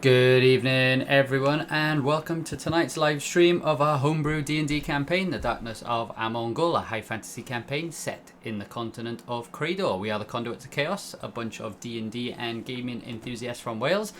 Good evening, everyone, and welcome to tonight's live stream of our homebrew D&D campaign, The Darkness of Amon'Gul, a high fantasy campaign set in the continent of Creydor. We are the Conduits of Chaos, a bunch of D&D and gaming enthusiasts from Wales,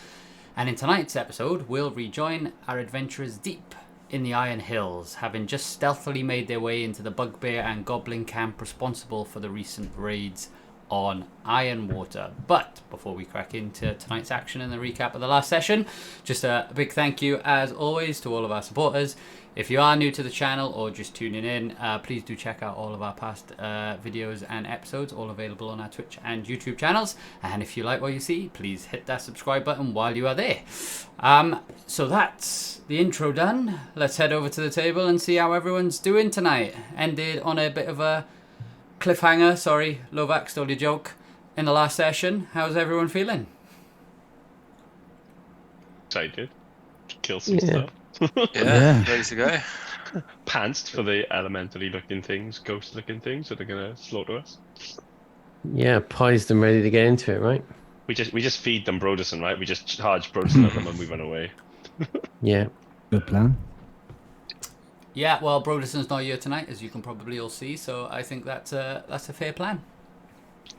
and in tonight's episode, we'll rejoin our adventurers deep in the Iron Hills, having just stealthily made their way into the bugbear and goblin camp responsible for the recent raids on Ironwater. But before we crack into tonight's action and the recap of the last session, just a big thank you as always to all of our supporters. If you are new to the channel or just tuning in, please do check out all of our past videos and episodes, all available on our Twitch and YouTube channels. And if you like what you see, please hit that subscribe button while you are there. So that's the intro done. Let's head over to the table and see how everyone's doing tonight. Ended on a bit of a cliffhanger. Sorry, Lovac, stole your joke in the last session. How's everyone feeling? Excited to kill some stuff. Yeah, ready to go. Pantsed for the elementally looking things, ghost looking things that are gonna slaughter us. Yeah, poised and ready to get into it, right? We just feed them Broderson, right? We just charge Broderson at them and we run away. Yeah. Good plan. Yeah, well, Broderson's not here tonight, as you can probably all see, so I think that's a fair plan.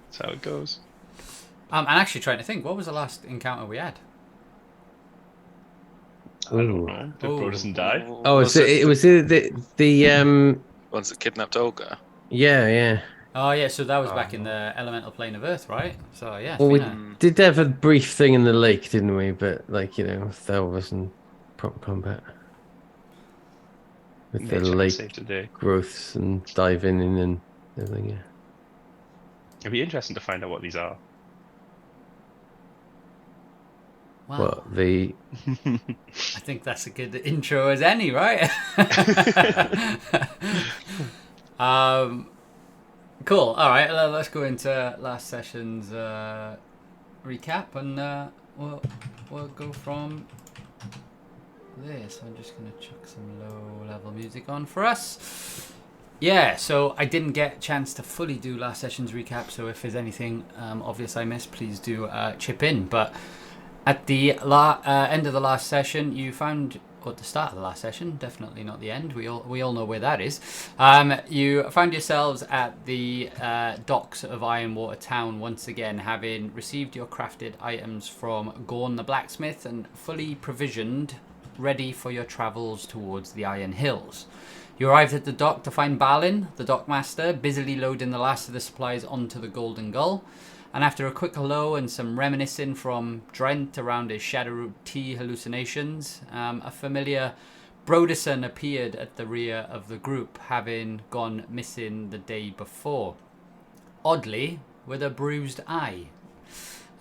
That's how it goes. I'm actually trying to think, what was the last encounter we had? I don't know. Did Broderson die? Oh, was it was the ones that kidnapped Olga. Yeah. Oh yeah, so that was back in the elemental plane of Earth, right? So yeah. Well, we did have a brief thing in the lake, didn't we? But like, that wasn't proper combat. With the lake growths and diving in and everything, yeah. It'd be interesting to find out what these are. Wow. What, the... I think that's a good intro as any, right? Cool. All right, let's go into last session's recap, and we'll go from this. I'm just gonna chuck some low-level music on for us. Yeah, so I didn't get a chance to fully do last session's recap, so if there's anything obvious I missed, please do chip in. But at the end of the last session, you found, or at the start of the last session, definitely not the end, we all know where that is, you found yourselves at the docks of Ironwater Town once again, having received your crafted items from Gorn the blacksmith and fully provisioned, ready for your travels towards the Iron Hills. You arrived at the dock to find Balin, the dockmaster, busily loading the last of the supplies onto the Golden Gull. And after a quick hello and some reminiscing from Drent around his Shadowroot tea hallucinations, a familiar Broderson appeared at the rear of the group, having gone missing the day before. Oddly, with a bruised eye.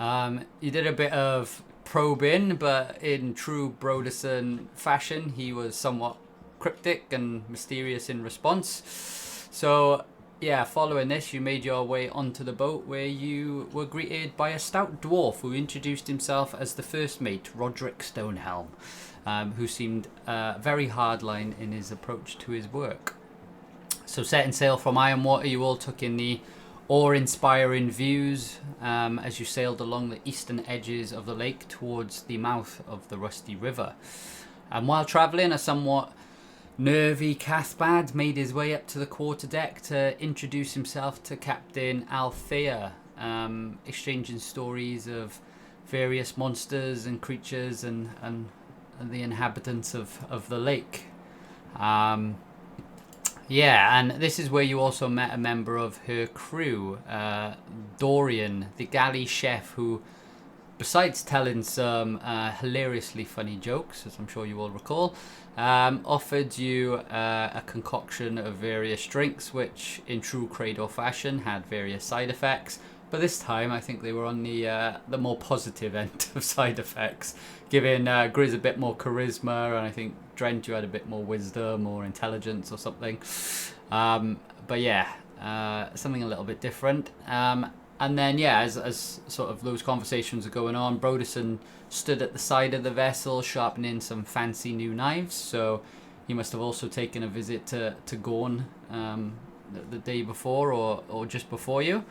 You did a bit of probing, but in true Broderson fashion, he was somewhat cryptic and mysterious in response. So, yeah, following this, you made your way onto the boat where you were greeted by a stout dwarf who introduced himself as the first mate, Roderick Stonehelm, who seemed very hardline in his approach to his work. So, setting sail from Ironwater, you all took in the awe-inspiring views as you sailed along the eastern edges of the lake towards the mouth of the Rusty River. And while travelling, a somewhat nervy Cathbad made his way up to the quarterdeck to introduce himself to Captain Althea, exchanging stories of various monsters and creatures and the inhabitants of the lake. Yeah, and this is where you also met a member of her crew, Dorian, the galley chef, who, besides telling some hilariously funny jokes, as I'm sure you all recall, offered you a concoction of various drinks, which, in true Creydor fashion, had various side effects. But this time, I think they were on the more positive end of side effects, giving Grizz a bit more charisma, and I think Drent, you had a bit more wisdom or intelligence or something. But yeah, something a little bit different. And then, yeah, as sort of those conversations are going on, Broderson stood at the side of the vessel, sharpening some fancy new knives. So he must have also taken a visit to Gorn the day before or just before you.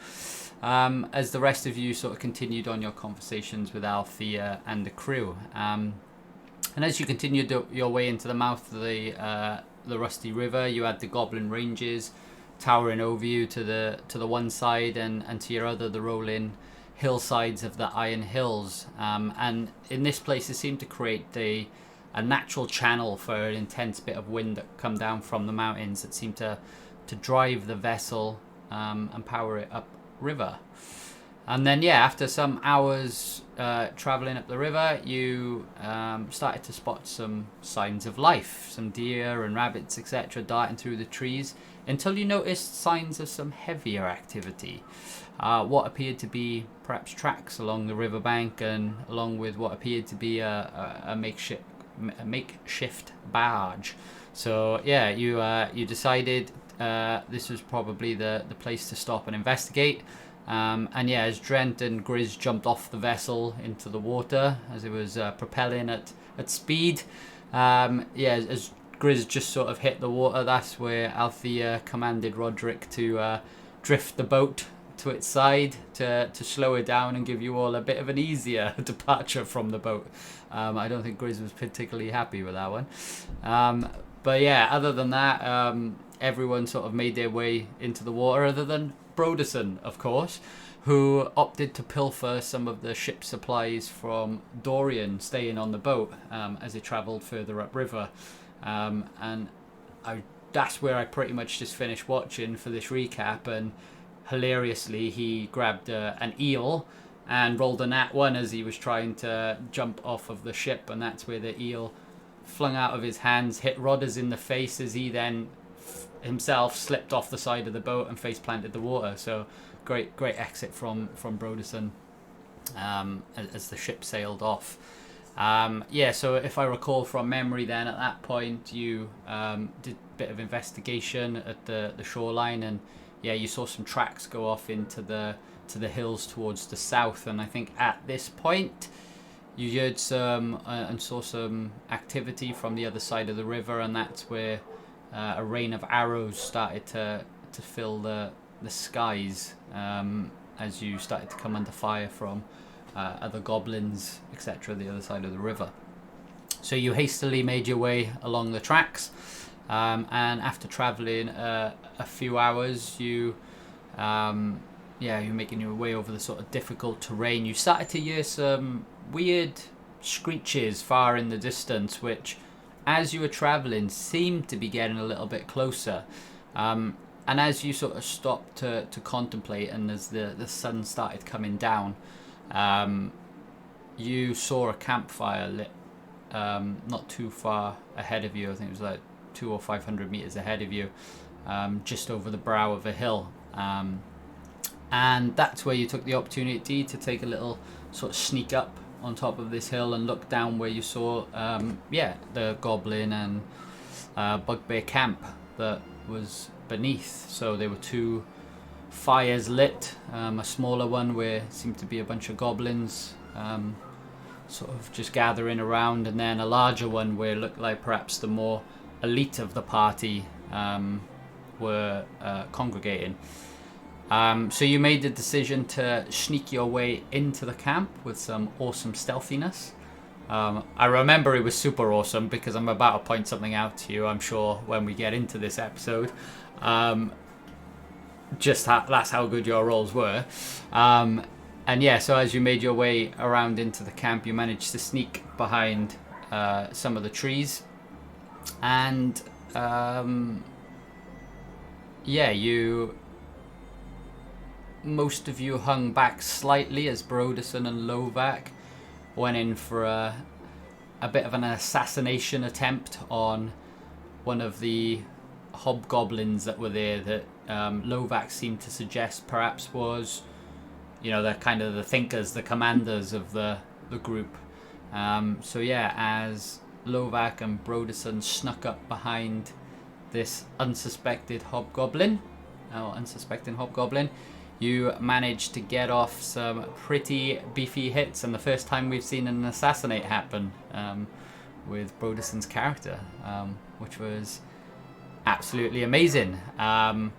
as the rest of you sort of continued on your conversations with Althea and the crew. And as you continued your way into the mouth of the Rusty River, you had the Goblin Ranges towering over you to the one side, and to your other, the rolling hillsides of the Iron Hills. And in this place, it seemed to create a natural channel for an intense bit of wind that come down from the mountains that seemed to drive the vessel and power it up river. And then after some hours traveling up the river, you started to spot some signs of life, some deer and rabbits, etc., darting through the trees, until you noticed signs of some heavier activity. What appeared to be perhaps tracks along the riverbank, and along with what appeared to be a makeshift barge. So you decided this was probably the place to stop and investigate. As Drent and Grizz jumped off the vessel into the water as it was propelling at speed, as Grizz just sort of hit the water, that's where Althea commanded Roderick to drift the boat to its side to slow it down and give you all a bit of an easier departure from the boat. I don't think Grizz was particularly happy with that one. Other than that, everyone sort of made their way into the water, other than Broderson, of course, who opted to pilfer some of the ship's supplies from Dorian, staying on the boat as it travelled further upriver. That's where I pretty much just finished watching for this recap, and hilariously he grabbed an eel and rolled a nat 1 as he was trying to jump off of the ship, and that's where the eel flung out of his hands, hit Rodders in the face, as he then himself slipped off the side of the boat and face planted the water. So great exit from Broderson as the ship sailed off. So if I recall from memory, then at that point you did a bit of investigation at the shoreline, and you saw some tracks go off into the hills towards the south. And I think at this point you heard some and saw some activity from the other side of the river, and that's where a rain of arrows started to fill the skies as you started to come under fire from other goblins, etc., the other side of the river. So you hastily made your way along the tracks, and after travelling a few hours, you're making your way over the sort of difficult terrain. You started to hear some weird screeches far in the distance, which, as you were travelling, seemed to be getting a little bit closer. And as you sort of stopped to contemplate, and as the sun started coming down, you saw a campfire lit not too far ahead of you. I think it was like 200 or 500 meters ahead of you, just over the brow of a hill. And that's where you took the opportunity to take a little sort of sneak up on top of this hill and look down, where you saw the goblin and bugbear camp that was beneath. So there were two fires lit, a smaller one where it seemed to be a bunch of goblins sort of just gathering around, and then a larger one where it looked like perhaps the more elite of the party were congregating. So you made the decision to sneak your way into the camp with some awesome stealthiness. I remember it was super awesome because I'm about to point something out to you, I'm sure, when we get into this episode. That's how good your rolls were. So as you made your way around into the camp, you managed to sneak behind some of the trees. And most of you hung back slightly as Broderson and Lovac went in for a bit of an assassination attempt on one of the hobgoblins that were there, that Lovac seemed to suggest perhaps was, the kind of the thinkers, the commanders of the group. As Lovac and Broderson snuck up behind this unsuspecting hobgoblin, you managed to get off some pretty beefy hits, and the first time we've seen an assassinate happen with Broderson's character, which was absolutely amazing. As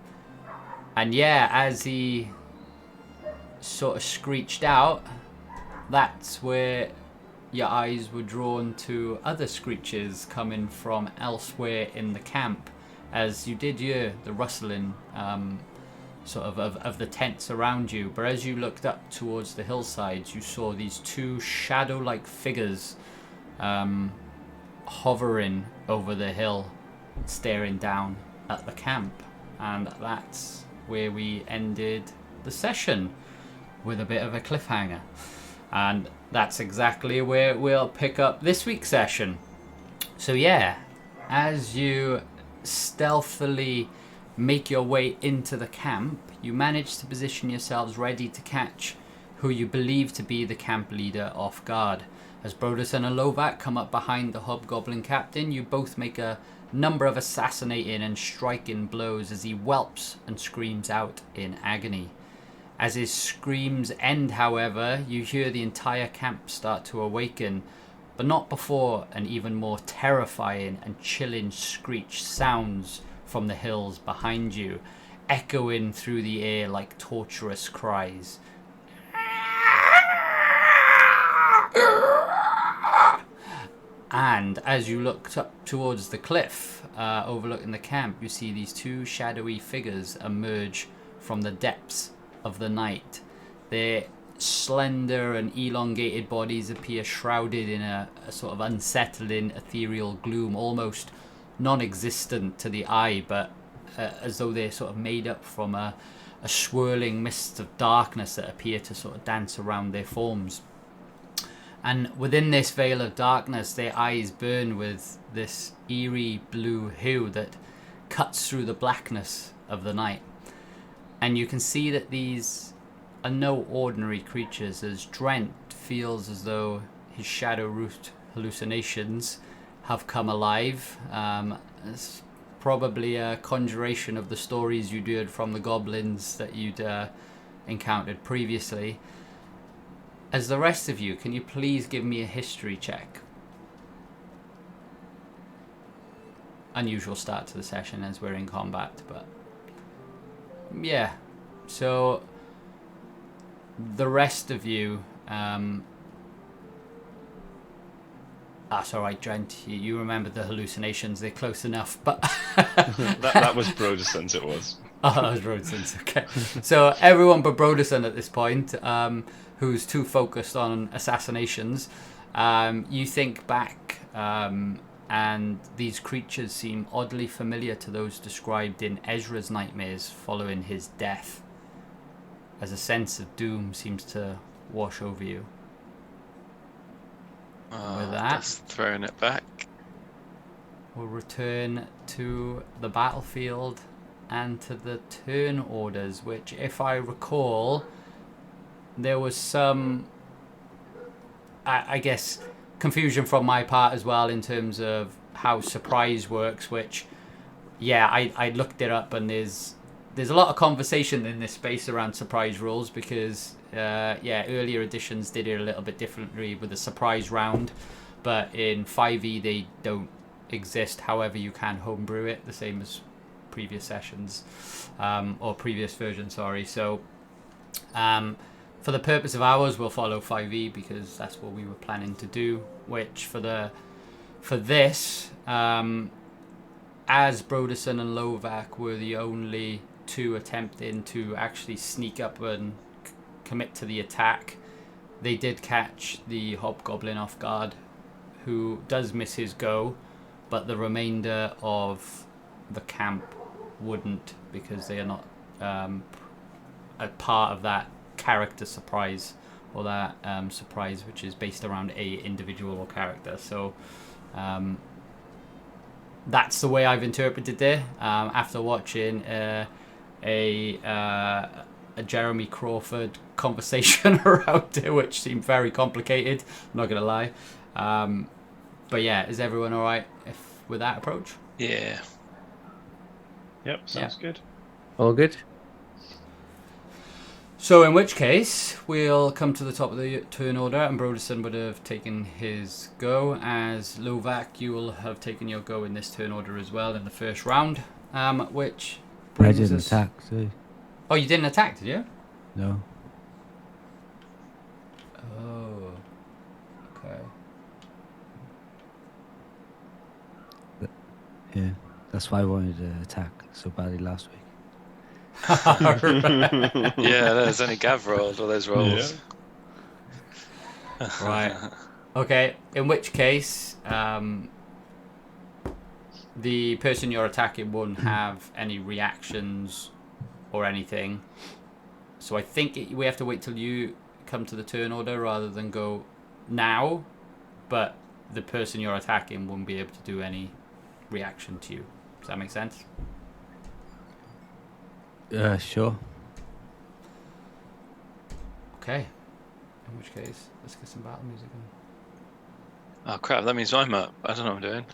he sort of screeched out, that's where your eyes were drawn to other screeches coming from elsewhere in the camp, as you did hear the rustling sort of the tents around you. But as you looked up towards the hillsides, you saw these two shadow-like figures hovering over the hill, staring down at the camp. And that's where we ended the session, with a bit of a cliffhanger. And that's exactly where we'll pick up this week's session. So yeah, as you stealthily make your way into the camp, you manage to position yourselves ready to catch who you believe to be the camp leader off guard. As Broderson and Lovac come up behind the hobgoblin captain, you both make a number of assassinating and striking blows as he whelps and screams out in agony. As his screams end, however, you hear the entire camp start to awaken, but not before an even more terrifying and chilling screech sounds from the hills behind you, echoing through the air like torturous cries. And as you look up towards the cliff overlooking the camp, you see these two shadowy figures emerge from the depths of the night. Their slender and elongated bodies appear shrouded in a sort of unsettling ethereal gloom, almost non-existent to the eye, but as though they're sort of made up from a swirling mist of darkness that appear to sort of dance around their forms. And within this veil of darkness, their eyes burn with this eerie blue hue that cuts through the blackness of the night. And you can see that these are no ordinary creatures, as Drent feels as though his shadow-roofed hallucinations have come alive. It's probably a conjuration of the stories you'd heard from the goblins that you'd encountered previously. As the rest of you, can you please give me a history check? Unusual start to the session as we're in combat, but yeah. So the rest of you, that's all right, Drent. You remember the hallucinations; they're close enough. But that was Broderson's. It was. Oh, that was Broderson's. Okay. So everyone but Broderson at this point, who's too focused on assassinations, you think back, and these creatures seem oddly familiar to those described in Ezra's nightmares following his death, as a sense of doom seems to wash over you. With that, just throwing it back. we'll return to the battlefield and to the turn orders, which, if I recall, there was some, I guess, confusion from my part as well in terms of how surprise works, which, yeah, I looked it up, and there's a lot of conversation in this space around surprise rules, because earlier editions did it a little bit differently with the surprise round, but in 5e they don't exist. However, you can homebrew it the same as previous sessions, or previous versions, sorry. So for the purpose of ours, we'll follow 5e because that's what we were planning to do, which for this, as Broderson and Lovac were the only two attempting to actually sneak up and commit to the attack, they did catch the hobgoblin off guard, who does miss his go, but the remainder of the camp wouldn't, because they are not a part of that character surprise, or that surprise which is based around a individual or character. So that's the way I've interpreted it, after watching a Jeremy Crawford conversation around it, which seemed very complicated, I'm not gonna lie. But yeah, is everyone alright with that approach? Yeah. Yep, sounds good. All good? So in which case, we'll come to the top of the turn order, and Broderson would have taken his go, as Lovac, you will have taken your go in this turn order as well in the first round, which I brings didn't us... attack, so Oh, you didn't attack, did you? no. Oh. Okay. Yeah, that's why I wanted to attack so badly last week. Yeah, there's only Gav rolled all those rolls. Right. Okay. In which case, the person you're attacking won't have any reactions or anything. So I think we have to wait till you come to the turn order rather than go now. But the person you're attacking won't be able to do any reaction to you. Does that make sense? Sure. Okay. In which case, let's get some battle music on. Oh crap, that means I'm up. I don't know what I'm doing.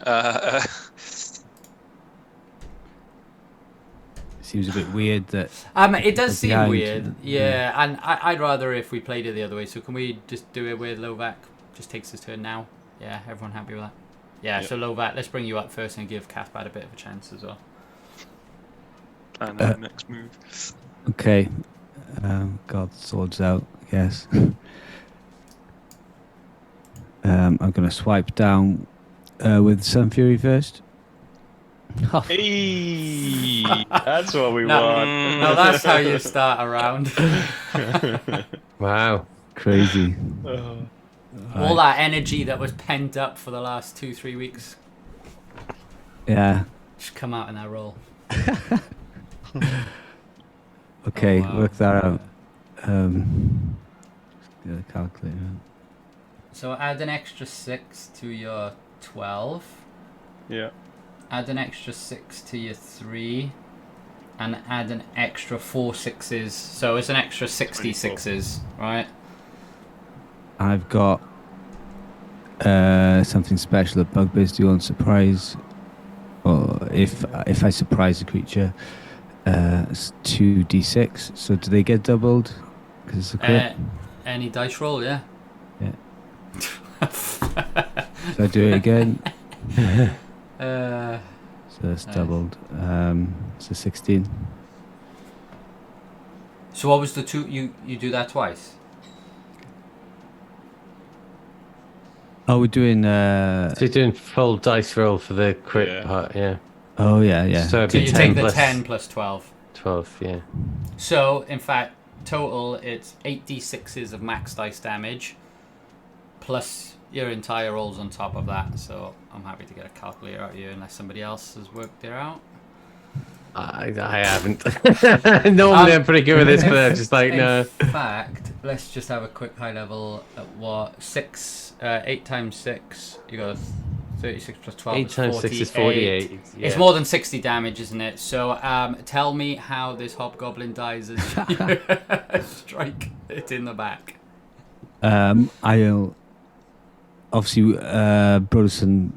Seems a bit weird that. It does seem behind. weird, yeah. And I'd rather if we played it the other way. So can we just do it with Lovac? Just takes his turn now. Yeah, everyone happy with that? Yeah. Yep. So Lovac, let's bring you up first and give Cathbad a bit of a chance as well. Plan our next move. Okay. God, swords out, I guess. I'm going to swipe down with Sun Fury first. Hey, that's what we No. want. No, that's how you start a round. Wow. Crazy. All that energy that was pent up for the last 2-3 weeks Yeah. just come out in that roll. Okay, Oh, wow. work that out. Get a calculator. So add an extra 6 to your 12. Yeah. Add an extra 6 to your 3. And add an extra 4 6s. So it's an extra 66s, right? I've got something special at Bugbears do on surprise. Or if I surprise a creature, it's 2d6. So do they get doubled? Because it's a crit. Any dice roll, yeah. So I do it again. So it's Nice. doubled. So 16. So what was the two? You do that twice? Oh, we're doing. So you're doing full dice roll for the crit Yeah. part, yeah. Oh yeah, yeah. So it'd So be you 10 take the plus 10 plus 12. 12, yeah. So, in fact, total it's 8d6s of max dice damage, plus your entire rolls on top of that. So I'm happy to get a calculator out of you unless somebody else has worked it out. I haven't. Normally I'm pretty good with this, but I'm just like, no. In fact, let's just have a quick high level at what 8 times 6. You got 36 plus 12. 8 is times 6 is 48. 48. It's Yeah. more than 60 damage, isn't it? So tell me how this hobgoblin dies as you strike it in the back. I'll obviously Broderson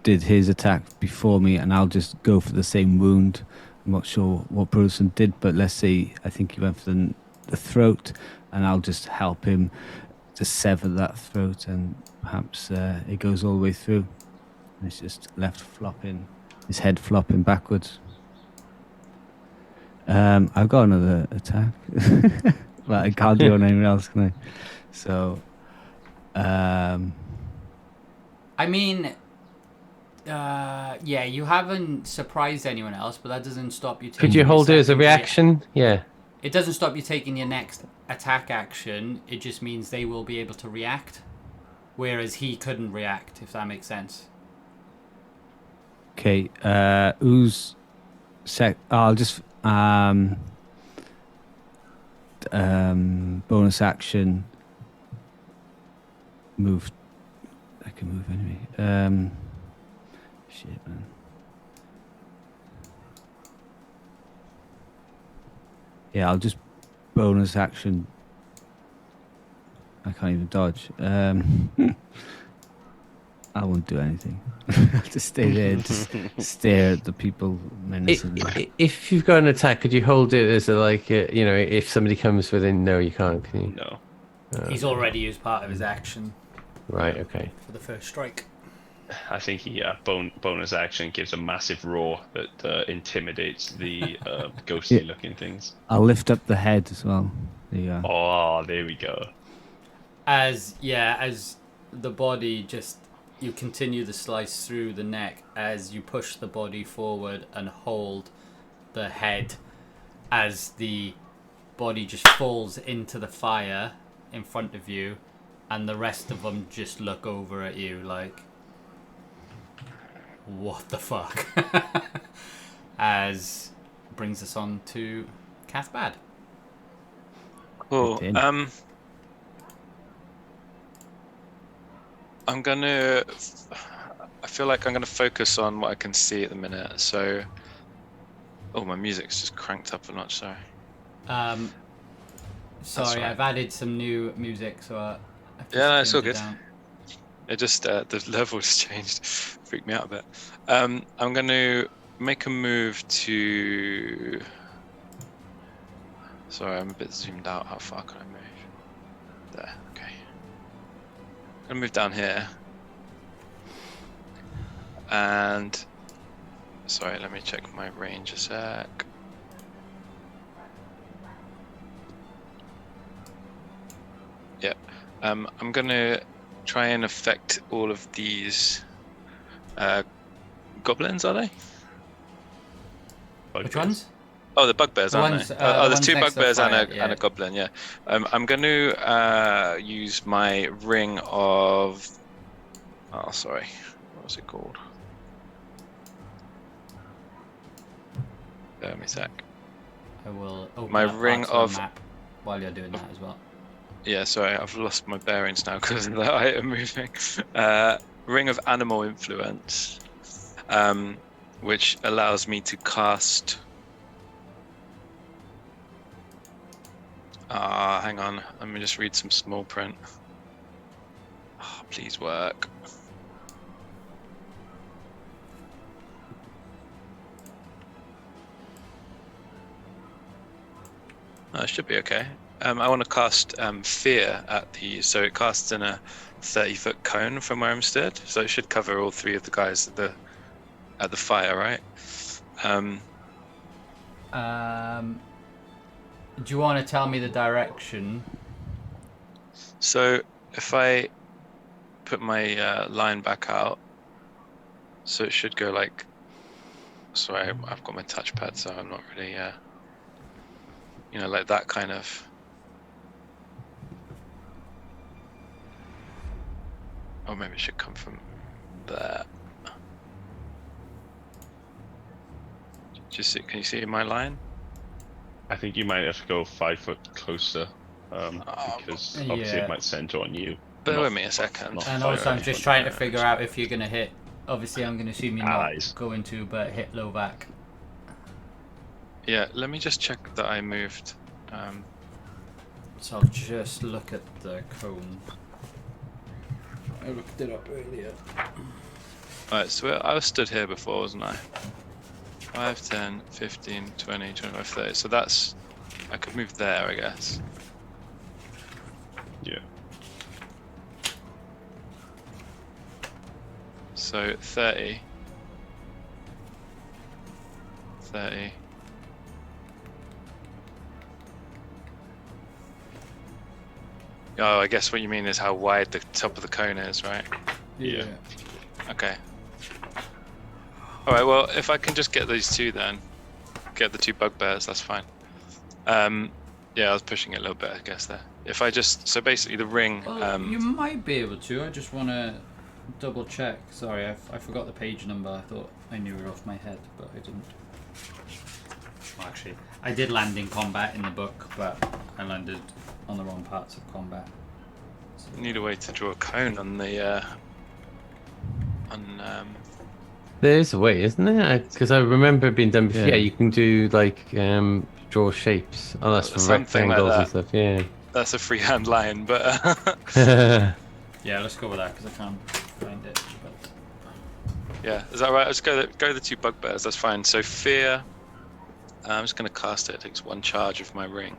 did his attack before me, and I'll just go for the same wound. I'm not sure what Broderson did, but let's say I think he went for the throat, and I'll just help him to sever that throat, and perhaps it goes all the way through. And it's just left flopping, his head flopping backwards. I've got another attack, but I can't do it on anyone else, can I? So, I mean, yeah, you haven't surprised anyone else, but that doesn't stop you taking Could you your hold it as a second reaction? Yeah. It doesn't stop you taking your next attack action. It just means they will be able to react, whereas he couldn't react, if that makes sense. okay, who's I'll just bonus action move. I can move anyway. Shit, man. Yeah, I'll just bonus action. I can't even dodge. I won't do anything. I'll just stay there and just stare at the people menacingly. If you've got an attack, could you hold it as a, like, you know, if somebody comes within? No, you can't, can you? No. He's already used part of his action Right, okay. for the first strike. I think he bonus action gives a massive roar that intimidates the ghostly looking things. I'll lift up the head as well. There you go. Oh, there we go. as the body just, you continue the slice through the neck as you push the body forward and hold the head as the body just falls into the fire in front of you, and the rest of them just look over at you like, what the fuck? As brings us on to Cathbad. Cool. Good. I feel like I'm gonna focus on what I can see at the minute. So, oh, my music's just cranked up a notch. Sorry. Sorry, right. I've added some new music, so I've just Yeah, no, it's all turned it good. down. It just the levels changed, freaked me out a bit. I'm gonna make a move to. Sorry, I'm a bit zoomed out. How far can I move? There. Okay. I'm gonna move down here. And sorry, let me check my range a sec. Yeah. I'm gonna try and affect all of these goblins, are they? Which ones? Oh, the bugbears, The aren't ones, they? the Oh, there's ones two next to the bugbears fire, and a goblin, yeah. I'm going to use my ring of... Oh, sorry. What was it called? Bear with me a sec. I will open My up ring parts of of- the map while you're doing that as well. Yeah, sorry, I've lost my bearings now because of the item moving. Ring of Animal Influence, which allows me to cast... hang on, let me just read some small print. Oh, please work. It should be okay. I want to cast Fear at the... So it casts in a 30-foot cone from where I'm stood. So it should cover all three of the guys at the fire, right? Do you want to tell me the direction? So if I put my line back out, so it should go like... Sorry, I've got my touchpad, so I'm not really... you know, like that kind of... Or maybe it should come from there. Just see, can you see my line? I think you might have to go 5 foot closer, because obviously Yeah. it might center on you. Bear not- with me a second. not And fire also, I'm anyone. just trying to figure out if you're going to hit. Obviously, I'm going to assume you're Allies. not going to, but hit low back. Yeah, let me just check that I moved. So I'll just look at the cone. I looked it up earlier. Alright, so I was stood here before, wasn't I? 5, 10, 15, 20, 25, 30. So that's... I could move there, I guess. Yeah. So 30. 30. Oh, I guess what you mean is how wide the top of the cone is, right? Yeah. Okay. Alright, well, if I can just get these two then, get the two bugbears, that's fine. Yeah, I was pushing it a little bit, I guess, there. If I just... So basically the ring... Well, you might be able to. I just want to double check. Sorry, I forgot the page number. I thought I knew it off my head, but I didn't. Well, actually, I did land in combat in the book, but I landed on the wrong parts of combat. So, Need a way to draw a cone on the... There is a way, isn't there? Because I remember it being done before. Yeah. Yeah, you can do like draw shapes. Oh, that's for Something like rectangles and that. stuff. Yeah. That's a freehand line, but... yeah, let's go with that because I can't find it. But yeah, is that right? Let's go the two bugbears, that's fine. So Fear... I'm just going to cast it. It takes 1 charge of my ring.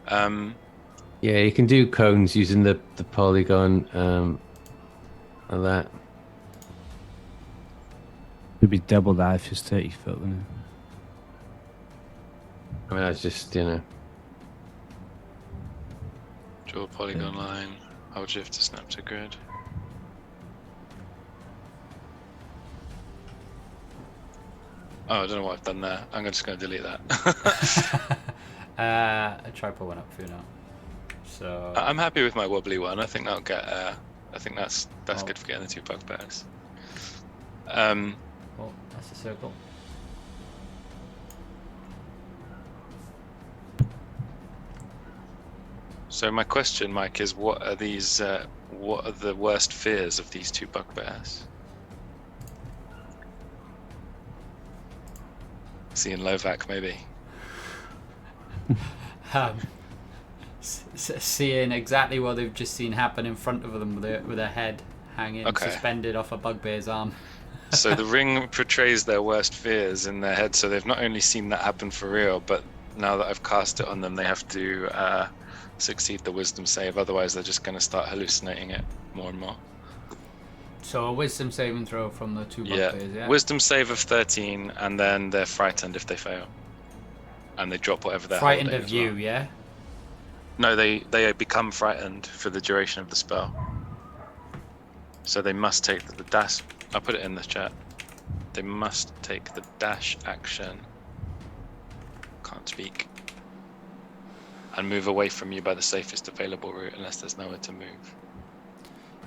Yeah, you can do cones using the polygon like that. It'd be double that if it's 30 foot, wouldn't it? I mean, I was just, you know. Draw a polygon line. Hold shift to snap to grid. Oh, I don't know what I've done there. I'm just going to delete that. I try put one up for you now. So I'm happy with my wobbly one. I think that'll get. I think that's Oh. good for getting the 2 bugbears. oh, that's a circle. So my question, Mike, is what are these? What are the worst fears of these 2 bugbears? Seeing Lovac, maybe. Seeing exactly what they've just seen happen in front of them with their head hanging Okay. suspended off a bugbear's arm. So the ring portrays their worst fears in their head. So they've not only seen that happen for real, but now that I've cast it on them, they have to succeed the wisdom save. Otherwise, they're just going to start hallucinating it more and more. So a wisdom saving throw from the 2 bugbears, yeah? Wisdom save of 13, and then they're frightened if they fail, and they drop whatever they're Frightened holding of as you, well. yeah? No, they become frightened for the duration of the spell. So they must take the dash. I'll put it in the chat. They must take the dash action. Can't speak. And move away from you by the safest available route, unless there's nowhere to move.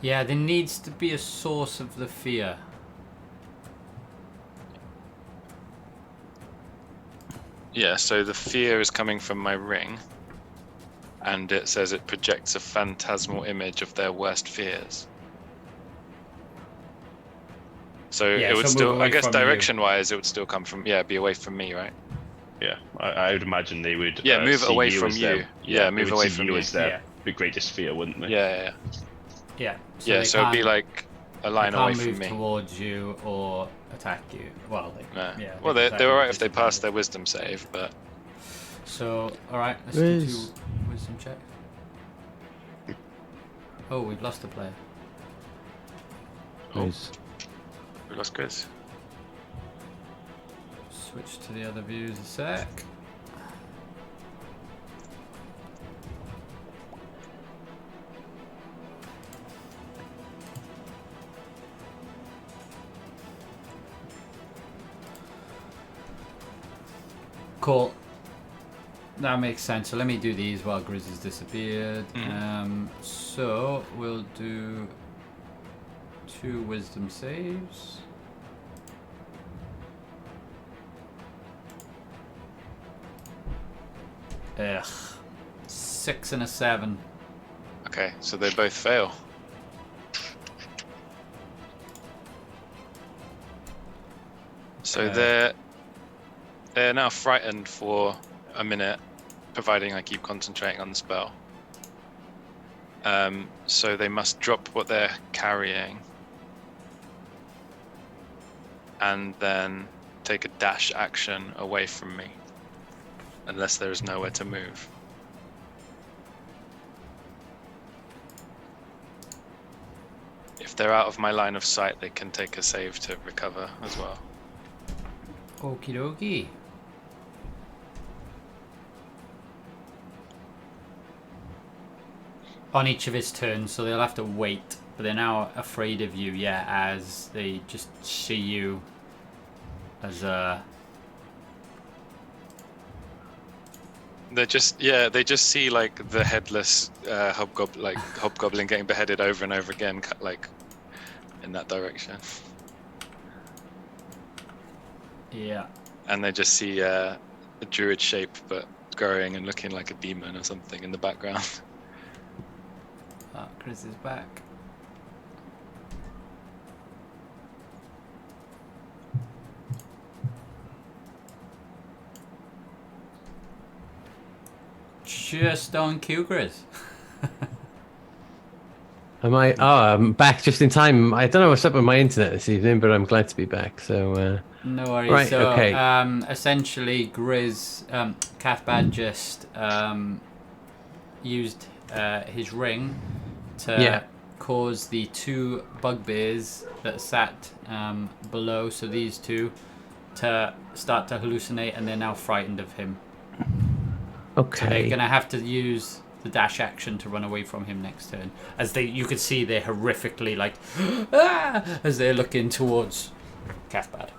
Yeah, there needs to be a source of the fear. Yeah, so the fear is coming from my ring, and it says it projects a phantasmal image of their worst fears. So Yeah, it would so move still, I away guess from you. direction-wise, it would still come from, be away from me, right? Yeah, I would imagine they would. Yeah, move see away you from as you. their- Yeah, they move would away see from you you. as their Yeah. the greatest fear, wouldn't they? Yeah. Yeah. Yeah, they so it'd be can't- like a they line can't away move from me. towards you or attack you. Well, they, No. yeah. Well, they they're can they're attack alright you if they just pass as their wisdom save, but So, alright, let's Riz. do 2 wisdom check. Oh, we've lost a player. Oh. Is- we lost Chris. Switch to the other views a sec. Cool. That makes sense. So let me do these while Grizz has disappeared. So we'll do 2 wisdom saves. Ugh. 6 and a 7. Okay, so they both fail. So Okay. they're now frightened for a minute, providing I keep concentrating on the spell. So they must drop what they're carrying, and then take a dash action away from me, unless there is nowhere to move. If they're out of my line of sight, they can take a save to recover as well. Okie dokie. On each of his turns, so they'll have to wait. But they're now afraid of you, yeah, as they just see you as a... They just see like the headless hobgoblin getting beheaded over and over again, like in that direction, Yeah. and they just see a druid shape but growing and looking like a demon or something in the background. Oh, Chris is back. Just on cue, Chris. Am I? Oh, I'm back just in time. I don't know what's up with my internet this evening, but I'm glad to be back. So, No worries. Right, So, okay. essentially, Grizz, Cathbad just used his ring to Yeah. cause the 2 bugbears that sat below, so these 2, to start to hallucinate, and they're now frightened of him. So they're okay. going to have to use the dash action to run away from him next turn. As you could see, they're horrifically like as they're looking towards Cathbad,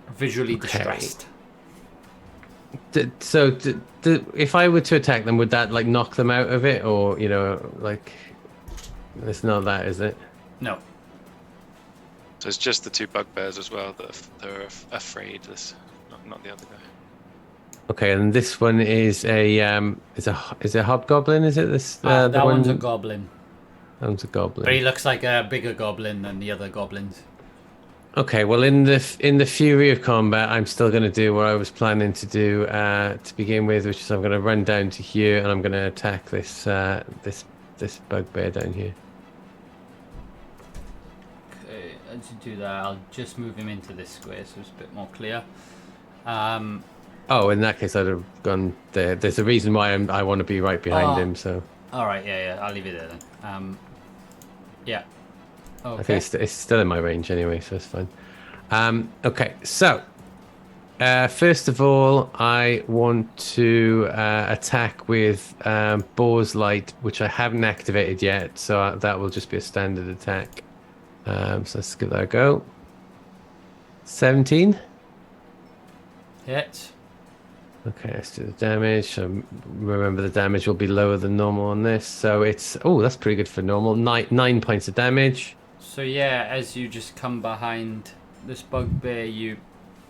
visually distressed. So, if I were to attack them, would that like knock them out of it, or like it's not that, is it? No. So it's just the 2 bugbears as well that they're afraid. This, not the other guy. Okay, and this one is a hobgoblin, is it? This That the one's a one. goblin, That one's a goblin. but he looks like a bigger goblin than the other goblins. Okay, well, in the fury of combat, I'm still going to do what I was planning to do to begin with, which is I'm going to run down to here and I'm going to attack this this bugbear down here. Okay, as you do that, I'll just move him into this square so it's a bit more clear. Oh, in that case, I'd have gone there. There's a reason why I want to be right behind him. So All right, yeah, I'll leave it there then. Yeah. Okay. I think it's still in my range anyway, so it's fine. Okay, so first of all, I want to attack with Boar's Light, which I haven't activated yet, so that will just be a standard attack. So let's give that a go. 17. Hit. Okay, let's do the damage. So remember, the damage will be lower than normal on this. So it's that's pretty good for normal. 9 points of damage. So yeah, as you just come behind this bugbear, you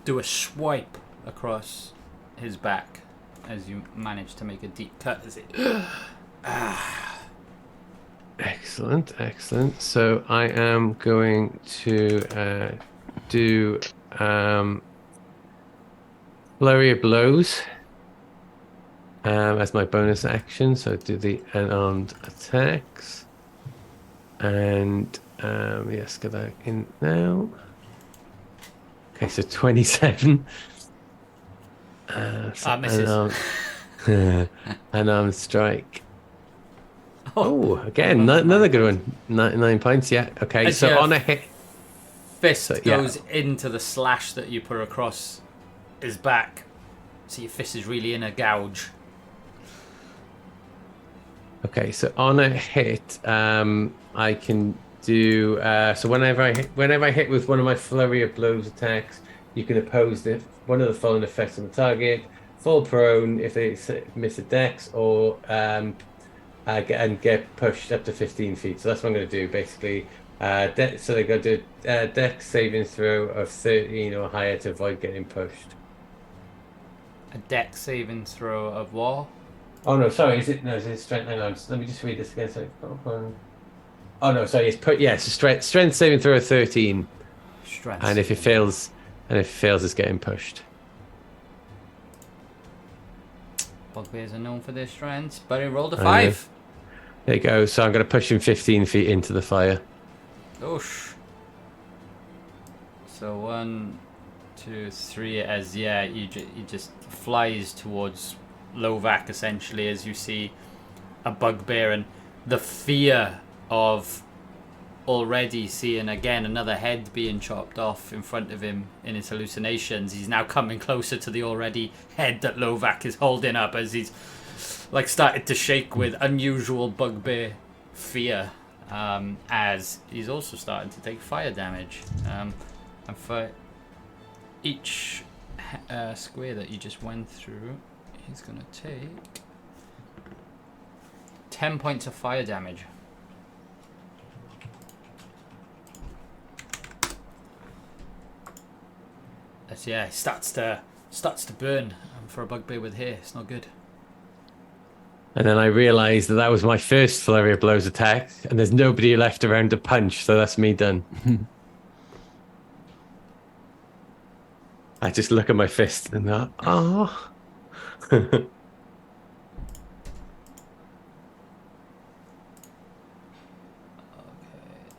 do a swipe across his back as you manage to make a deep cut as it. Excellent, excellent. So I am going to do Flurry of Blows as my bonus action. So do the unarmed attacks. And yes, get that in now. Okay, so 27. So Misses. unarmed strike. Oh, again, another good one. 9 points, yeah. Okay, As so your on a hit. Fist So, yeah. goes into the slash that you put across his back. So your fist is really in a gouge. Okay, so on a hit, I can do so whenever I hit with one of my Flurry of Blows attacks, you can oppose one of the following effects on the target: fall prone if they miss a dex, or get pushed up to 15 feet. So that's what I'm going to do basically. So they're going to do dex saving throw of 13 or higher to avoid getting pushed. A dex saving throw of war. Oh no, sorry. Is it strength? Hang on, let me just read this again. So, oh no, sorry. It's strength saving throw of 13, Strength. and if it fails, it's getting pushed. Bugbears are known for their strengths, but he rolled a 5. There you go. So I'm going to push him 15 feet into the fire. Oosh. So 1, 2, 3. As he just flies towards Lovac essentially, as you see a bugbear, and the fear of already seeing again another head being chopped off in front of him in his hallucinations. He's now coming closer to the already head that Lovac is holding up, as he's like started to shake with unusual bugbear fear, as he's also starting to take fire damage, and for each square that you just went through, he's gonna take 10 points of fire damage. He starts to burn. For a bugbear with hair, it's not good. And then I realised that was my first Flurry of Blows attack, and there's nobody left around to punch, so that's me done. I just look at my fist and go, oh. Okay,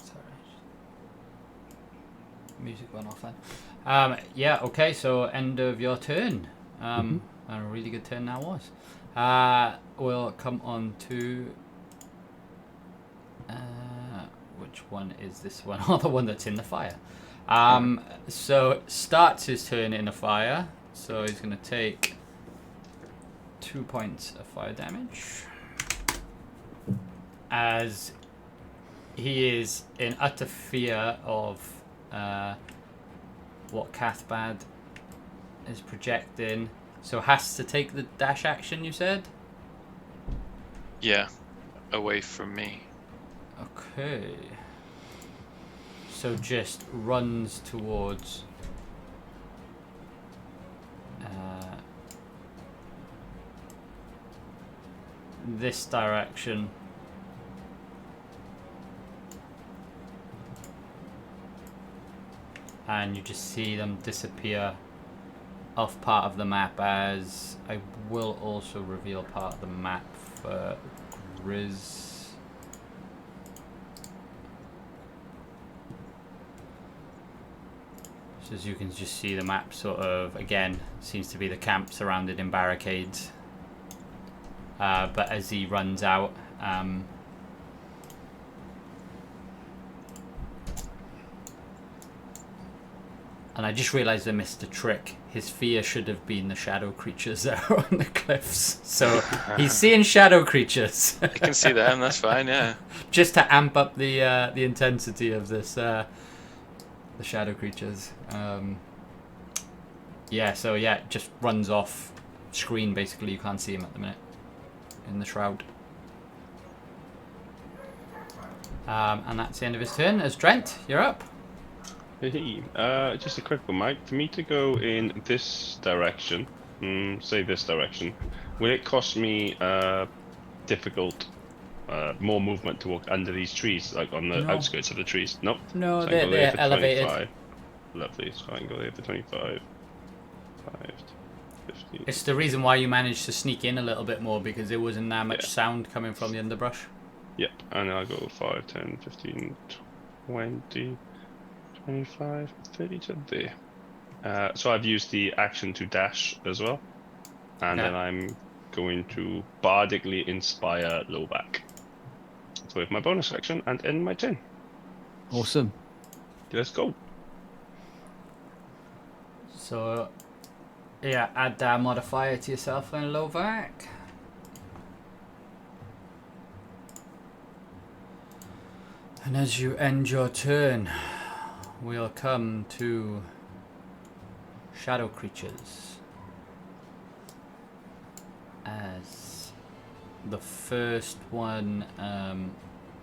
sorry. Music went off then. Okay, so end of your turn. And a really good turn that was. We'll come on to which one is this one? Oh, the one that's in the fire. So starts his turn in the fire. So he's gonna take 2 points of fire damage. As he is in utter fear of what Cathbad is projecting. So has to take the dash action, you said? Yeah, away from me. Okay. So just runs towards this direction. And you just see them disappear off part of the map, as I will also reveal part of the map for Grizz. So as you can just see, the map sort of, again, seems to be the camp surrounded in barricades. But as he runs out, and I just realised I missed a trick. His fear should have been the shadow creatures that are on the cliffs. So he's seeing shadow creatures. I can see them. That's fine. Yeah. Just to amp up the intensity of this, the shadow creatures. Yeah. So yeah, just runs off screen. Basically, you can't see him at the minute in the shroud. And that's the end of his turn. As Trent, you're up. Hey, just a quick one, Mike. For me to go in this direction, say this direction, will it cost me more movement to walk under these trees, like on the No. outskirts of the trees? Nope. No, So I can go there they're for elevated. 25. Lovely. So I can go there for 25. 5, 15. It's the reason why you managed to sneak in a little bit more, because there wasn't that much Yeah. sound coming from the underbrush. Yep. And I'll go 5, 10, 15, 20. 25, 30 to there. So I've used the action to dash as well. And then I'm going to bardically inspire Lowback. So with my bonus action and end my turn. Awesome. Let's go. So, yeah, add that modifier to yourself then, Lovac. And as you end your turn, we'll come to shadow creatures. As the first one,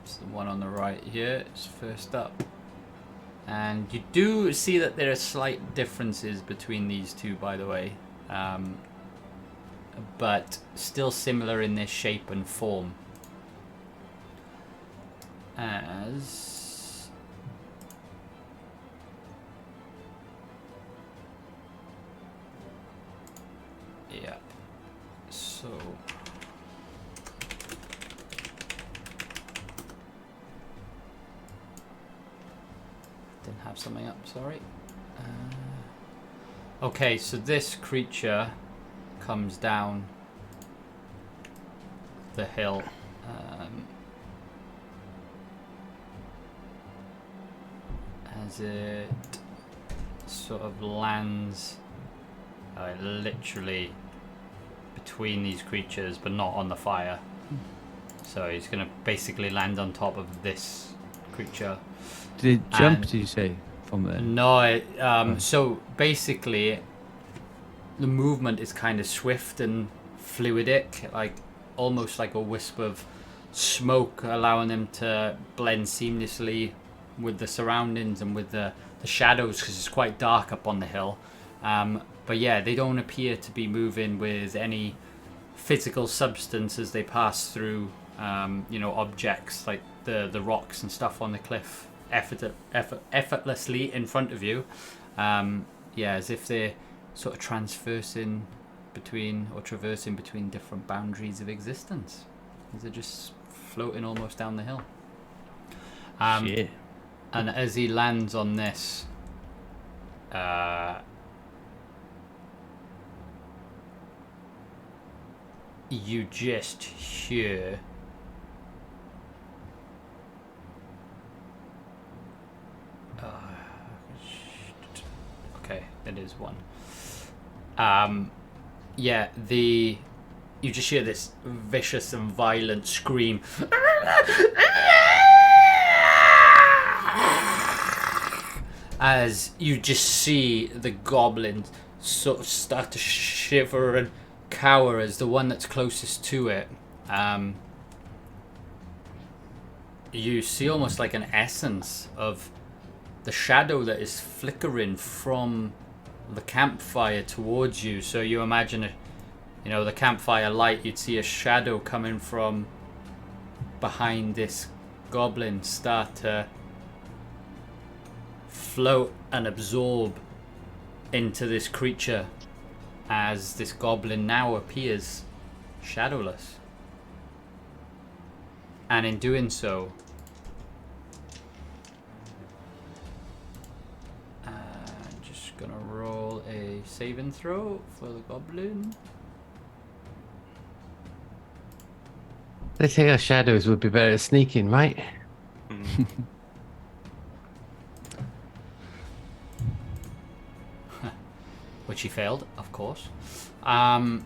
it's the one on the right here, is first up. And you do see that there are slight differences between these two, by the way. But still similar in their shape and form. As... yeah. So... didn't have something up, sorry. Okay, so this creature comes down the hill. As it sort of lands literally between these creatures, but not on the fire. So he's going to basically land on top of this creature. Did it jump, And- did you say, from there? No, so basically the movement is kind of swift and fluidic, like almost like a wisp of smoke, allowing them to blend seamlessly with the surroundings and with the shadows, because it's quite dark up on the hill. But yeah, they don't appear to be moving with any physical substance as they pass through objects like the rocks and stuff on the cliff effortlessly in front of you. As if they're sort of traversing between different boundaries of existence. They're just floating almost down the hill. Shit. And as he lands on this, you just hear okay, it is one. The you just hear this vicious and violent scream. As you just see the goblin sort of start to shiver and cower as the one that's closest to it. You see almost like an essence of the shadow that is flickering from the campfire towards you. So you imagine, the campfire light, you'd see a shadow coming from behind this goblin start to float and absorb into this creature as this goblin now appears shadowless. And in doing so, I'm just gonna roll a saving throw for the goblin. They think our shadows would be better at sneaking, right? Which he failed, of course. And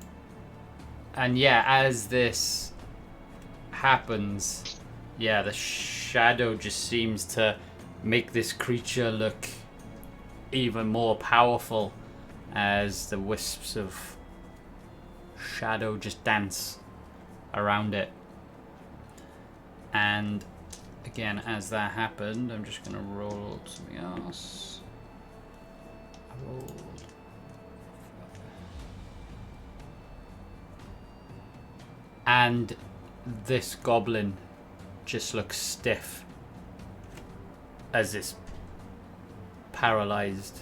yeah, as this happens, yeah, the shadow just seems to make this creature look even more powerful as the wisps of shadow just dance around it. And again, as that happened, I'm just gonna roll something else. I rolled. And this goblin just looks stiff as it's paralyzed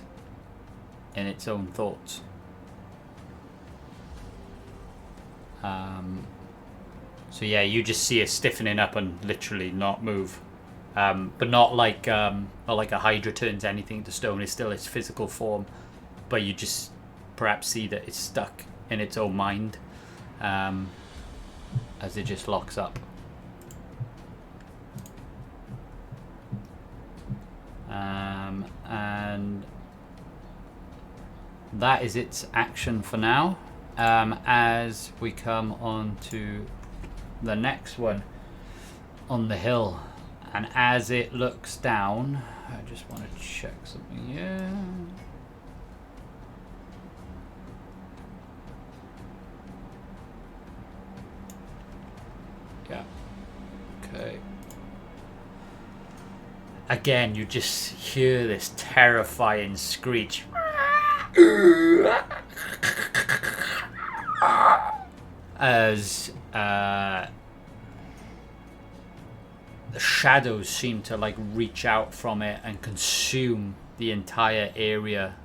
in its own thoughts. So yeah, you just see it stiffening up and literally not move. But not like a hydra turns anything to stone. It's still its physical form, but you just perhaps see that it's stuck in its own mind. As it just locks up. And that is its action for now. As we come on to the next one on the hill, and as it looks down, I just want to check something here. Yeah. Okay. Again, you just hear this terrifying screech. As the shadows seem to reach out from it and consume the entire area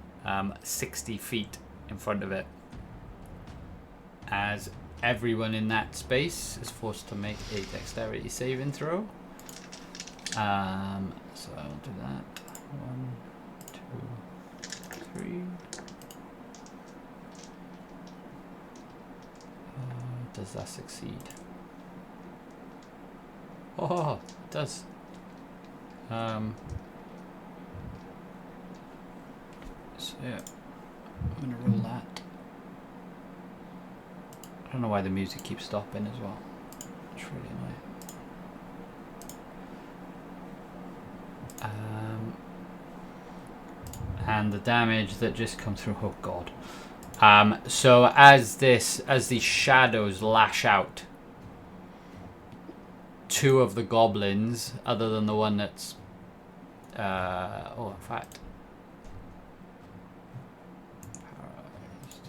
60 feet in front of it. As everyone in that space is forced to make a dexterity saving throw. So I'll do that. 1, 2, 3. Does that succeed? Oh, it does. So yeah, I'm gonna roll that. I don't know why the music keeps stopping as well. It's really annoying. And the damage that just comes through. Oh god. So as these shadows lash out, 2 of the goblins, other than the one that's in fact, paralyzed,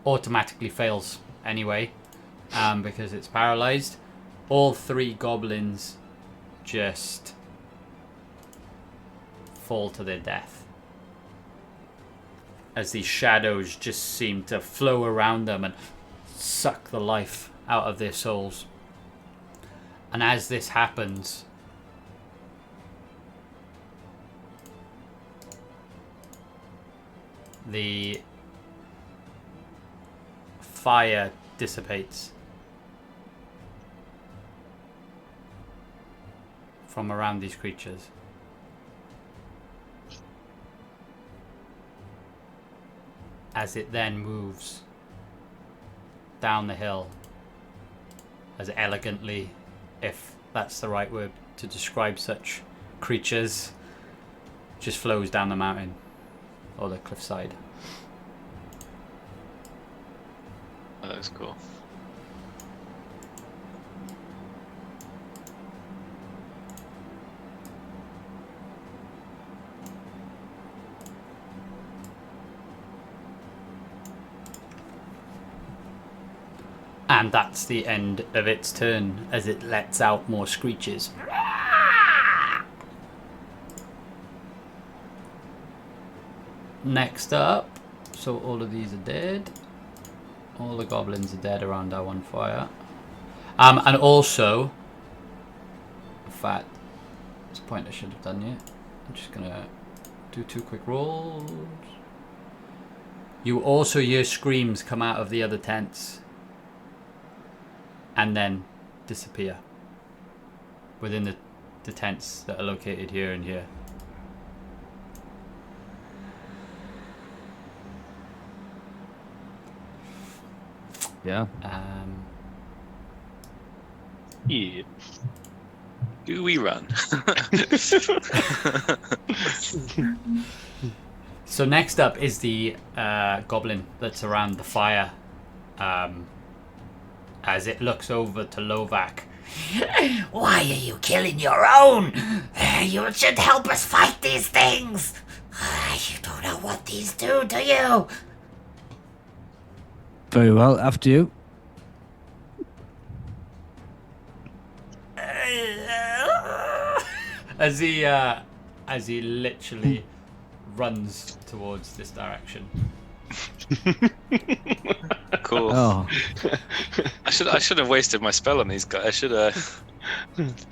automatically fails anyway, because it's paralyzed. All 3 goblins just fall to their death as these shadows just seem to flow around them and suck the life out of their souls. And as this happens, the fire dissipates from around these creatures. as it then moves down the hill as elegantly, if that's the right word to describe such creatures, just flows down the mountain or the cliffside. That looks cool. And that's the end of its turn as it lets out more screeches. Next up, so all of these are dead. All the goblins are dead around our one fire. And also, in fact, it's a point I should have done yet. I'm just gonna do 2 quick rolls. You also hear screams come out of the other tents and then disappear within the tents that are located here and here. Yeah. Yeah. Do we run? So next up is the goblin that's around the fire. As it looks over to Lovac. Why are you killing your own? You should help us fight these things. You don't know what these do you? Very well. After you. As he literally runs towards this direction. Cool. Oh, I should have wasted my spell on these guys. I should have.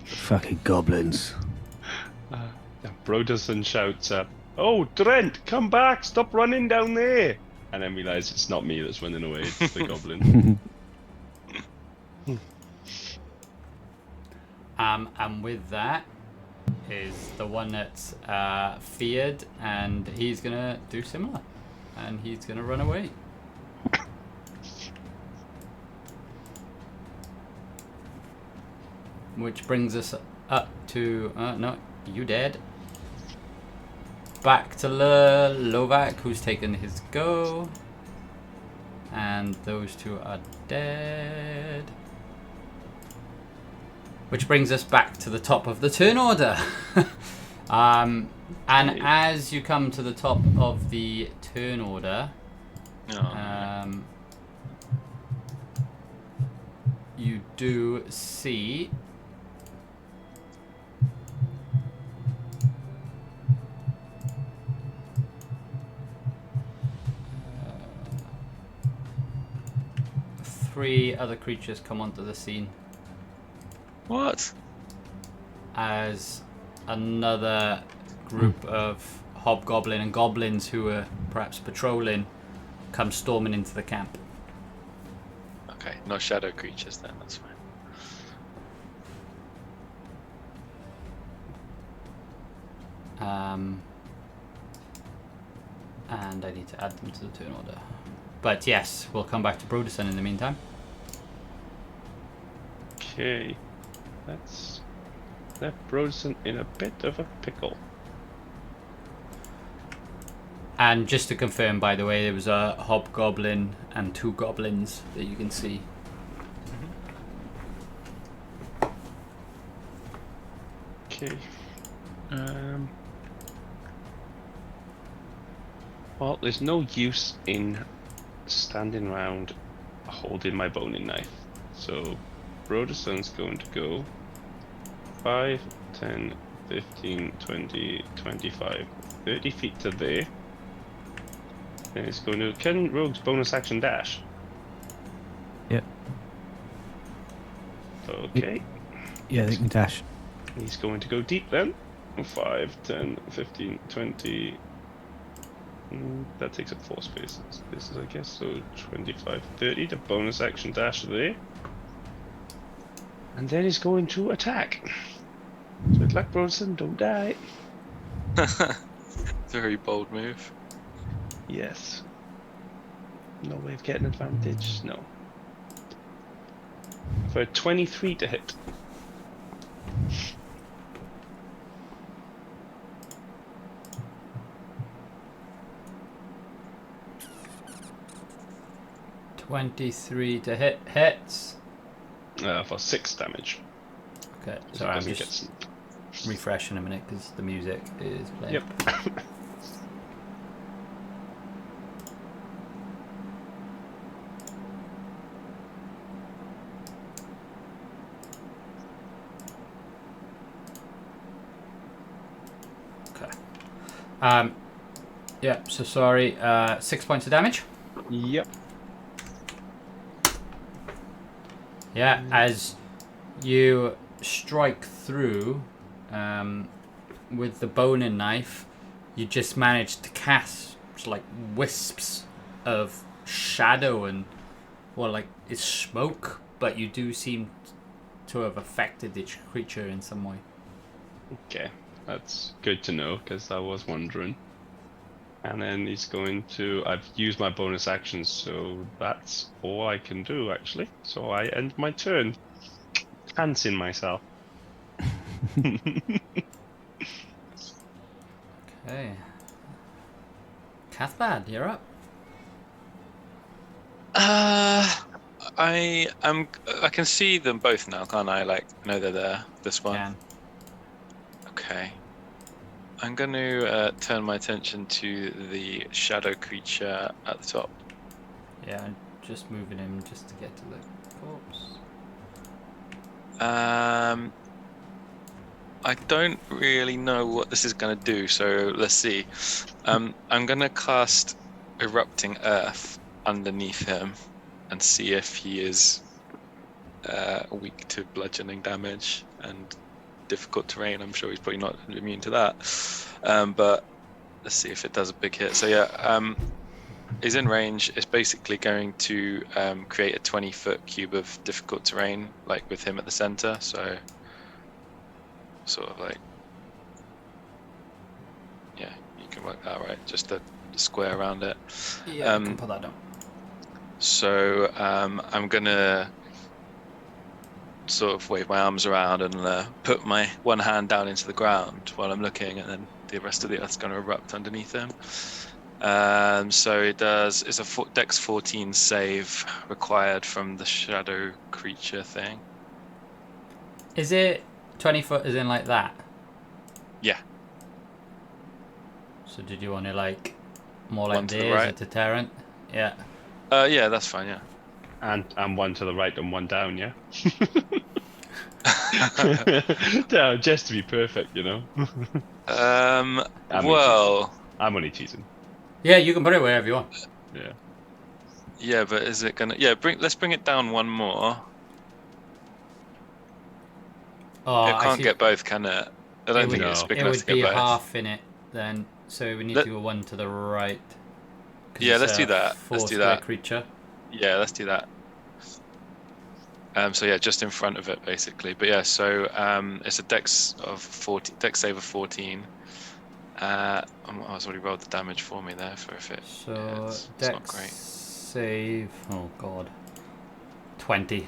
fucking goblins. Broderson shouts up, "Oh, Trent, come back! Stop running down there!" And then realize it's not me that's running away, it's the goblin. And with that is the one that's feared, and he's gonna do similar, and he's gonna run away. Which brings us up to no, you dead. Back to Lovac, who's taken his go, and those 2 are dead. Which brings us back to the top of the turn order. And as you come to the top of the turn order, you do see three other creatures come onto the scene. What? As another group of hobgoblin and goblins who are perhaps patrolling come storming into the camp. Okay, no shadow creatures then, that's fine. And I need to add them to the turn order. But yes, we'll come back to Broderson in the meantime. Okay. That's left Broderson in a bit of a pickle. And just to confirm, by the way, there was a hobgoblin and 2 goblins that you can see. Okay. Well, there's no use in standing around holding my boning knife. So, Broderson's going to go 5, 10, 15, 20, 25, 30 feet to there. Then it's going to... Can Rogue's bonus action dash? Yep. Okay. Yeah, they can dash. He's going to go deep then. 5, 10, 15, 20... that takes up 4 spaces, I guess, so 25, 30, the bonus action dash there. And then he's going to attack. So good luck, Bronson, don't die. Very bold move. Yes. No way of getting advantage. No. For 23 to hit. $23 to hit. Hits. For 6 damage. Okay, So sorry, it I'm doesn't just get refreshing a minute because the music is playing. Yep. Okay. Yeah, so sorry. 6 points of damage. Yep. Yeah, as you strike through with the boning knife, you just manage to cast like wisps of shadow and, well, like it's smoke, but you do seem to have affected the creature in some way. Okay, that's good to know because I was wondering. And then he's going to. I've used my bonus action, so that's all I can do actually. So I end my turn. Chancing myself. Okay. Cathbad, you're up. I can see them both now, can't I? Like, know they're there. This one. Can. Okay. I'm going to turn my attention to the shadow creature at the top. Yeah, I'm just moving him just to get to the corpse. I don't really know what this is going to do, so let's see. I'm going to cast Erupting Earth underneath him and see if he is weak to bludgeoning damage and difficult terrain. I'm sure he's probably not immune to that. But let's see if it does a big hit. So yeah, he's in range. It's basically going to create a 20-foot cube of difficult terrain, like with him at the center. So sort of like, yeah, you can work that, right? Just the square around it. Yeah, I can put that down. So I'm gonna sort of wave my arms around and put my one hand down into the ground while I'm looking, and then the rest of the earth's going to erupt underneath him. So it does. It's a Dex 14 save required from the shadow creature thing. Is it 20 foot as in like that? Yeah. So did you want to like more like One to the this, right. a deterrent? Yeah. Yeah, that's fine. Yeah. And one to the right and one down, yeah? No, just to be perfect, you know? Well. I'm only teasing. Yeah, you can put it wherever you want. Yeah. Yeah, but is it gonna? Yeah, let's bring it down one more. Oh, It can't get both, can it? I don't think it's big it enough would to get be both. half in it then, so we need to go one to the right. Yeah, let's do that. Let's do that. Creature. Yeah, let's do that. So yeah, just in front of it basically. But yeah, so it's a Dex of 14, Dex save of 14. I was already rolled the damage for me there for if it. So yeah, it's Dex not great. save. Oh god. 20.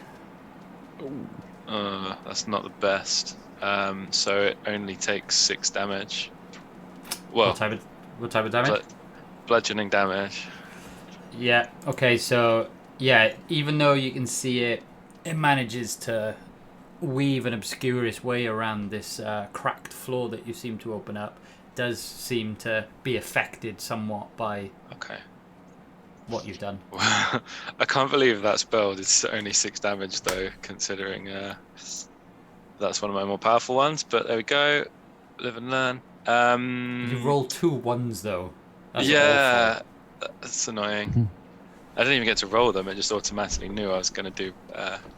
That's not the best. So it only takes 6 damage. Well, what type of damage? Bludgeoning damage. Yeah. Okay. So yeah, even though you can see it, it manages to weave an obscurest way around this cracked floor that you seem to open up. Does seem to be affected somewhat by what you've done. I can't believe that spell is only 6 damage though, considering that's one of my more powerful ones. But there we go. Live and learn. You roll 2 1s though. That's yeah, awful. that's annoying. I didn't even get to roll them. It just automatically knew I was going to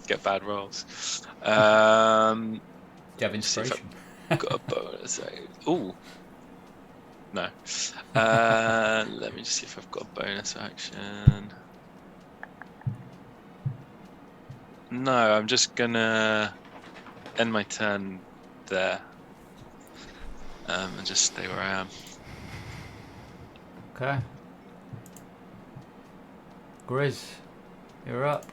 get bad rolls. Do you have inspiration? Got a bonus. Ooh. No. Let me just see if I've got a bonus action. No, I'm just gonna end my turn there. And just stay where I am. Okay. Grizz, you're up.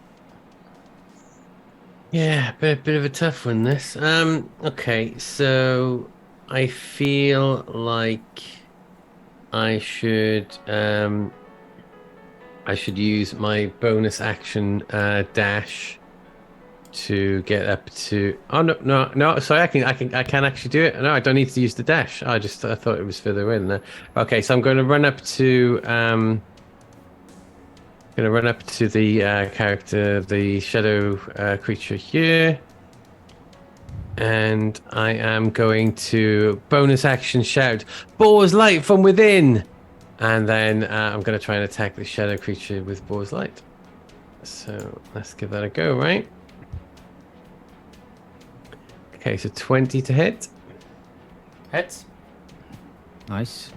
Yeah, bit of a tough one this. Okay, so I feel like I should use my bonus action dash to get up to. Oh no! Sorry, I can actually do it. No, I don't need to use the dash. I thought it was further in. Okay, so I'm going to run up to the character, the shadow creature here, and I am going to bonus action shout, "Boar's light from within!" And then I'm going to try and attack the shadow creature with Boar's light. So let's give that a go, right? Okay, so 20 to hit. Hits. Nice.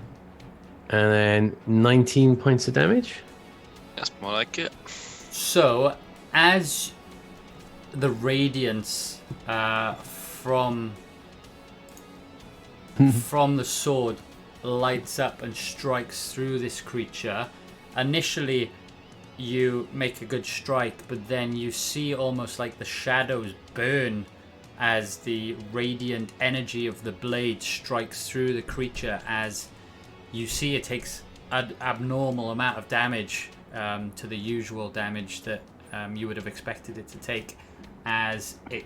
And then 19 points of damage. That's more like it. So, as the radiance from the sword lights up and strikes through this creature, initially you make a good strike, but then you see almost like the shadows burn as the radiant energy of the blade strikes through the creature, as you see it takes an abnormal amount of damage to the usual damage that you would have expected it to take, as it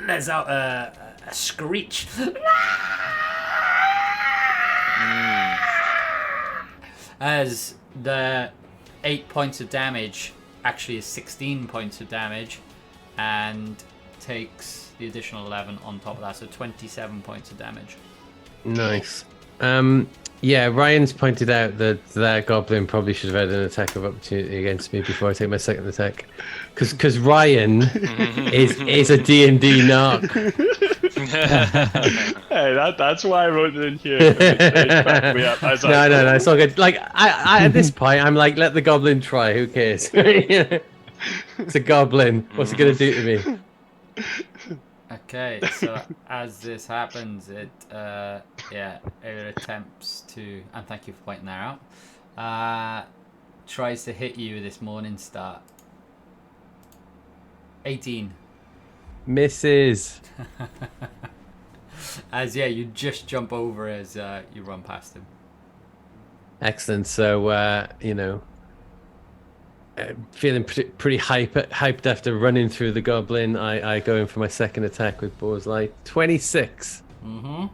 lets out a screech. As the 8 points of damage actually is 16 points of damage, and takes the additional 11 on top of that, so 27 points of damage. Nice. Yeah, Ryan's pointed out that goblin probably should have had an attack of opportunity against me before I take my second attack, because Ryan is a D&D narc. Hey, that's why I wrote it in here. It cracked me up. I was like, No, it's all good. Like I at this point, I'm like, let the goblin try. Who cares? It's a goblin. What's it gonna do to me? Okay, so as this happens, it attempts to, and thank you for pointing that out, tries to hit you with this morning star. 18. Misses. As you just jump over as you run past him. Excellent. So feeling pretty hyped after running through the goblin. I go in for my second attack with Boar's Light. 26. Mm-hmm.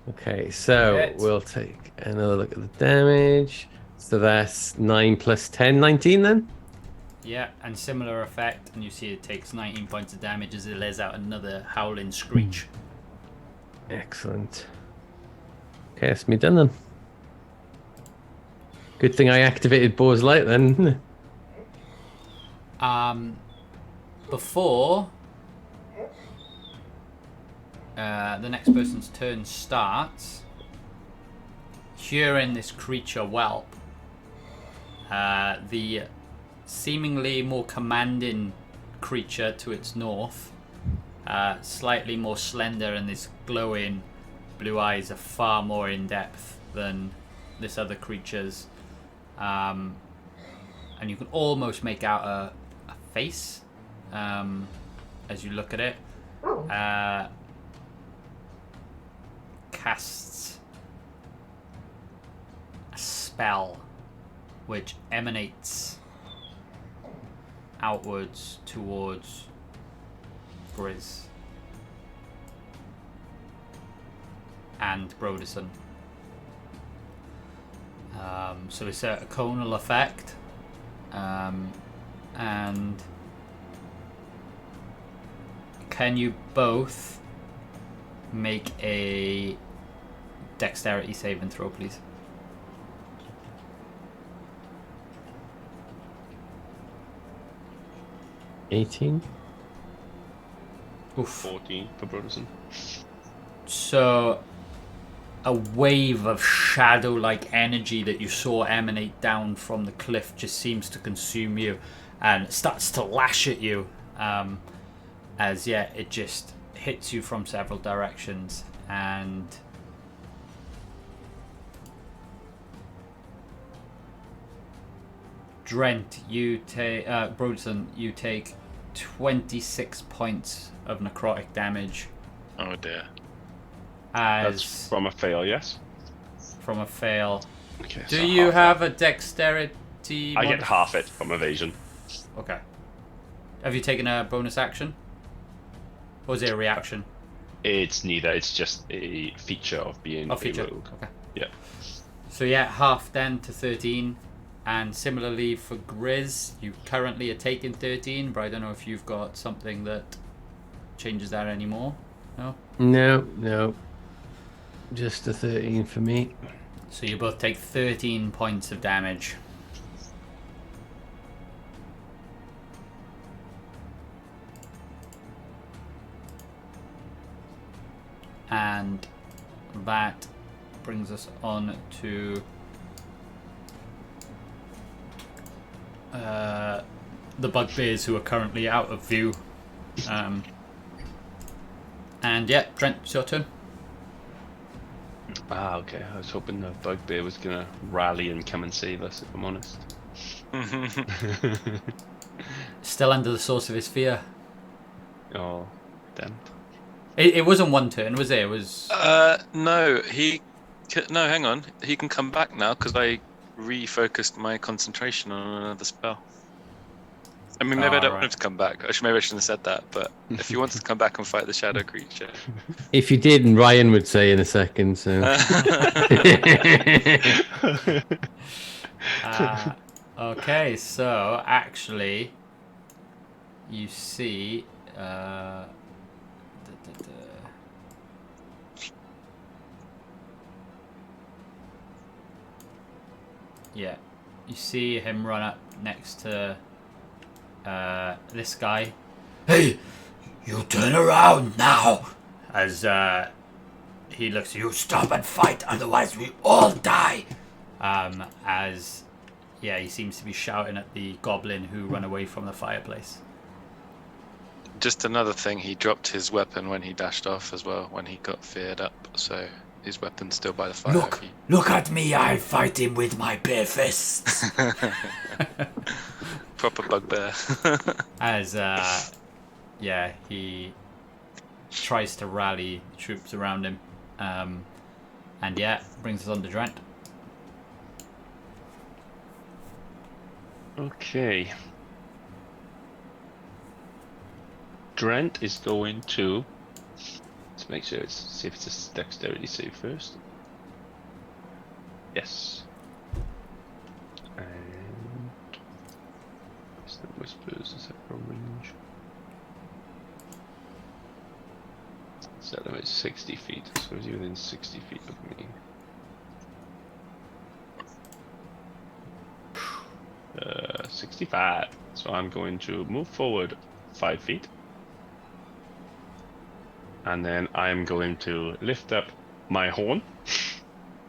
Okay, so Hit. we'll take another look at the damage. So that's 9 plus 10, 19 then? Yeah, and similar effect, and you see it takes 19 points of damage as it lets out another howling screech. Excellent. Okay, that's me done then. Good thing I activated Boar's Light then. Before the next person's turn starts, hearing this creature whelp, the seemingly more commanding creature to its north, slightly more slender, and this glowing blue eyes are far more in depth than this other creature's, and you can almost make out a face as you look at it. Casts a spell which emanates outwards towards Grizz and Broderson. So it's a conal effect, and can you both make a dexterity saving throw, please? $18. Oof. 14 for Broderson. So a wave of shadow-like energy that you saw emanate down from the cliff just seems to consume you and starts to lash at you, as it just hits you from several directions, and Drent, you take Broderson, you take 26 points of necrotic damage. Oh dear. As That's from a fail, yes? from a fail. Okay. Do so you half have a dexterity? I get half it from evasion. Okay. Have you taken a bonus action? Or is it a reaction? It's neither. It's just a feature of being Oh, feature. a rogue. Okay. Yeah. So yeah, half then to 13. And similarly for Grizz, you currently are taking 13, but I don't know if you've got something that changes that anymore. No? No. Just a 13 for me. So you both take 13 points of damage. And that brings us on to the bugbears who are currently out of view. And yeah, Trent, it's your turn. Ah, okay. I was hoping the bugbear was gonna rally and come and save us, if I'm honest. Still under the source of his fear. Oh, damn. It wasn't one turn, was it? It was. No, no, hang on. He can come back now because I refocused my concentration on another spell. I mean, maybe I don't want him to come back. Maybe I shouldn't have said that. But if he wants to come back and fight the shadow creature, If you did, and Ryan would say in a second. So. Okay, so actually, you see. Yeah, you see him run up next to this guy. Hey, you turn around now. As he looks at you, You stop and fight, otherwise we all die. as yeah, he seems to be shouting at the goblin who ran away from the fireplace. just another thing. He dropped his weapon when he dashed off as well. When he got feared up, so his weapon's still by the fire. Look at me, I'll fight him with my bare fists. Proper bugbear. As yeah, he tries to rally troops around him, and yeah, brings us on to Drent. Okay. Drent is going to. Let's make sure see if it's a dexterity save first. Yes. And is that whispers? Is that for range? Set them at 60 feet, so he's within 60 feet of me. 65. So I'm going to move forward 5 feet. And then I'm going to lift up my horn.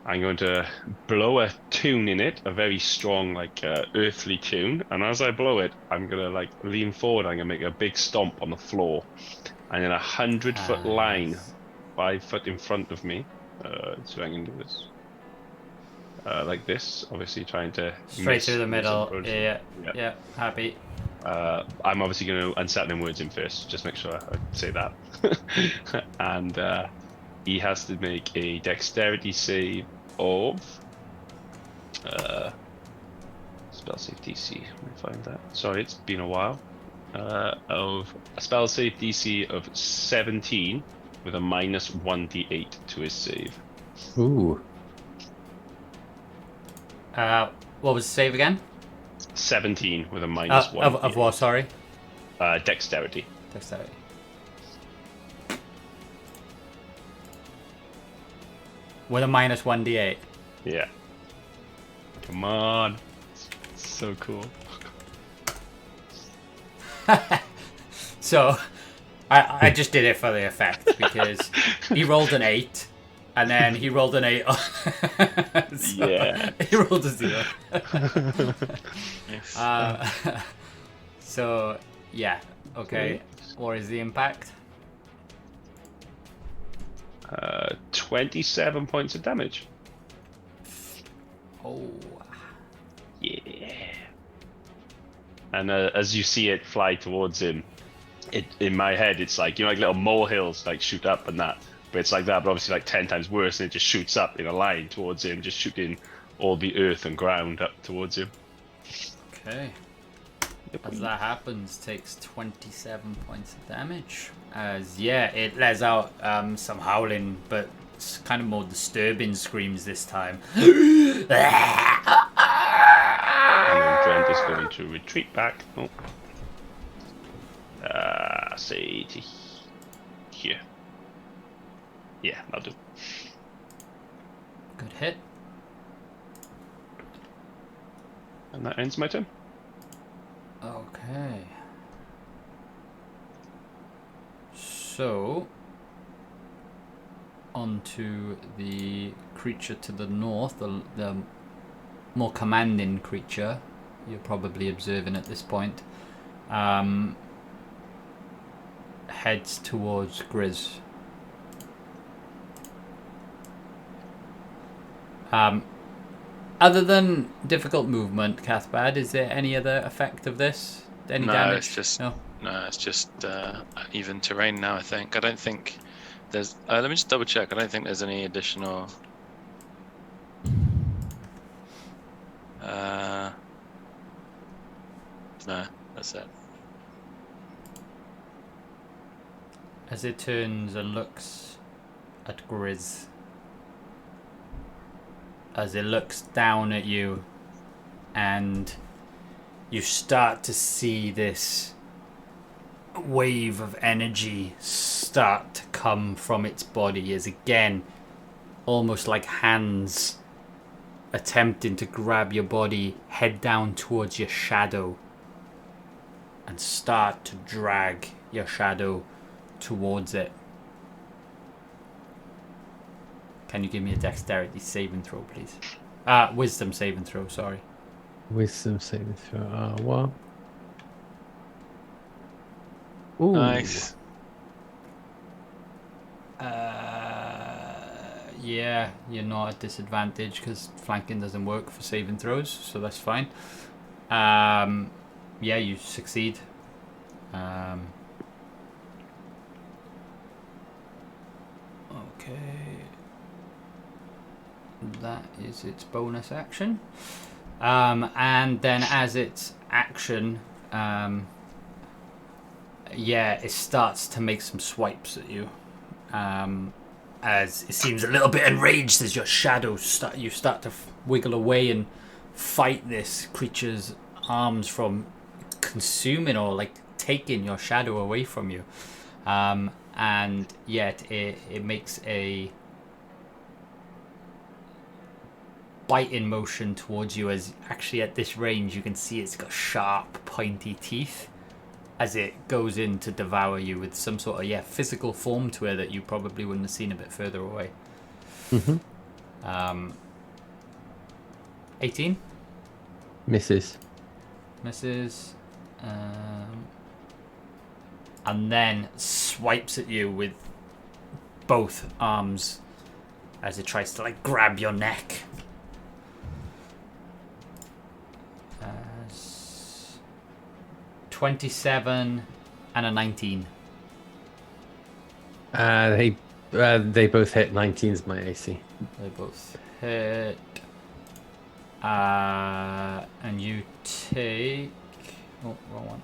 I'm going to blow a tune in it, a very strong, earthly tune. And as I blow it, I'm going to lean forward. I'm going to make a big stomp on the floor. And then 100-foot line, 5 foot in front of me. So I can do this. Like this, obviously trying to Straight through the middle. Yeah. Yeah, happy. I'm obviously going to unsettling words in first, just make sure I say that. And he has to make a dexterity save of spell save DC. Let me find that. Sorry, it's been a while. Of a spell save DC of 17 with a minus 1d8 to his save. Ooh. What was the save again? 17 with a minus 1. Of what, sorry? Dexterity. Dexterity. With a minus 1d8. Yeah. Come on. It's so cool. So, I just did it for the effect because he rolled an 8. And then he rolled an 8 on. So Yeah. he rolled a 0. Yes. So, yeah. Okay. What is the impact? 27 points of damage. Oh. Yeah. And as you see it fly towards him, in my head, it's like, like little molehills like shoot up and that. But it's like that, but obviously like 10 times worse, and it just shoots up in a line towards him, just shooting all the earth and ground up towards him. Okay. As that happens, takes 27 points of damage. As it lets out some howling, but it's kind of more disturbing screams this time. And then Trent is going to retreat back. Oh. Say to here. Yeah, I'll do. Good hit. And that ends my turn. Okay. So, onto the creature to the north, the more commanding creature you're probably observing at this point. Heads towards Grizz. Other than difficult movement, Cathbad, is there any other effect of this? Any damage? It's just uneven terrain now. I think. I don't think there's. Let me just double check. I don't think there's any additional. No, that's it. As it turns and looks at Grizz. As it looks down at you, and you start to see this wave of energy start to come from its body, as again, almost like hands attempting to grab your body, head down towards your shadow and start to drag your shadow towards it. Can you give me a dexterity saving throw, please? Wisdom saving throw, sorry. Wisdom saving throw. What? Ooh. Nice. Yeah, you're not at disadvantage because flanking doesn't work for saving throws, so that's fine. Yeah, you succeed. Okay. That is its bonus action. And then as its action, it starts to make some swipes at you. As it seems a little bit enraged as your shadow you start to wiggle away and fight this creature's arms from consuming or like taking your shadow away from you. And yet it makes a biting motion towards you, as actually at this range you can see it's got sharp pointy teeth as it goes in to devour you with some sort of physical form to it that you probably wouldn't have seen a bit further away. 18 Misses. And then swipes at you with both arms as it tries to like grab your neck. 27 and a 19. They both hit. 19's my AC. They both hit. And you take... Oh, wrong one.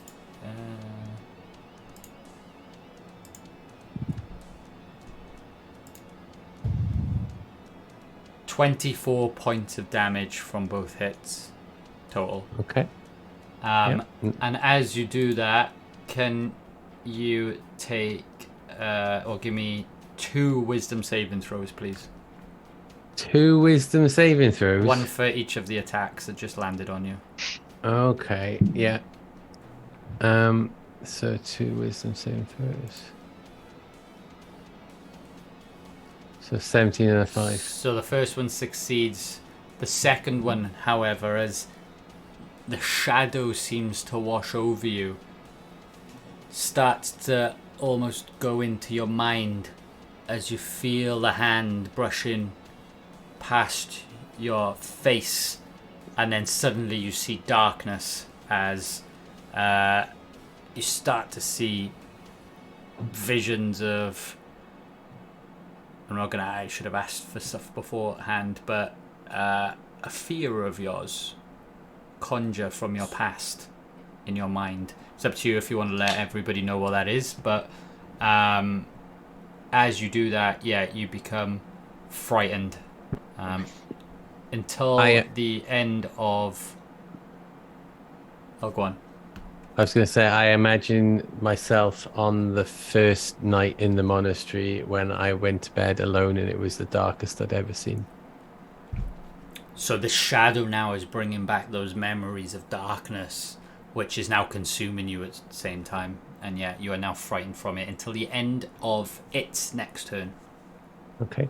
24 points of damage from both hits total. Okay. And as you do that, can you take or give me 2 wisdom saving throws, please? 2 wisdom saving throws? 1 for each of the attacks that just landed on you. Okay, yeah. So 2 wisdom saving throws. So 17 and a 5. So the first one succeeds. The second one, however, as the shadow seems to wash over you, starts to almost go into your mind as you feel the hand brushing past your face, and then suddenly you see darkness as you start to see visions of. I should have asked for stuff beforehand, but a fear of yours conjure from your past in your mind. It's up to you if you want to let everybody know what that is, but as you do that, you become frightened until the end of... Oh, go on. I was going to say, I imagine myself on the first night in the monastery when I went to bed alone and it was the darkest I'd ever seen. So the shadow now is bringing back those memories of darkness, which is now consuming you at the same time. And you are now frightened from it until the end of its next turn. Okay.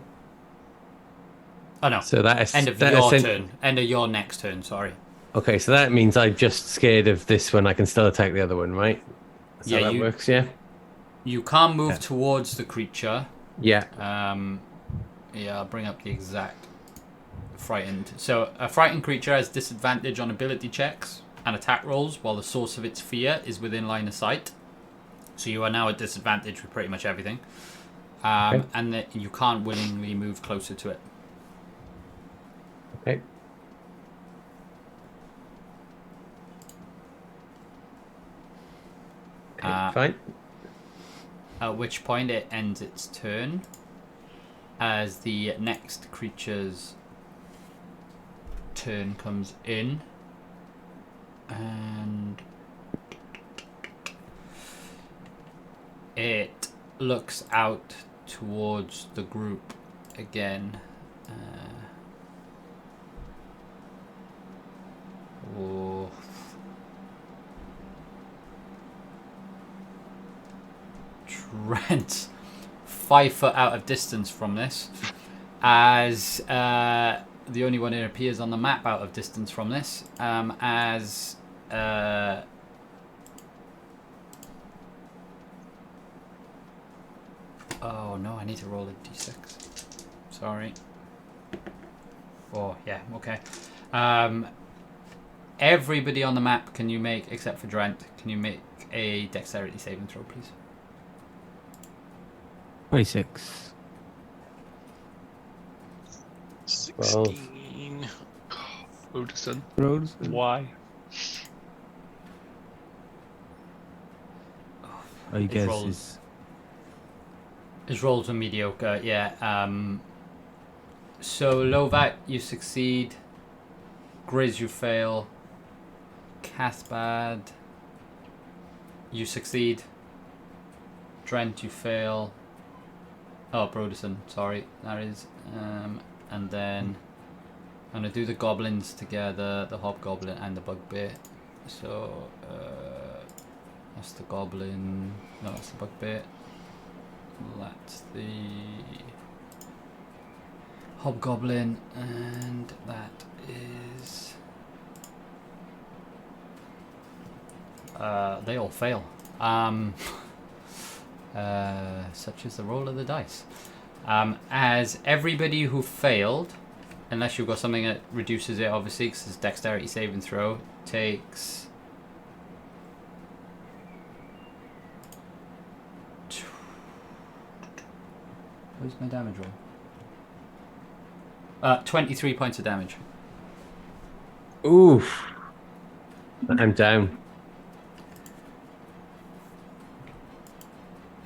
Oh, no. So that is... End of your turn. End of your next turn, sorry. Okay, so that means I'm just scared of this one. I can still attack the other one, right? That's how that works, yeah? You can't move towards the creature. Yeah. I'll bring up the exact frightened. So a frightened creature has disadvantage on ability checks and attack rolls while the source of its fear is within line of sight. So you are now at disadvantage with pretty much everything. And that you can't willingly move closer to it. Okay. Fine. At which point it ends its turn as the next creature's turn comes in, and it looks out towards the group again. Trent, 5 foot out of distance from this, as the only one who appears on the map out of distance from this, as oh no, I need to roll a d6. Sorry. Oh yeah, okay. Everybody on the map, can you make, except for Drent, can you make a dexterity saving throw, please? 26. 16. Broderson. Why? Oh, you guess is... His rolls are mediocre, so Lovat, you succeed. Grizz, you fail. Cathbad, you succeed. Drent, you fail. Oh, Broderson, sorry, that is. And then I'm going to do the goblins together, the hobgoblin and the bugbear. So, that's the goblin. No, that's the bugbear. That's the hobgoblin, and that is... they all fail. Such is the roll of the dice. As everybody who failed, unless you've got something that reduces it, obviously, because it's dexterity saving throw, takes... Where's my damage roll? 23 points of damage. Oof. I'm down.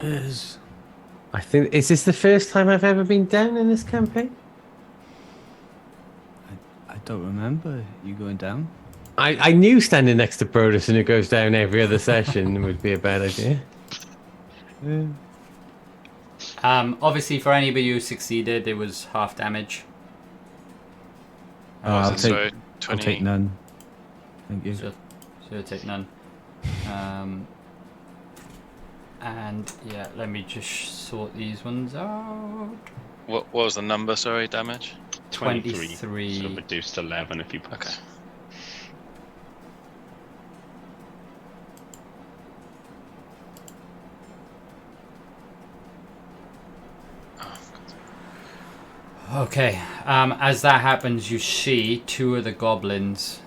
I think, is this the first time I've ever been down in this campaign? I don't remember you going down. I knew standing next to Broderson, who goes down every other session, would be a bad idea. Yeah. Obviously, for anybody who succeeded, it was half damage. I'll So take none. Thank you. So you'll take none. And yeah, let me just sort these ones out. What was the number, sorry, damage? 23. So reduced to 11 if you put. Okay. Okay, as that happens, you see two of the goblins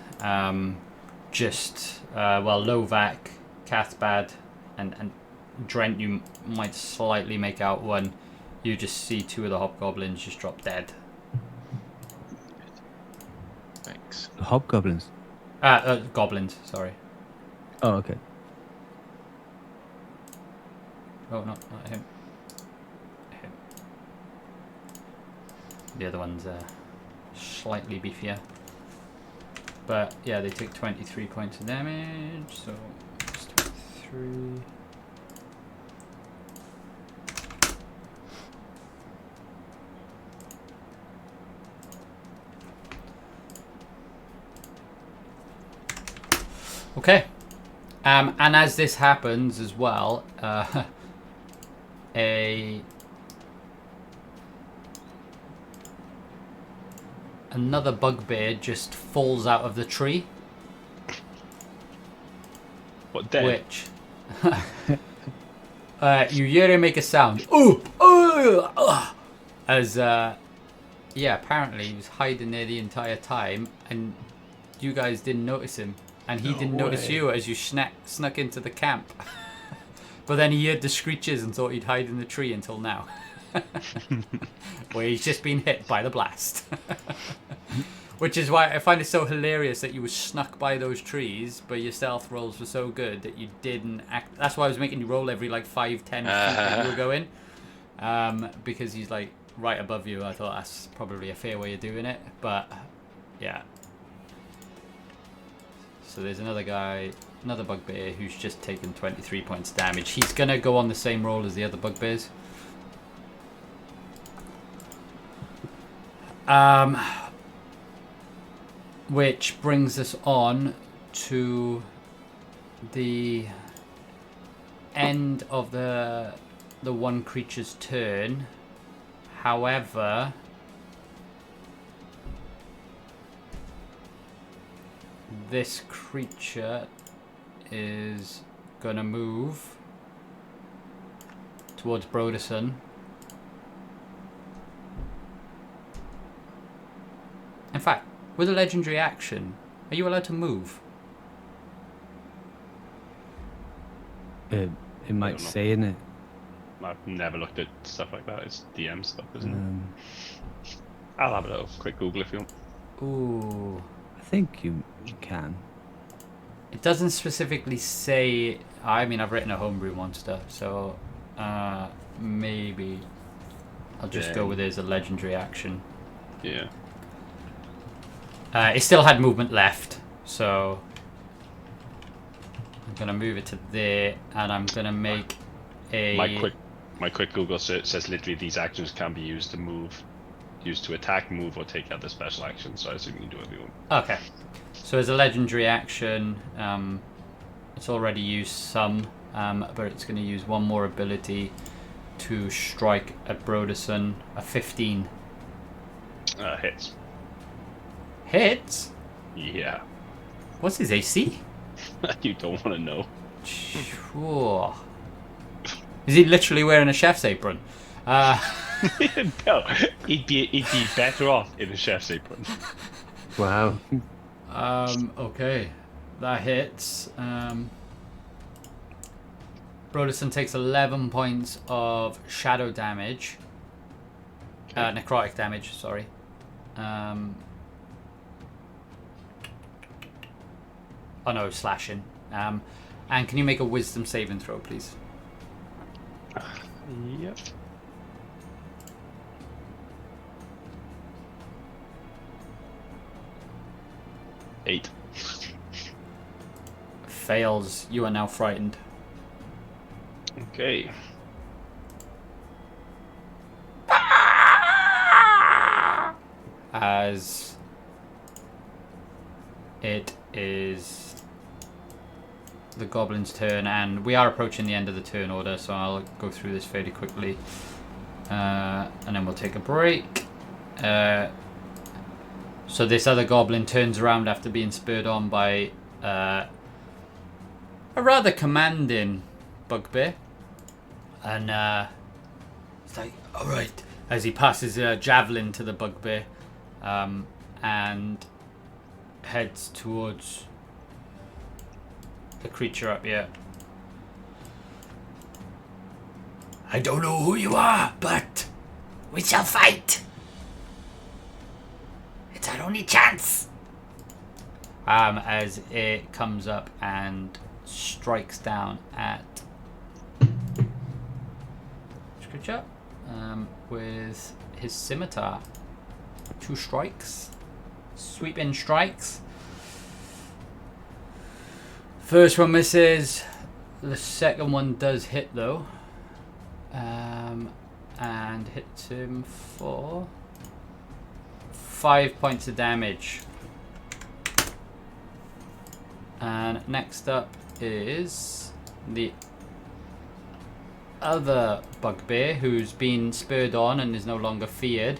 just well, Lovac, Cathbad, and Drent, you might slightly make out one. You just see two of the hobgoblins just drop dead. Thanks. Hobgoblins. Goblins, sorry. Oh, okay. Oh, not him. Him. The other one's slightly beefier. But yeah, they take 23 points of damage, so it's 23. Okay. And as this happens as well, another bugbear just falls out of the tree. What, dead? Which you hear him make a sound. Ooh, ooh, as yeah, apparently he was hiding there the entire time, and you guys didn't notice him, and he didn't notice you as you snuck into the camp. But then he heard the screeches and thought he'd hide in the tree until now. Where he's just been hit by the blast. Which is why I find it so hilarious that you were snuck by those trees, but your stealth rolls were so good that you didn't act. That's why I was making you roll every like 5-10 feet that you were going. Because he's like right above you. I thought that's probably a fair way of doing it. But yeah. So there's another guy, another bugbear who's just taken 23 points of damage. He's going to go on the same roll as the other bugbears. Which brings us on to the end of the one creature's turn. However, this creature is gonna move towards Broderson. In fact, with a legendary action, are you allowed to move? It might say in it. I've never looked at stuff like that. It's DM stuff, isn't it? I'll have a little quick Google if you want. Ooh. I think you can. It doesn't specifically say. I mean, I've written a homebrew monster, so maybe I'll just go with it as a legendary action. Yeah. It still had movement left, so I'm gonna move it to there, and I'm gonna make a. My quick Google search says literally these actions can be used to move, used to attack, move, or take out the special action. So I assume you can do whatever you want. Okay. So as a legendary action, it's already used some, but it's going to use one more ability to strike at Broderson. A 15. Hits. Hits? Yeah. What's his AC? You don't want to know. Sure. Is he literally wearing a chef's apron? No, he'd be better off in a chef's apron. Wow. Okay. That hits. Broderson takes 11 points of shadow damage. Necrotic damage, sorry. Oh no, slashing. And can you make a wisdom saving throw, please? Yep. Eight. Fails. You are now frightened. Okay. As it is the goblin's turn, and we are approaching the end of the turn order, so I'll go through this fairly quickly, and then we'll take a break. So this other goblin turns around after being spurred on by a rather commanding bugbear, and it's like, all right, as he passes a javelin to the bugbear, and heads towards the creature up yet. I don't know who you are, but we shall fight. It's our only chance. As it comes up and strikes down at this creature with his scimitar. 2 strikes. Sweeping strikes. First one misses. The second one does hit though. And hits him for 5 points of damage. And next up is the other bugbear who's been spurred on and is no longer feared.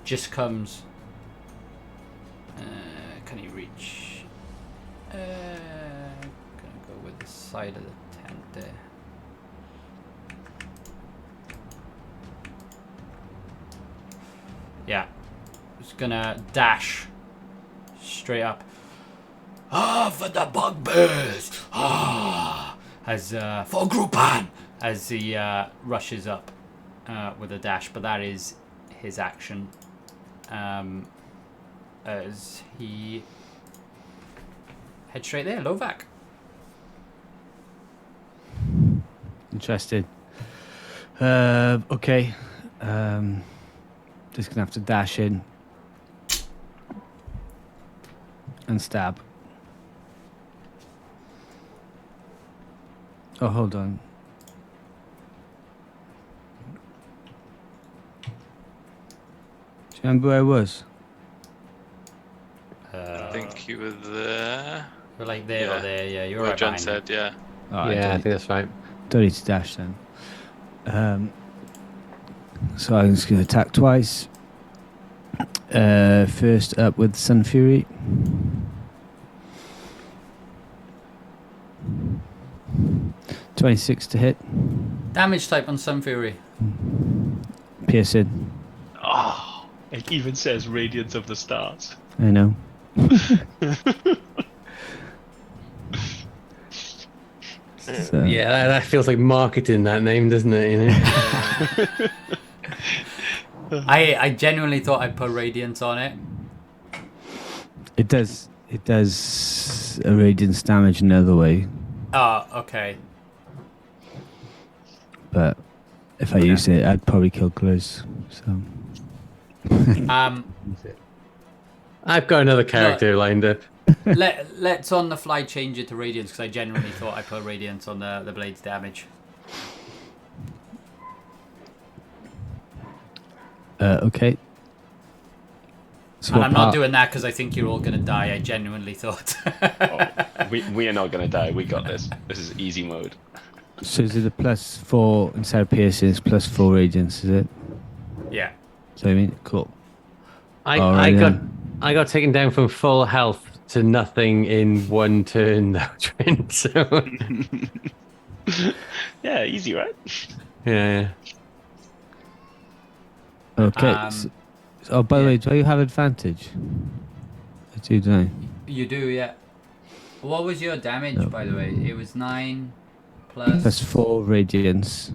Just comes. Can he reach? Gonna go with the side of the tent there. Yeah, just gonna dash straight up. Ah, for the bugbears! Ah, As for Grupan! as he rushes up with a dash, but that is his action. As he heads straight there, Lovac. Interesting. Okay. Just gonna have to dash in and stab. Oh, hold on. Do you remember where I was? I think you were there. You're like there or Yeah. there, yeah. You're What right John behind said, yeah. Oh, Yeah, I think that's right. don't need to dash then. So I'm just going to attack twice. First up with Sun Fury. .26 to hit. Damage type on Sun Fury. Piercing. Oh, it even says Radiance of the Stars. I know. So, Yeah, that feels like marketing, that name, doesn't it? You know? I genuinely thought I'd put Radiance on it. It does a radiance damage another way, Oh, okay. but if I use it, I'd probably kill Gliz. So I've got another character lined up. Let's on the fly change it to Radiance because I genuinely thought I put Radiance on the blade's damage. Okay. So And what I'm not part- doing that because I think you're all going to die. I genuinely thought. We are not going to die. We got this. This is easy mode. So is it a +4 instead of piercing? It's +4 radiance, is it? Yeah. So I mean, cool. I Alright got then. I got taken down from full health to nothing in one turn, though, Trent. So Yeah, easy, right? yeah. Okay. Oh, by the way, do you have advantage? I do, don't You do, yeah. What was your damage, No. by the way? It was 9 plus. +4 radiance.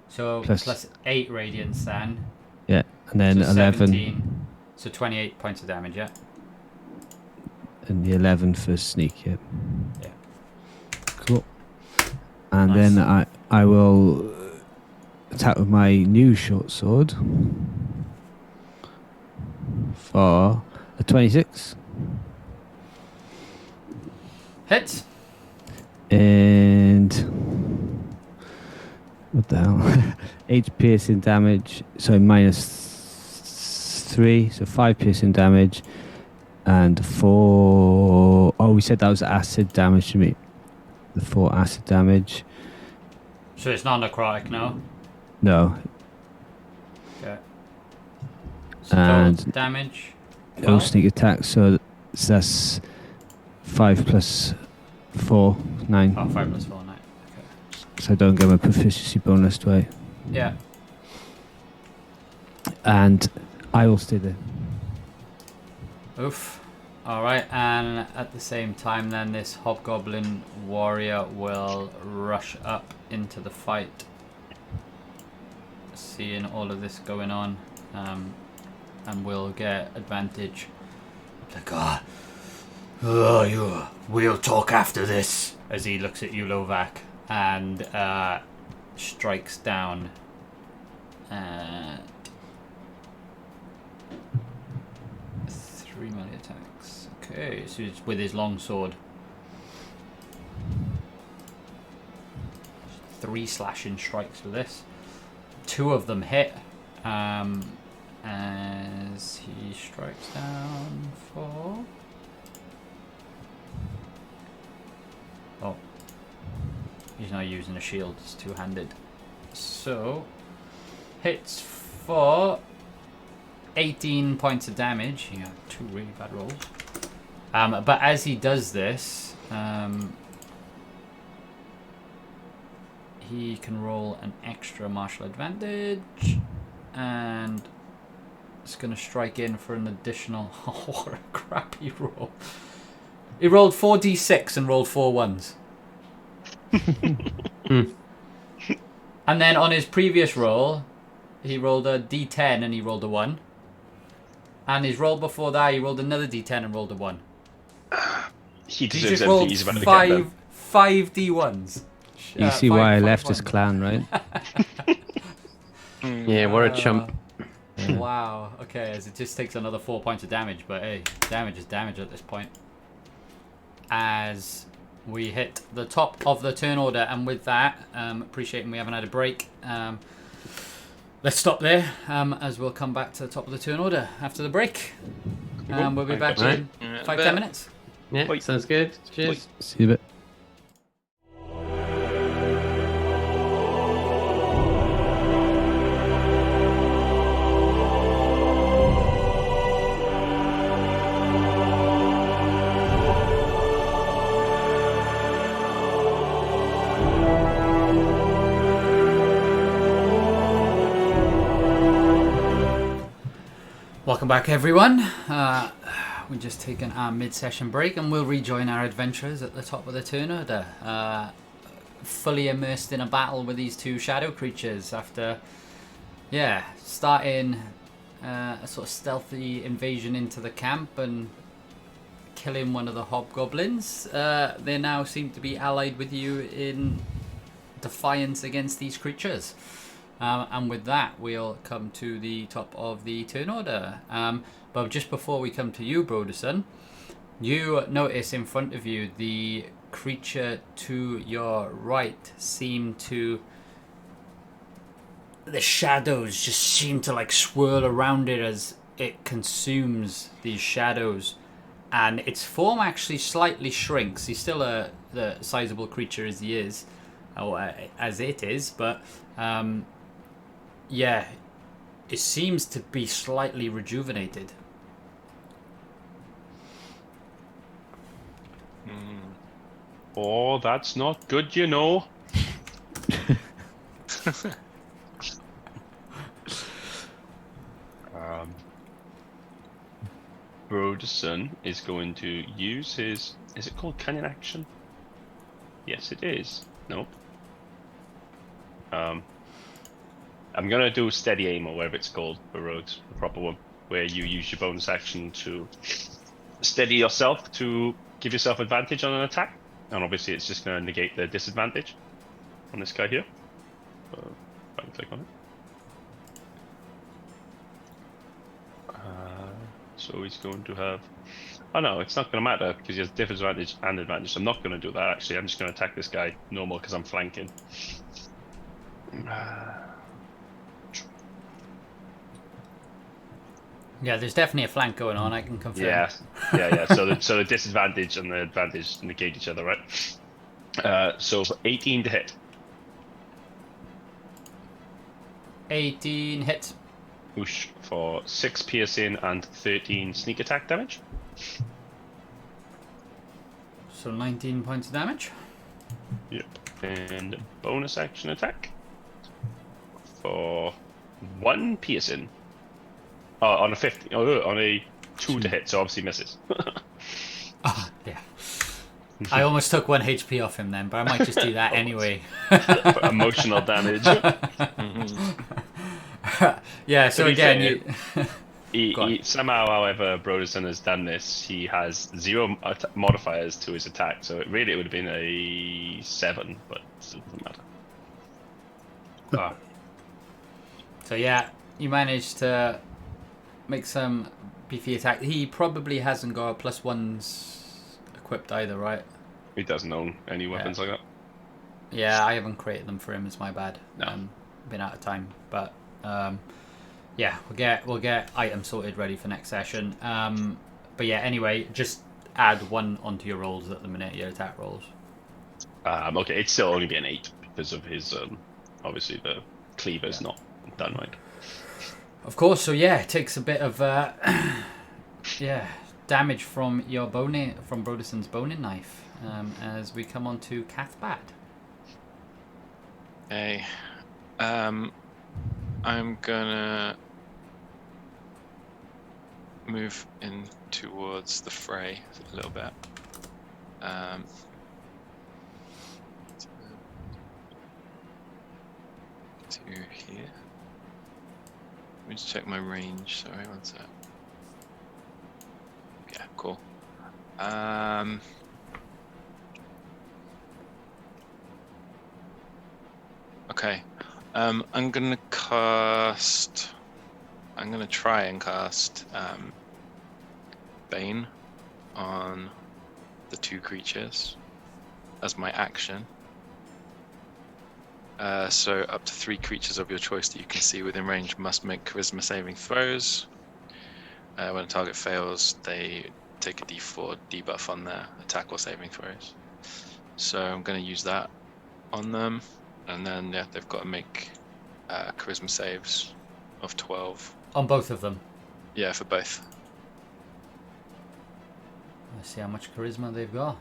So plus- plus 8 radiance then. Yeah, and then So 11, 17. So 28 points of damage, yeah. and the 11 for sneak. Yeah. Yeah. Cool. And Nice. then I will attack with my new short sword for a 26. Hits. And what the hell? 8 piercing damage, so -3, so 5 piercing damage, and 4. Oh, we said that was acid damage to me. The 4 acid damage. So it's not necrotic, no? No, Okay. So total And- damage. no 12? sneak attack, so that's 5 plus 4, 9. Oh, 5 plus 4, 9. Okay. So I don't get my proficiency bonus, do I? Yeah. And I will stay there. Oof. Alright, and at the same time then this hobgoblin warrior will rush up into the fight. Seeing all of this going on, and will get advantage. Like, we'll talk after this. As he looks at you, Lovac, and strikes down at 3 melee attacks. Okay, so it's with his longsword. 3 slashing strikes with this. 2 of them hit. As he strikes down for... Oh. He's not using a shield, it's two-handed. So, hits for 18 points of damage. You have 2 really bad rolls. But as he does this, he can roll an extra martial advantage, and it's going to strike in for an additional... Oh, what a crappy roll. He rolled 4d6 and rolled 4 ones. And then on his previous roll, he rolled a d10 and he rolled a 1. And his roll before that, he rolled another d10 and rolled a 1. He He deserves just everything rolled he's about to get then. 5 d1s. You see why I left his clan, right? Yeah, what a chump. Wow. Okay, as it just takes another 4 points of damage, but hey, damage is damage at this point. As we hit the top of the turn order, and with that, appreciating we haven't had a break, let's stop there, as we'll come back to the top of the turn order after the break. We'll be back in 5-10 minutes. Yeah, Bye. sounds good. Cheers. See you in a bit. Welcome back, everyone. We've just taken our mid-session break, and we'll rejoin our adventurers at the top of the turn order. Fully immersed in a battle with these 2 shadow creatures after, starting a sort of stealthy invasion into the camp and killing one of the hobgoblins. They now seem to be allied with you in defiance against these creatures. And with that, we'll come to the top of the turn order. But just before we come to you, Broderson, you notice in front of you the creature to your right seem to... The shadows just seem to like swirl around it as it consumes these shadows. And its form actually slightly shrinks. He's still the sizable creature as he is, or as it is, but... yeah, it seems to be slightly rejuvenated. Oh, that's not good, you know. Broderson is going to use his... Is it called cannon action? Yes, it is. Nope. I'm going to do steady aim, or whatever it's called, for roads, the proper one, where you use your bonus action to steady yourself to give yourself advantage on an attack. And obviously it's just going to negate the disadvantage on this guy here. So I can click on it. So he's going to have... Oh no, it's not going to matter because he has disadvantage and advantage. So I'm not going to do that actually. I'm just going to attack this guy normal because I'm flanking. Yeah, there's definitely a flank going on, I can confirm. Yeah. So the disadvantage and the advantage negate each other, right? So for 18 to hit. 18 hits. Whoosh, for 6 piercing and 13 sneak attack damage. So 19 points of damage. Yep. And bonus action attack for 1 piercing. Oh, on a 50. Oh, on a 2 to hit, so obviously misses. Yeah. I almost took 1 HP off him then, but I might just do that anyway. For emotional damage. Yeah, so To be again, fair, you... Go on. He somehow, however, Broderson has done this. He has 0 modifiers to his attack, so it would have been a 7, but it still doesn't matter. Oh. So yeah, you managed to make some beefy attack. He probably hasn't got +1s equipped either, right? He doesn't own any weapons like that. Yeah, I haven't created them for him. It's my bad. No. Been out of time, but yeah, we'll get items sorted ready for next session. But yeah, anyway, just add 1 onto your rolls at the minute, your attack rolls. Okay, it's still only be an 8 because of his obviously the cleaver's not done right. Of course. So yeah, it takes a bit of damage from your from Broderson's boning knife as we come on to Cathbad. Okay. I'm gonna move in towards the fray a little bit. To here. Let me just check my range. Sorry, one sec. Yeah, cool. Okay. I'm gonna try and cast Bane on the 2 creatures as my action. So up to 3 creatures of your choice that you can see within range must make charisma saving throws. When a target fails, they take a d4 debuff on their attack or saving throws. So I'm going to use that on them. And then, yeah, they've got to make charisma saves of 12. On both of them? Yeah, for both. Let's see how much charisma they've got.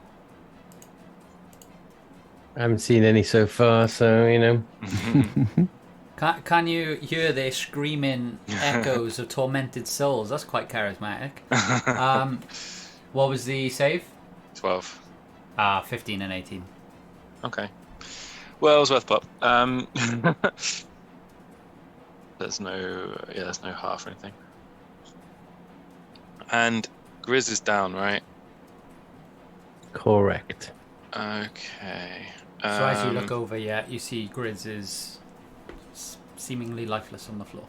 I haven't seen any so far, so you know. Can you hear the screaming echoes of tormented souls? That's quite charismatic. What was the save? 12. 15 and 18. Okay. Well, it was worth pop. There's no half or anything. And Grizz is down, right? Correct. Okay. So as you look over, yeah, you see Grizz is seemingly lifeless on the floor.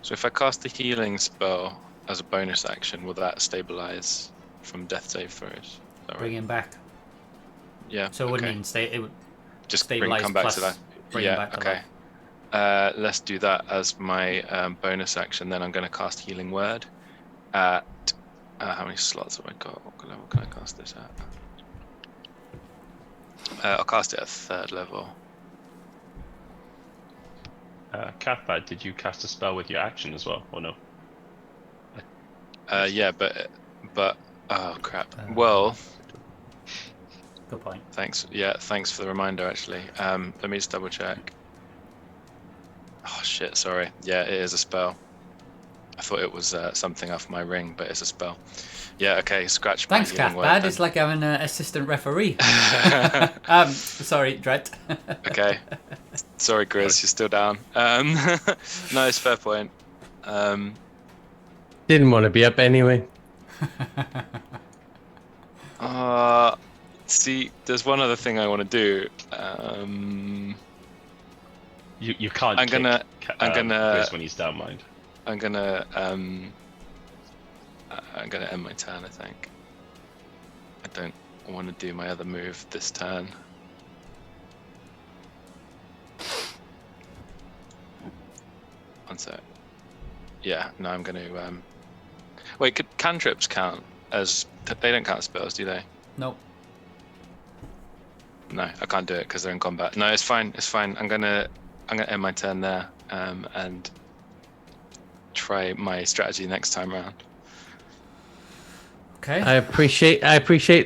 So if I cast the healing spell as a bonus action, will that stabilize from death save throws? Is that Bring right? him back. Yeah. So it wouldn't okay. even stay. It would Just stabilize come back plus to that. bring him Yeah. back to Okay. life. Let's do that as my bonus action. Then I'm going to cast Healing Word at how many slots have I got? What level can I cast this at? I'll cast it at 3rd level. Cathbad, did you cast a spell with your action as well, or no? Yeah, but oh crap. Well, Good point. thanks. Yeah, thanks for the reminder. Actually, let me just double check. Oh shit, sorry. Yeah, it is a spell. I thought it was something off my ring, but it's a spell. Yeah, okay, scratch my Thanks, healing word Cathbad. then. It's like having an assistant referee. Sorry, Dret. Okay. Sorry, Grizz, you're still down. No, it's fair point. Didn't want to be up anyway. See, there's one other thing I want to do. You can't. I'm gonna Chris when he's down, mind. I'm gonna end my turn, I think. I don't want to do my other move this turn. One sec. Yeah, no, I'm gonna wait, could cantrips count as they don't count as spells, do they? Nope. No, I can't do it because they're in combat. No, it's fine, it's fine. I'm gonna end my turn there, and try my strategy next time around. Okay. I appreciate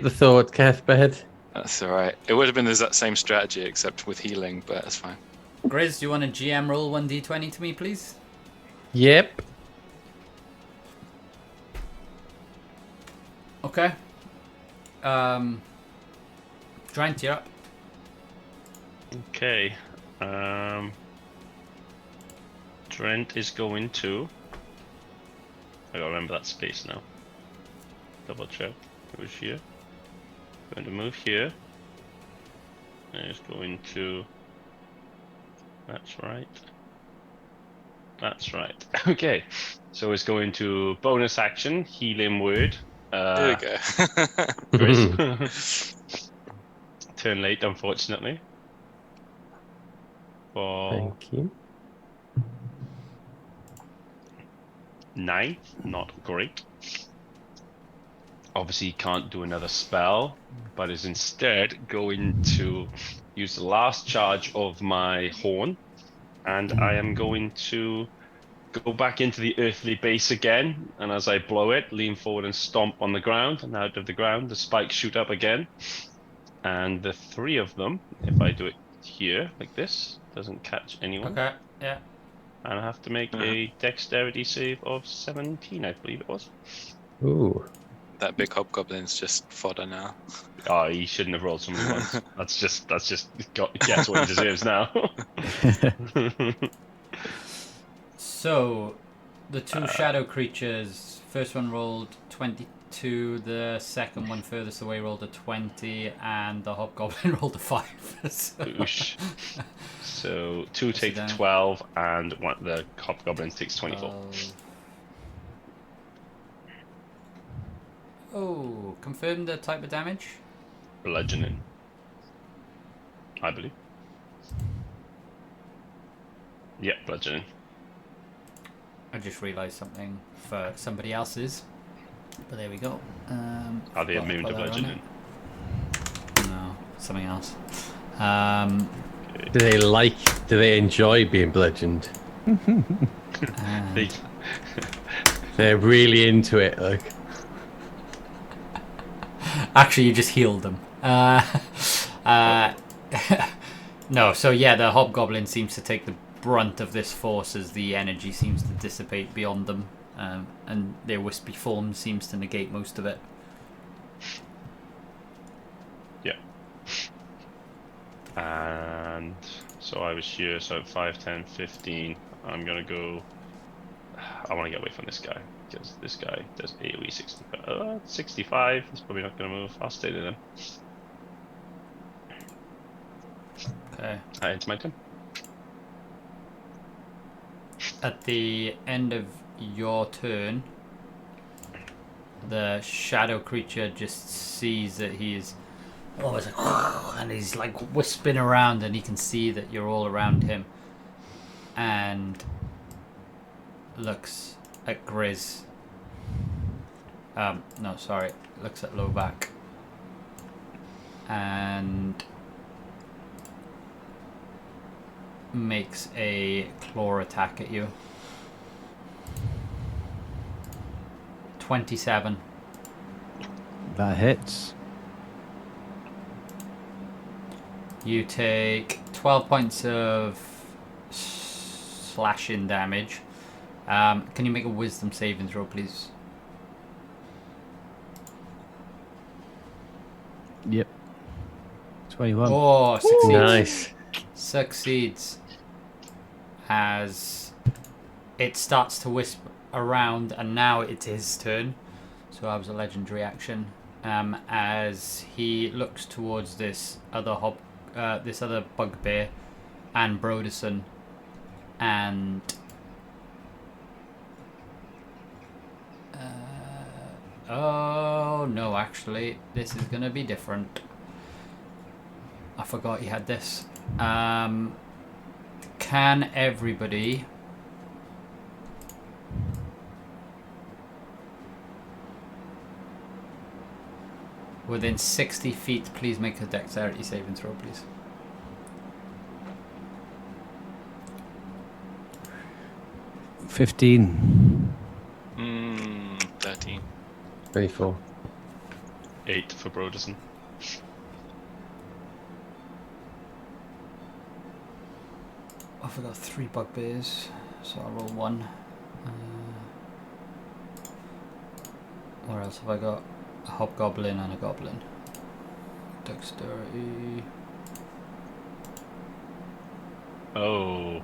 the thought, Cathbad. That's alright. It would have been the exact same strategy except with healing, but that's fine. Grizz, do you want to GM roll 1d20 to me, please? Yep. Okay. Trent, you're up. Okay. Trent is going to. I gotta remember that space now. Double check. It was here. Going to move here. And it's going to. That's right. That's right. Okay. So it's going to bonus action, healing word. There we go. Chris. Turn late, unfortunately. For Thank you. 9, not great. Obviously, can't do another spell, but is instead going to use the last charge of my horn, and I am going to go back into the earthly base again. And as I blow it, lean forward and stomp on the ground, and out of the ground, the spikes shoot up again. And the 3 of them, if I do it here like this, doesn't catch anyone. Okay. Yeah. And I have to make a dexterity save of 17, I believe it was. Ooh. That big hobgoblin's just fodder now. Oh, he shouldn't have rolled so many ones. That's just guess what he deserves now. So, the two shadow creatures. First one rolled 22. The second one furthest away rolled a 20, and the hobgoblin rolled a 5. So, Oosh. So 2 What's it take down? 12, and the hobgoblin takes 24. Oh, confirm the type of damage. Bludgeoning, I believe. Yeah, bludgeoning. I just realised something for somebody else's, but there we go. Are they forgot immune to put that on bludgeoning? it. No, something else. Do they enjoy being bludgeoned? They, They're really into it, like. Actually, you just healed them. No, so yeah, the hobgoblin seems to take the brunt of this force as the energy seems to dissipate beyond them, and their wispy form seems to negate most of it. yeah. And so I was here, so at 5, 10, 15, I'm gonna go. I want to get away from this guy, because this guy does AoE 65. 65, he's probably not gonna move. I'll stay there then. Okay. It's my turn. At the end of your turn, the shadow creature just sees that he's it's like, and he's like wisping around, and he can see that you're all around him, and looks at Grizz. No, sorry, looks at Lowback, and makes a claw attack at you. 27. That hits. You take 12 points of slashing damage. Can you make a wisdom saving throw, please? Yep. 21. Oh, succeeds. Nice. Succeeds. As it starts to wisp around, and now it's his turn. So that was a legendary action. As he looks towards this other bugbear and Broderson, and oh no, actually, this is gonna be different. I forgot he had this. Can everybody within 60 feet please make a dexterity saving throw, please? — 15. 13. 24. 8 for Broderson. I've got 3 bugbears, so I'll roll 1. What else have I got? a hobgoblin and a goblin. Dexterity. Oh.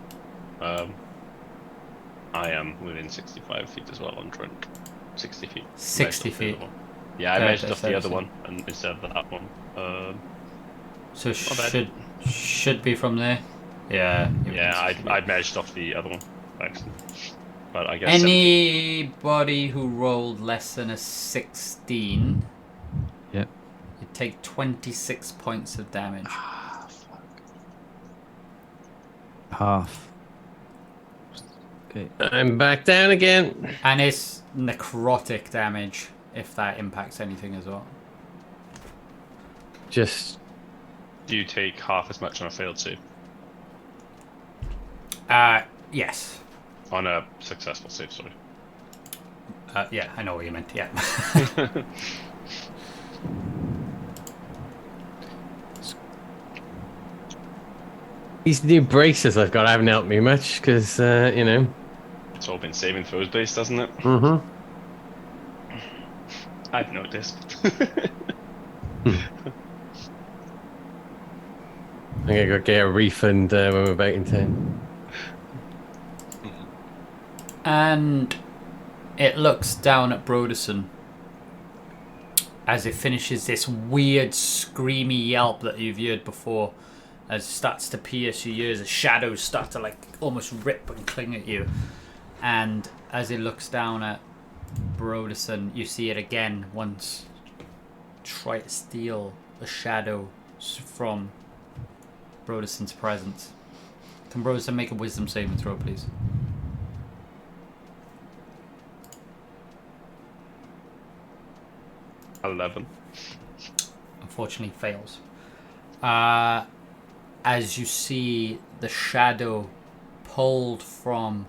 I am within 65 feet as well on Trent. 60 feet. 60 Measured off the feet. other one. Yeah, I Okay, measured that's off the other it. one and instead of that one. So Not bad. should be from there. Yeah. you're Yeah, within 60 feet. I measured off the other one, actually. But I guess 70. Anybody who rolled less than a 16, Yep. you take 26 points of damage. Ah, fuck. Half. Okay. I'm back down again. And it's necrotic damage, if that impacts anything as well. Just Do you take half as much on a failed save? Yes. On a successful save, sorry. Yeah, I know what you meant, yeah. these new braces I've got haven't helped me much because you know. It's all been saving throws based, hasn't it? Mm-hmm. I've noticed. I'm gonna go get a refund when we're back in town. And it looks down at Broderson as it finishes this weird screamy yelp that you've heard before, as it starts to pierce your ears, as shadows start to like almost rip and cling at you. And as it looks down at Broderson, you see it again once try to steal a shadow from Broderson's presence. Can Broderson make a wisdom saving throw, please? $11. Unfortunately fails. As you see the shadow pulled from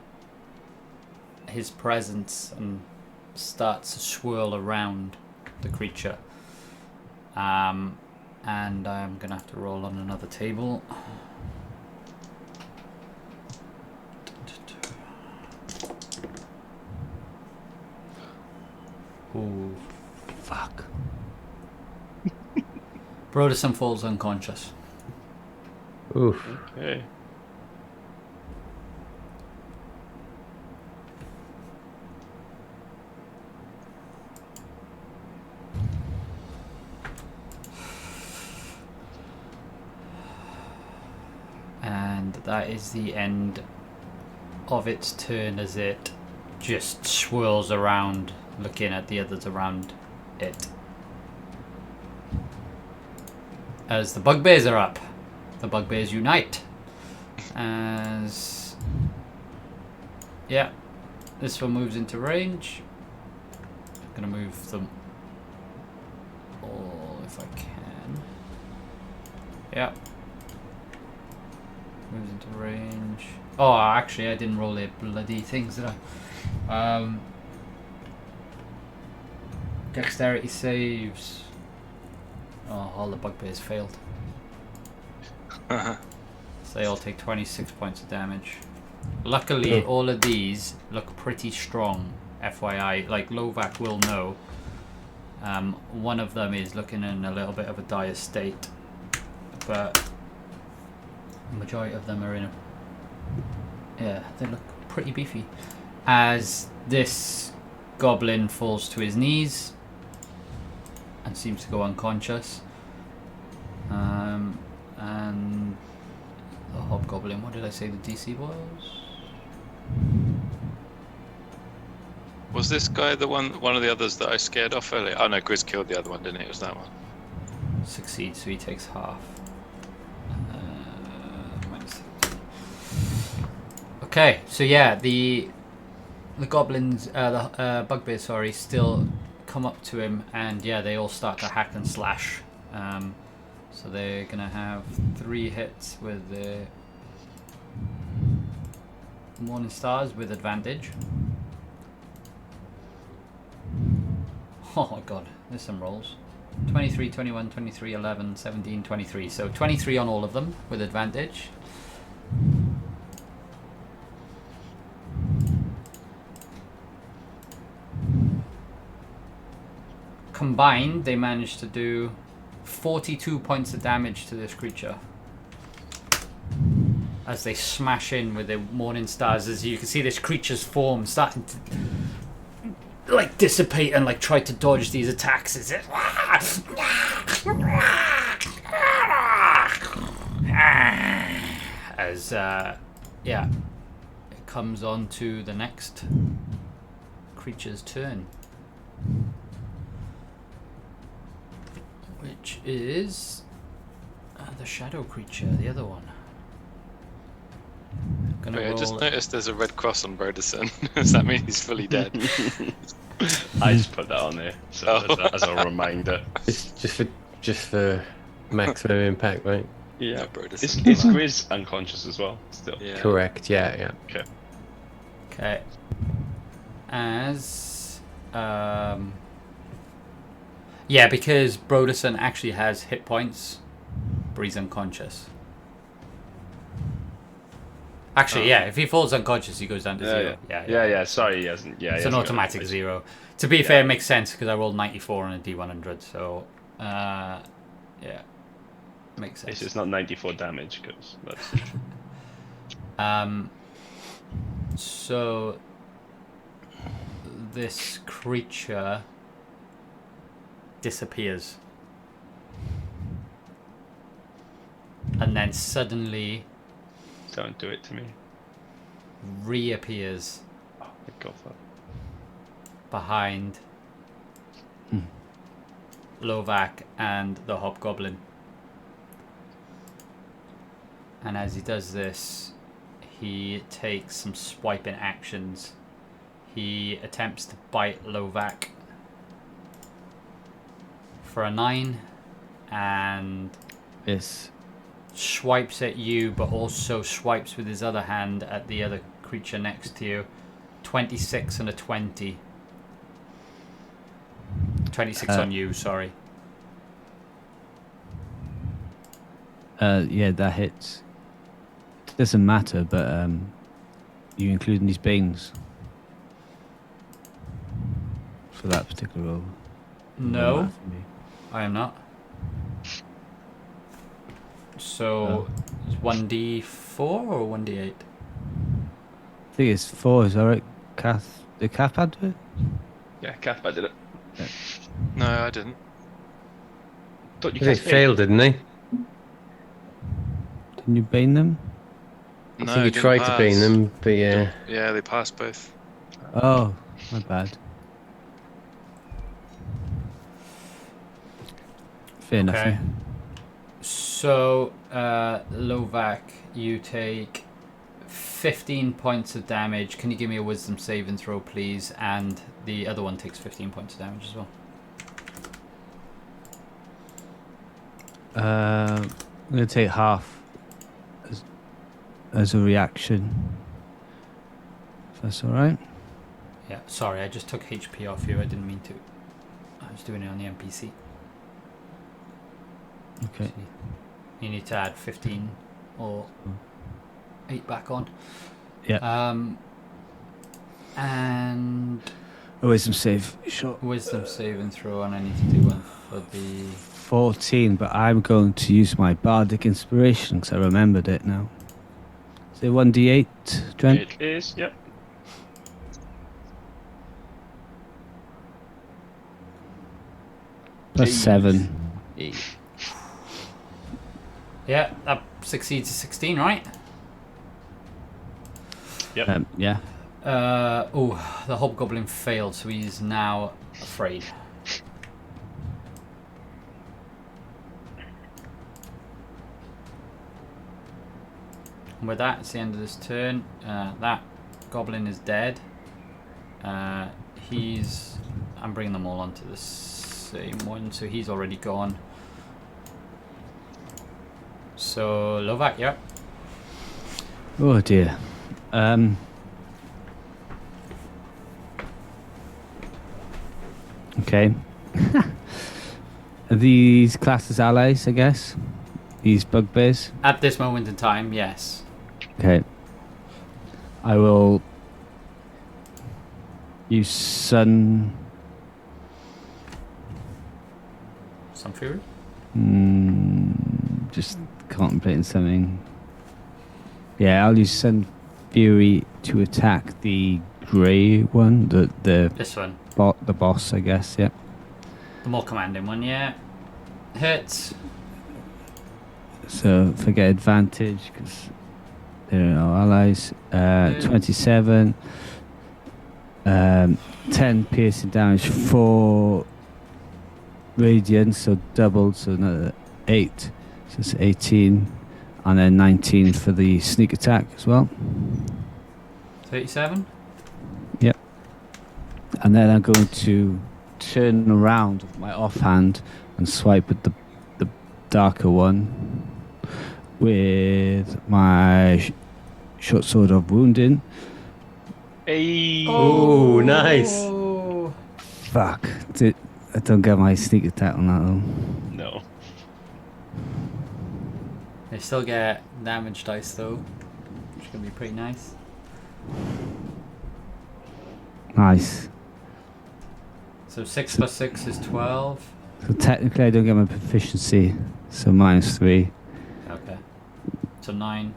his presence and starts to swirl around the creature. And I'm gonna have to roll on another table. Ooh, fuck. Broderson falls unconscious. Oof. Okay. And that is the end of its turn as it just swirls around, looking at the others around it. As the bugbears are up, the bugbears unite. As yeah, this one moves into range. I'm gonna move them all if I can. Yeah. Moves into range. Oh, actually, I didn't roll their bloody things, did I? Dexterity saves. Oh, all the bugbears failed. So they all take 26 points of damage. Luckily, all of these look pretty strong, FYI. Like, Lovac will know. One of them is looking in a little bit of a dire state. But the majority of them are in a... Yeah, they look pretty beefy. As this goblin falls to his knees and seems to go unconscious. And the hobgoblin, what did I say the DC was? Was this guy the one of the others that I scared off earlier? Oh no, Grizz killed the other one, didn't he? It was that one. Succeeds, so he takes half. Minus 15. Okay, so yeah, the goblins, the bugbears, sorry, still come up to him, and yeah, they all start to hack and slash. So they're gonna have 3 hits with the Morning Stars with advantage. Oh my god, there's some rolls. 23, 21, 23, 11, 17, 23. So 23 on all of them with advantage. combined, they managed to do 42 points of damage to this creature. As they smash in with their morning stars, as you can see this creature's form starting to like dissipate and like try to dodge these attacks. As it it comes on to the next creature's turn, which is the shadow creature, the other one. Wait, I just noticed there's a red cross on Broderson. Does that mean he's fully dead? I just put that on there so as a reminder. Just for maximum impact, right? Yeah, Broderson. Is Grizz unconscious as well? Still. Yeah. Correct. Yeah. Okay. As because Broderson actually has hit points, but he's unconscious. Actually, if he falls unconscious, he goes down to 0. Yeah. Sorry, he hasn't. Yeah, it's an automatic 0. To be fair, it makes sense because I rolled 94 on a D100, so makes sense. It's just not 94 damage because that's. So this creature disappears, and then suddenly Don't do it to me. reappears Oh my god. behind Lovak and the Hobgoblin. And as he does this, he takes some swiping actions. He attempts to bite Lovak for a 9 and Yes. swipes at you, but also swipes with his other hand at the other creature next to you. 26 and a 20. 26 on you, sorry. Yeah, that hits. Doesn't matter, but you including these banes for that particular roll? No, Doesn't matter for me. I am not. So, it's 1d4 or 1d8? I think it's 4. Is that right? Kath, did Kath add to it? Yeah, Cathbad did it. No, I didn't. Thought you He guys failed, didn't he? Didn't you bane them? I No, think he didn't tried to bane pass. them, but yeah. Yeah, they passed both. Oh, my bad. Fair enough. Okay. Yeah. So, Lovak, you take 15 points of damage. Can you give me a wisdom saving throw, please? And the other one takes 15 points of damage as well. I'm going to take half as a reaction. If that's alright. Yeah, sorry, I just took HP off you. I didn't mean to. I was doing it on the NPC. Okay. So you need to add 15 or 8 back on. Yeah. And A wisdom save. Sure. wisdom saving throw, and I need to do one for the... 14, but I'm going to use my bardic inspiration because I remembered it now. Say 1d8, Trent. It is, yep. Plus 7. Yeah, that succeeds to 16, right? Yep. Yeah. The Hobgoblin failed, so he's now afraid. And with that, it's the end of this turn. That Goblin is dead. I'm bringing them all onto the same one, so he's already gone. So, Lovak, yeah. Oh dear. Okay. Are these classed as allies, I guess? These bugbears? At this moment in time, yes. Okay. I will use Sun on Fury? Just contemplating something. Yeah, I'll use Sun Fury to attack the grey one, the This one. the boss, I guess. Yeah. The more commanding one, yeah. Hits. So if I get advantage, because there are no allies. 27. 10 piercing damage, 4 radiant, so doubled, so another 8. So it's 18. And then 19 for the sneak attack as well. 37. Yep. And then I'm going to turn around with my offhand and swipe at the darker one with my short sword of wounding. Hey. Oh, nice. Fuck. I don't get my sneak attack on that though. No. They still get damage dice though, which is going to be pretty nice. Nice. So 6 plus 6 is 12. So technically I don't get my proficiency, so -3. Okay. So 9.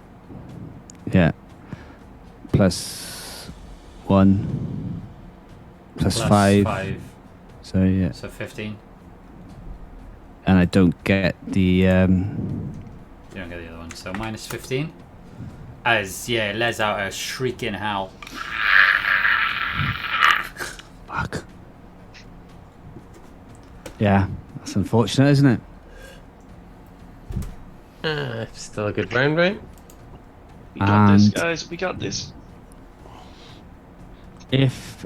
Yeah. Plus 1. Plus 5. So yeah. So 15. And I don't get the You don't get the other one. So minus 15. As, yeah, it lets out a shrieking howl. fuck. Yeah, that's unfortunate, isn't it? Still a good round, right? We got this, And- guys. We got this. If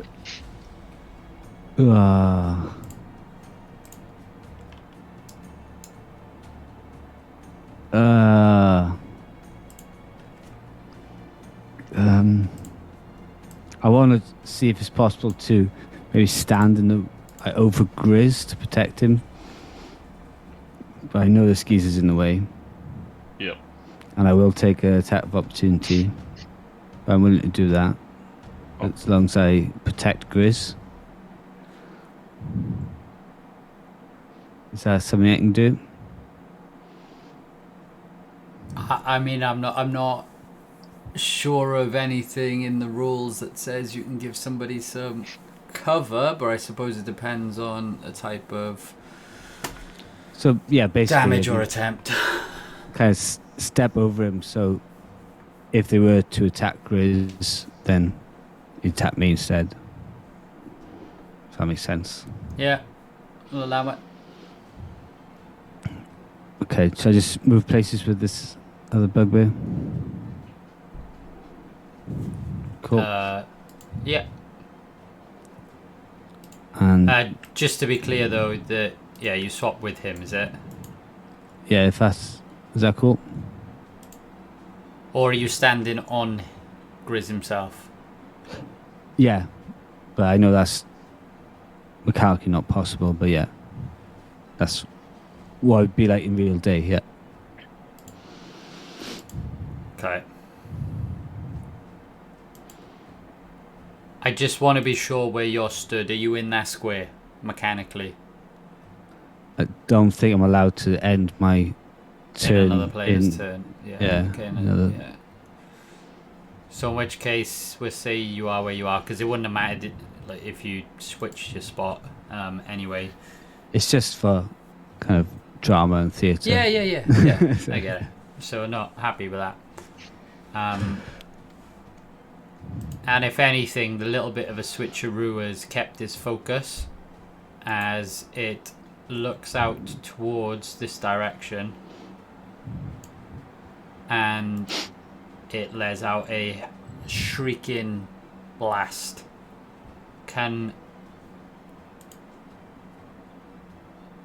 I want to see if it's possible to maybe stand in the over Grizz to protect him, but I know the skeezer's in the way, Yep. and I will take an attack of opportunity. But I'm willing to do that as long as I protect Grizz. Is that something I can do? I mean, I'm not sure of anything in the rules that says you can give somebody some cover, but I suppose it depends on the type of So yeah, basically damage I or can attempt. kind of step over him. So if they were to attack Grizz, then you attack me instead. Does that make sense? Yeah, we'll allow it. Okay, so I just move places with this other bugbear. Cool. Yeah. And Just to be clear, though, that yeah, you swap with him, is it? yeah, if that's is that cool? Or are you standing on Grizz himself? Yeah, but I know that's mechanically not possible. But yeah, that's what it'd be like in real day. Yeah. Okay. I just want to be sure where you're stood. Are you in that square mechanically? I don't think I'm allowed to end my turn In another player's in- turn. Yeah. yeah, Okay, another- yeah. So in which case, we'll say you are where you are, because it wouldn't have mattered like if you switched your spot. Anyway. It's just for kind of drama and theatre. Yeah. Yeah. I get it. So not happy with that. And if anything, the little bit of a switcheroo has kept his focus as it looks out towards this direction and it lets out a shrieking blast. Can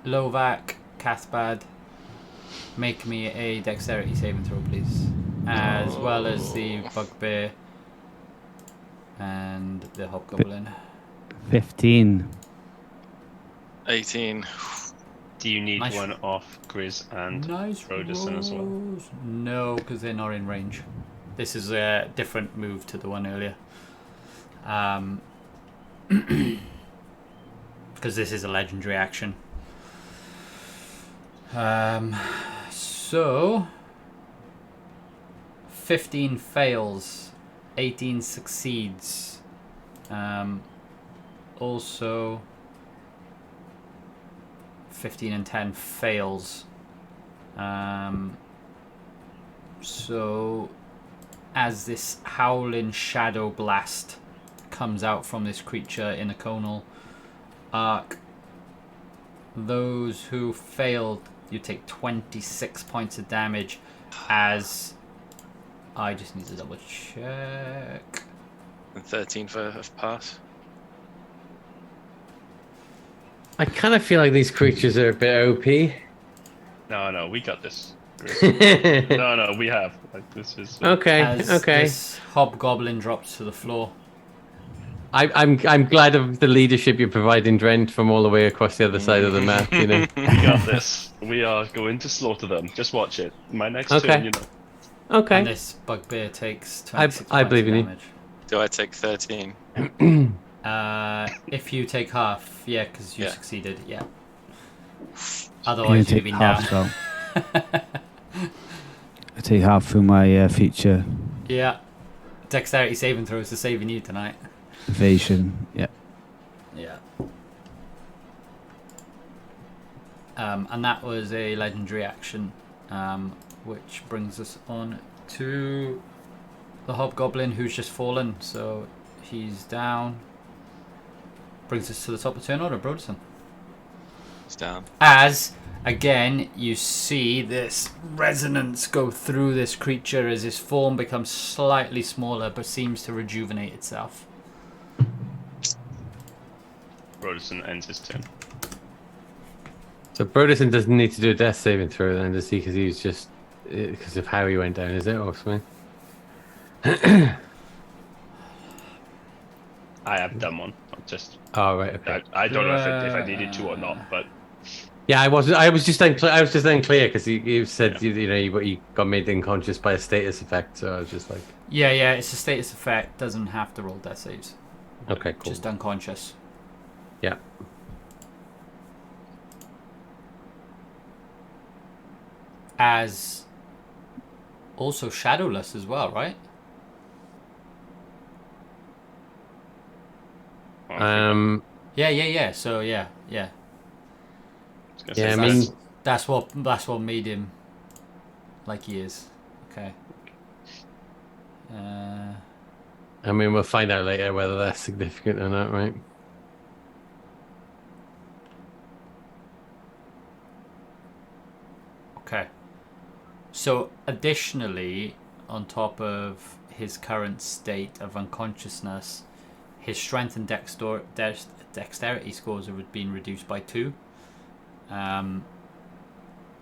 Lovak, Cathbad, make me a dexterity saving throw, please? As well as the bugbear and the hobgoblin. 15. 18. Do you need Nice. one off Grizz and Nice Rodison as well? rolls. No, because they're not in range. This is a different move to the one earlier. Because this is a legendary action. So 15 fails, 18 succeeds. Also 15 and 10 fails. So as this howling shadow blast comes out from this creature in a conal arc, those who failed, you take 26 points of damage. As I just need to double check. And 13 for a pass. I kind of feel like these creatures are a bit OP. No, we got this. No, we have. Like, this is. Okay, As okay. this hobgoblin drops to the floor. I'm glad of the leadership you're providing, Drent, from all the way across the other side of the map. You know. We got this. We are going to slaughter them. Just watch it. My next turn, you know. Okay. And this bugbear takes 26 I points believe of in you. damage. Do I take 13? If you take half, yeah, because you Yeah. succeeded, yeah. I'm gonna Otherwise, you'd take be half down. as well. I take half through my feature Yeah. Dexterity saving throws are saving you tonight. evasion. Yeah. Yeah. And that was a legendary action, which brings us on to the hobgoblin who's just fallen. So he's down. Brings us to the top of turn order, Broderson. It's down. As again you see this resonance go through this creature as his form becomes slightly smaller but seems to rejuvenate itself. Broderson ends his turn. So Broderson doesn't need to do a death saving throw then, does he? Because he was just because of how he went down, is it, or something? I have done one. I'm just. Oh right, okay. I don't know if I needed to or not, but Yeah, I was just unclear. I was just unclear because you said you got made unconscious by a status effect. So I was just like, Yeah, it's a status effect. Doesn't have to roll death saves. okay, cool. Just unconscious. Yeah. As also shadowless as well, right? Yeah. So yeah. Yeah, say, I mean, That's what made him like he is. Okay. we'll find out later whether that's significant or not, right? Okay. So additionally, on top of his current state of unconsciousness, his strength and dexterity scores have been reduced by 2. And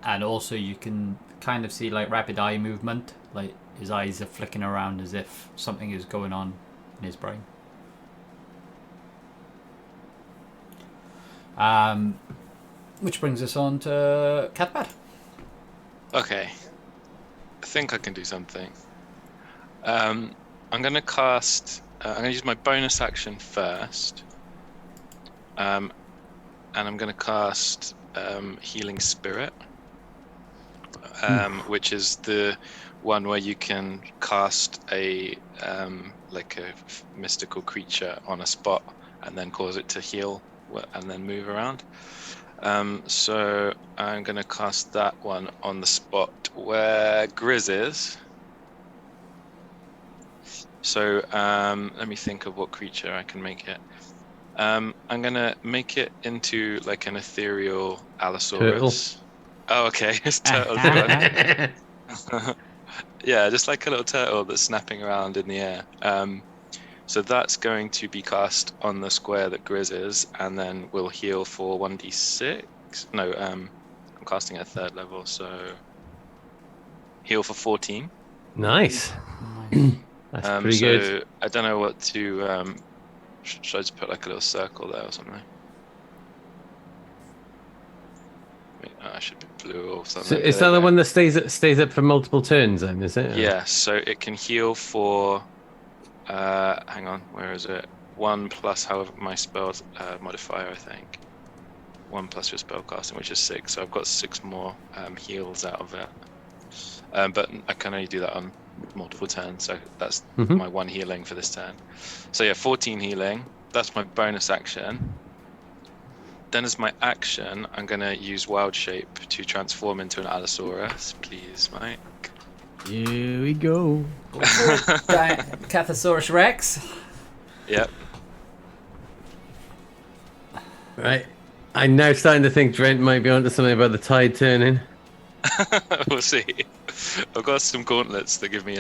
also you can kind of see like rapid eye movement, like his eyes are flicking around as if something is going on in his brain. Which brings us on to Catbad. Okay. I think I can do something. I'm going to cast... I'm going to use my bonus action first. And I'm going to cast Healing Spirit. Which is the one where you can cast a mystical creature on a spot and then cause it to heal and then move around. So I'm going to cast that one on the spot where Grizz is. So let me think of what creature I can make it. I'm going to make it into like an ethereal Allosaurus. Oh, okay. It's turtle. Yeah, just like a little turtle that's snapping around in the air. So that's going to be cast on the square that Grizz is, and then we'll heal for 1d6. No, I'm casting at 3rd level, so heal for 14. Nice. That's pretty so good. I don't know what to. Should I just put like a little circle there or something? I should be blue or something. So is that the one that stays up for multiple turns then, is it? Yeah, so it can heal for hang on, where is it? 1 plus however my spell modifier, I think. 1 plus your spellcasting, which is 6. So I've got 6 more heals out of it. But I can only do that on multiple turns, so that's my 1 healing for this turn. So yeah, 14 healing. That's my bonus action. Then as my action, I'm going to use Wild Shape to transform into an Allosaurus. Please, Mike. Here we go. Cathosaurus Rex. Yep. Right. I'm now starting to think Drent might be onto something about the tide turning. We'll see. I've got some gauntlets that give me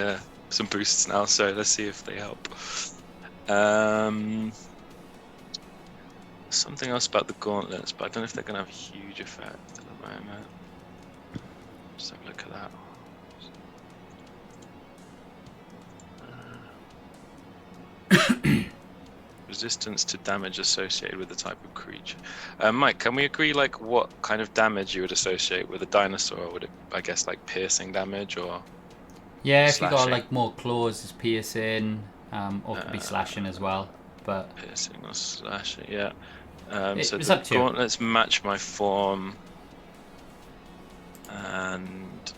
some boosts now, so let's see if they help. Something else about the gauntlets, but I don't know if they're going to have a huge effect at the moment. Just have a look at that. Resistance to damage associated with the type of creature. Mike, can we agree like what kind of damage you would associate with a dinosaur? Would it, I guess, like piercing damage or? Yeah, if you got slashing? like more claws, it's piercing, or it could be slashing as well. But Piercing or slashing, yeah. It's so up the to you. gauntlets match my form, and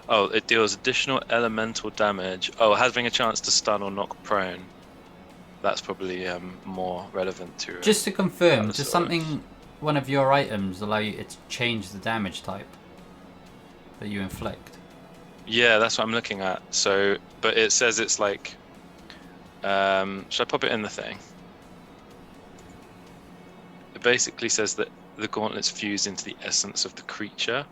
it deals additional elemental damage. Having a chance to stun or knock prone. That's probably more relevant to. Just to confirm, does Allosaurus. one of your items allow you to change the damage type that you inflict? Yeah, that's what I'm looking at. So, but it says it's like. Should I pop it in the thing? It basically says that the gauntlets fuse into the essence of the creature.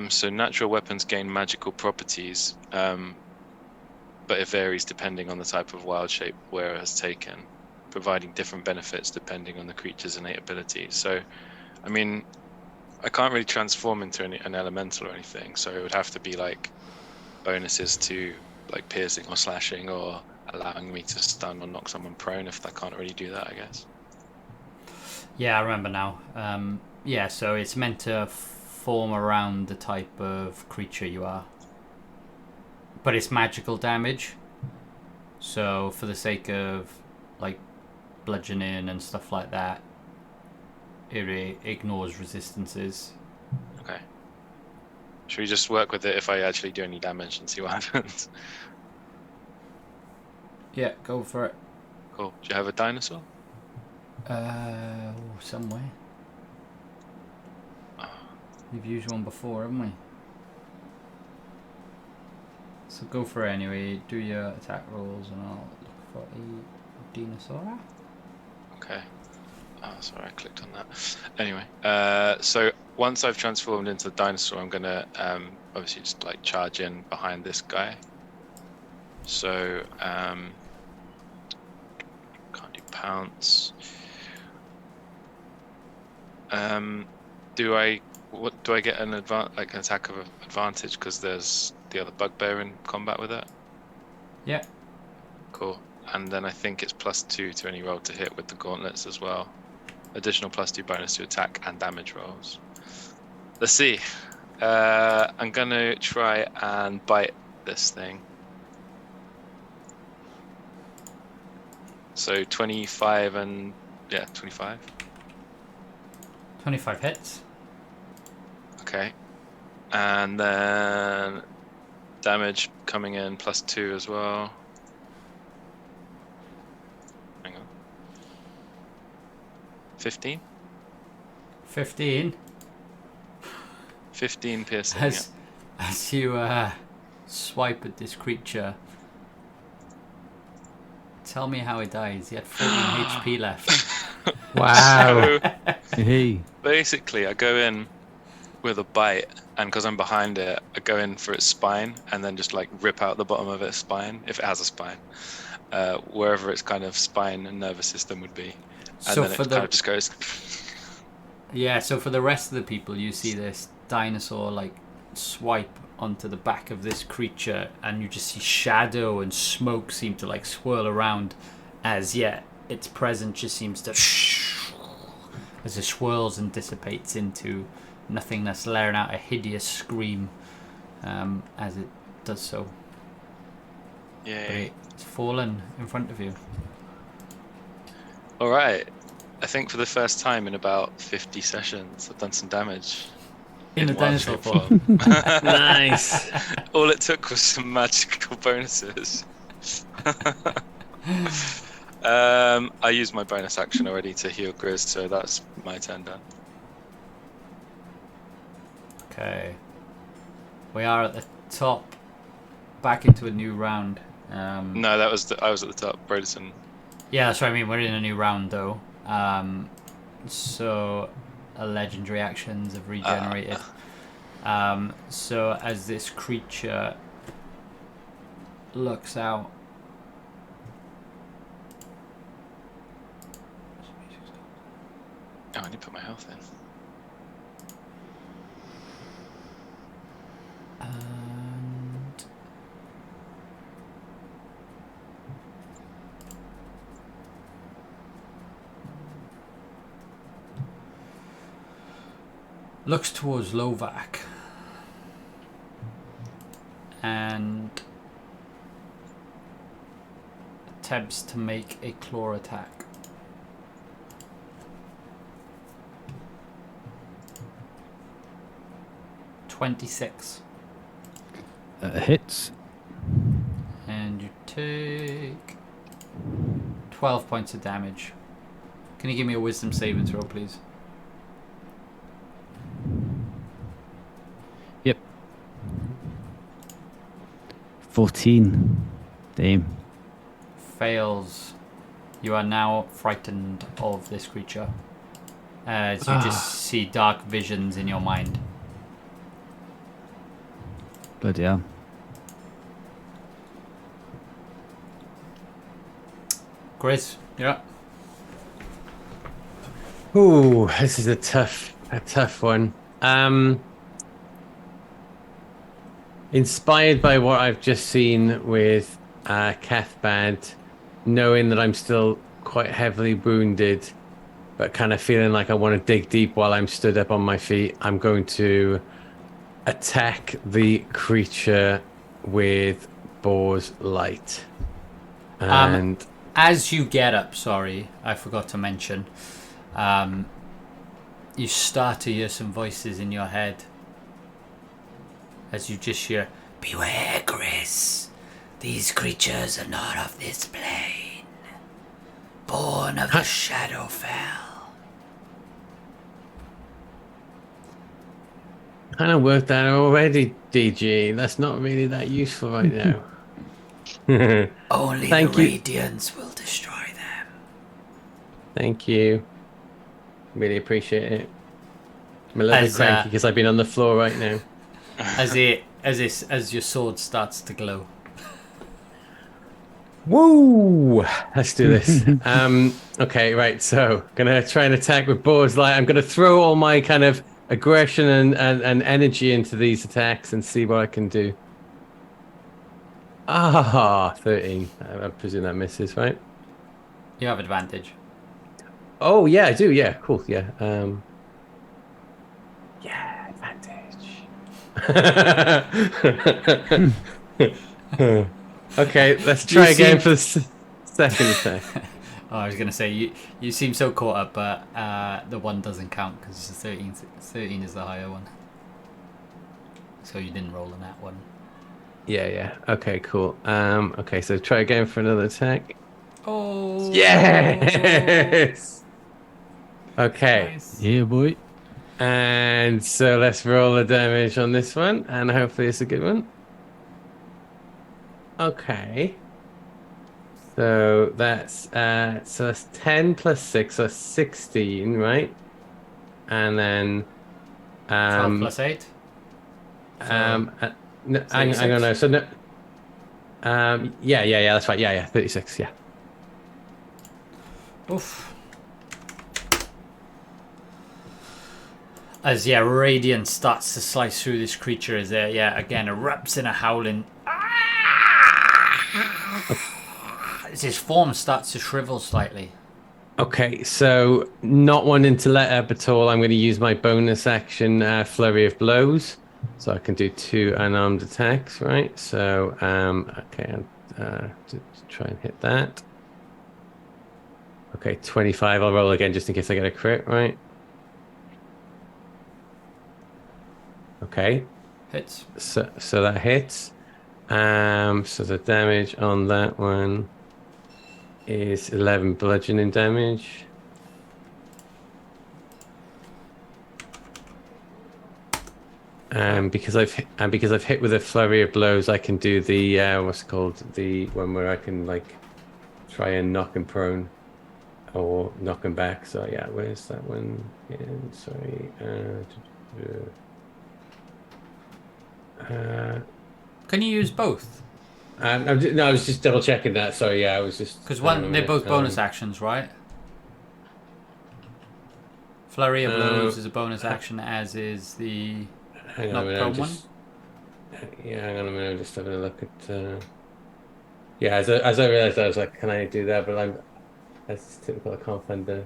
So natural weapons gain magical properties, but it varies depending on the type of wild shape wearer has taken, providing different benefits depending on the creature's innate abilities. So, I mean, I can't really transform into an elemental or anything, so it would have to be like bonuses to like piercing or slashing or allowing me to stun or knock someone prone if I can't really do that, I guess. Yeah, I remember now. Yeah, so it's meant to form around the type of creature you are. But it's magical damage. So for the sake of like bludgeoning and stuff like that, it ignores resistances. Okay. Should we just work with it if I actually do any damage and see what happens? Yeah, go for it. Cool. Do you have a dinosaur? Somewhere. We've used one before, haven't we? So go for it anyway. Do your attack rolls, and I'll look for a dinosaur. Okay. Oh, sorry, I clicked on that. Anyway, so once I've transformed into the dinosaur, I'm gonna obviously just like charge in behind this guy. So can't do pounce. Do I get an attack of advantage because there's the other bugbear in combat with it? Yeah. Cool. And then I think it's +2 to any roll to hit with the gauntlets as well. Additional +2 bonus to attack and damage rolls. Let's see. I'm gonna try and bite this thing. So 25 and 25. 25 hits. Okay. And then damage coming in +2 as well. Hang on. 15? 15. 15 piercing. As you swipe at this creature, tell me how he dies. He had 14 HP left. Wow. So Hey. basically, I go in with a bite, and because I'm behind it, I go in for its spine and then just like rip out the bottom of its spine, if it has a spine, wherever its kind of spine and nervous system would be. And So then for it kind of just goes. Yeah, so for the rest of the people, you see this dinosaur like swipe onto the back of this creature, and you just see shadow and smoke seem to like swirl around, as yet its presence just seems to as it swirls and dissipates into nothingness, letting out a hideous scream as it does so. But Yay. it's fallen in front of you. All right. I think for the first time in about 50 sessions, I've done some damage. In the one dinosaur shape, form. Nice. All it took was some magical bonuses. I used my bonus action already to heal Grizz, so that's my turn done. Okay. We are at the top. Back into a new round. No, I was at the top. Broderson. Yeah, that's what I mean. We're in a new round though. So legendary actions have regenerated. So as this creature looks out. Oh, I need to put my health in. And looks towards Lovac and attempts to make a claw attack. $26. Hits. And you take 12 points of damage. Can you give me a wisdom saving throw, please? Yep. 14. Damn. Fails. You are now frightened of this creature. As you just see dark visions in your mind. Bloody hell. Grizz, yeah. Ooh, this is a tough one. Inspired by what I've just seen with Cathbad, knowing that I'm still quite heavily wounded, but kind of feeling like I want to dig deep while I'm stood up on my feet, I'm going to attack the creature with Boar's Light. And as you get up, sorry, I forgot to mention, you start to hear some voices in your head. As you just hear, Beware, Grizz. These creatures are not of this plane. Born of the Shadowfell. kind of worked that already, DG. That's not really that useful right now. Only Thank the you. Radiance will destroy them. Thank you. Really appreciate it. I'm a little bit As, cranky because I've been on the floor right now. as your sword starts to glow. Woo! Let's do this. Okay, right. So, gonna try and attack with Boar's Light. I'm gonna throw all my kind of aggression and energy into these attacks and see what I can do. 13. I presume that misses, right? You have advantage. Oh yeah, I do. Yeah, cool. Yeah. Yeah, advantage. Okay, let's try again for the second attack. Oh, I was going to say, you seem so caught up, but the one doesn't count because 13 is the higher one. So you didn't roll in that one. Yeah. Okay, cool. Okay, so try again for another attack. Oh! Yes! Okay. Nice. Yeah, boy. And so let's roll the damage on this one, and hopefully it's a good one. Okay. So that's 10 plus 6, so 16, right? And then 12 plus 8? no, hang on, no. So no. Yeah, that's right. Yeah, 36. Yeah. Oof. As radiance starts to slice through this creature as again erupts in a howling. As his form starts to shrivel slightly. Okay, so not wanting to let up at all, I'm going to use my bonus action, Flurry of Blows, so I can do 2 unarmed attacks, right? So, okay, to try and hit that. Okay, 25. I'll roll again just in case I get a crit, right? Okay, Hits. so that hits. So the damage on that one is 11 bludgeoning damage. And because I've hit with a flurry of blows, I can do the what's it called, the one where I can like try and knock him prone or knock him back. So yeah, where's that one? Sorry. Can you use both? No, I was just double checking that. Sorry, yeah, I was just Because they're both bonus actions, right? Flurry of blows is a bonus action, as is the hang on not a minute, prone I'm one. just, yeah, hang on a minute, I'm just having a look at. Yeah, as I realised, I was like, can I do that? But that's typical. I can't find the.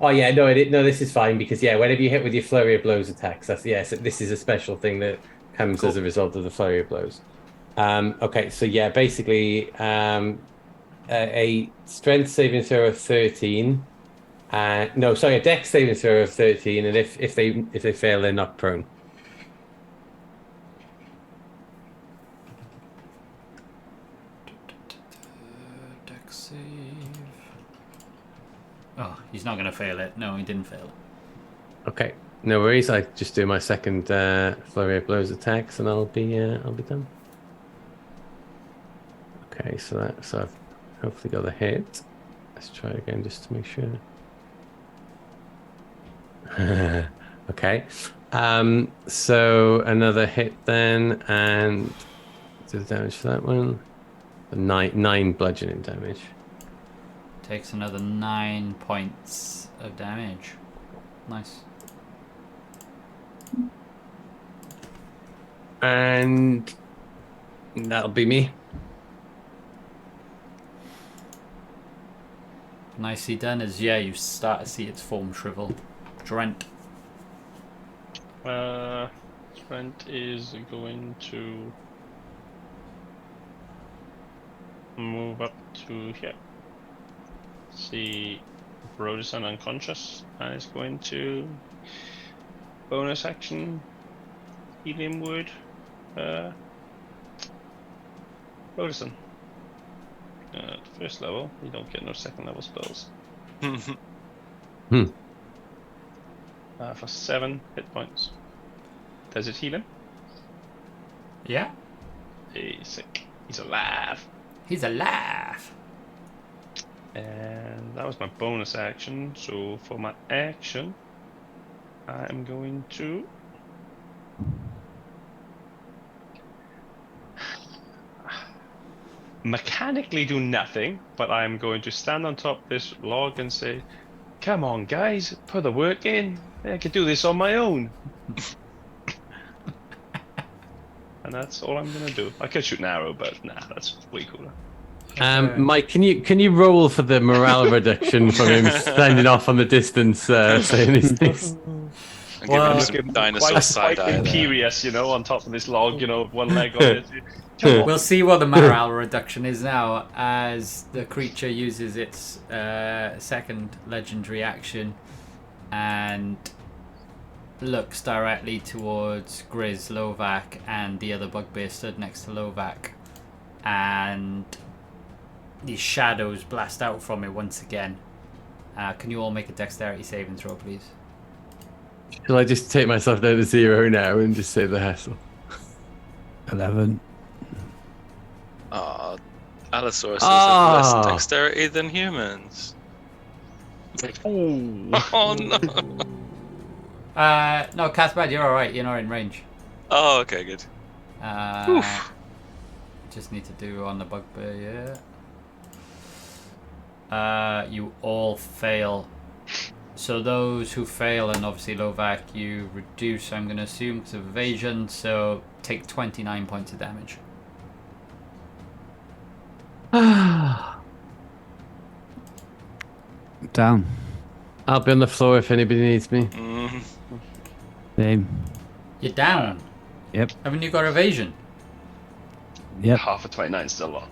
Oh yeah, no, no, this is fine because yeah, whenever you hit with your flurry of blows attacks, that's so this is a special thing that comes as a result of the flurry of blows. Okay, so yeah, basically, a strength saving throw of 13. No, sorry, a dex saving throw of 13, and if they fail, they're not prone. Dex save. Oh, he's not going to fail it. No, he didn't fail it. Okay, no worries. I just do my second flurry of blows attacks, and I'll be done. Okay, so I've hopefully got a hit. Let's try again just to make sure. Okay, so another hit then, and do the damage for that one. Nine bludgeoning damage. Takes another 9 points of damage. Nice. And that'll be me. Nicely done. As you start to see its form shrivel. Drent. Trent is going to move up to here. See Brodesson unconscious, and is going to bonus action healing word Brodesson. First level, you don't get no second level spells. For 7 hit points. Does it heal him? Yeah. He's sick. He's alive. He's alive. And that was my bonus action. So for my action, I am going to mechanically do nothing, but I am going to stand on top of this log and say, "Come on, guys, put the work in. I can do this on my own." And that's all I'm gonna do. I could shoot an arrow, but nah, that's way cooler. Mike, can you roll for the morale reduction from him standing off on the distance, saying these things? And give him some dinosaur side eye. Imperious, on top of this log, one leg on it. We'll see what the morale reduction is now as the creature uses its second legendary action and looks directly towards Grizz, Lovac, and the other bugbear stood next to Lovac. And these shadows blast out from it once again. Can you all make a dexterity saving throw, please? Shall I just take myself down to 0 now and just save the hassle? 11. Allosaurus have less dexterity than humans. Oh no. No, Cathbad, you're alright. You're not in range. Oh, okay, good. Just need to do on the bugbear, yeah. You all fail. So those who fail, and obviously Lovac, you reduce, I'm going to assume, because of evasion, so take 29 points of damage. Down. I'll be on the floor if anybody needs me. Same. You're down. Yep. Haven't you got evasion? Yep. Half of 29 is still a lot.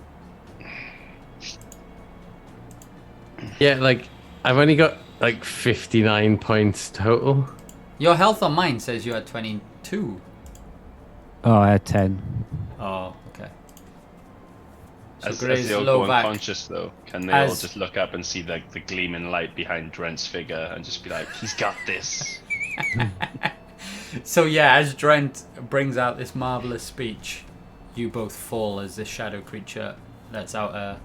Yeah, like I've only got like 59 points total. Your health on mine says you had 22. Oh, I had 10. Oh, okay. So As Gray's they all low go back. unconscious, though, can they all As- just look up and see the gleaming light behind Drent's figure and just be like, he's got this? So yeah, as Drent brings out this marvelous speech, you both fall as this shadow creature lets out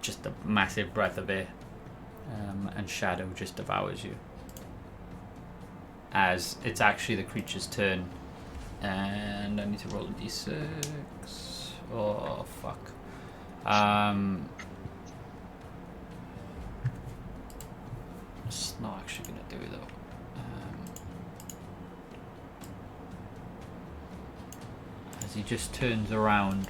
just a massive breath of air, and shadow just devours you. As it's actually the creature's turn, and I need to roll a d6. Oh fuck. It's not actually gonna do it though. As he just turns around.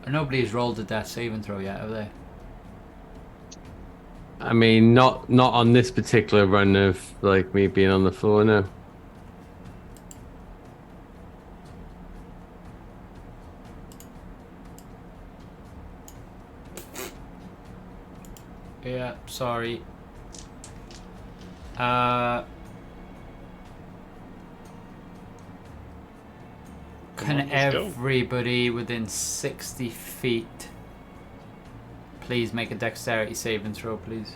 Nobody's rolled a death saving throw yet, have they? I mean, not on this particular run of like me being on the floor. No. Yeah, sorry. Can on, let's go. everybody within 60 feet please make a dexterity saving throw, please?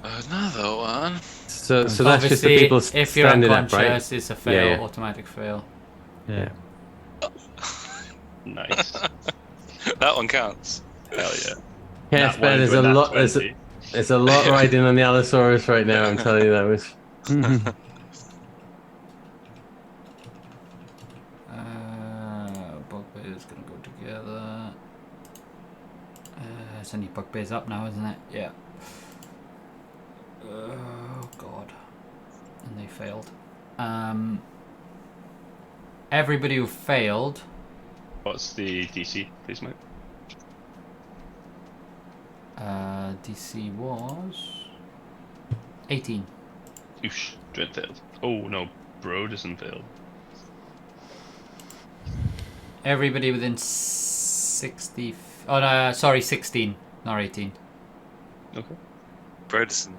Another one. So that's just Obviously, the people if you're standing up, unconscious, right? it's a fail, Yeah. automatic fail. Yeah. Nice. That one counts. Hell yeah. Yeah, Nat it's one better. into There's a nat lot. 20. There's a lot riding on the Allosaurus right now. I'm telling you that was. Bugbear's gonna go together. It's only bugbear's up now, isn't it? Yeah. Oh god. And they failed. Everybody who failed. What's the DC, please, mate? DC was 18. Oosh, Drent failed. Oh no, Broderson failed. Everybody within 60. Oh no, sorry, 16, not 18. Okay. Broderson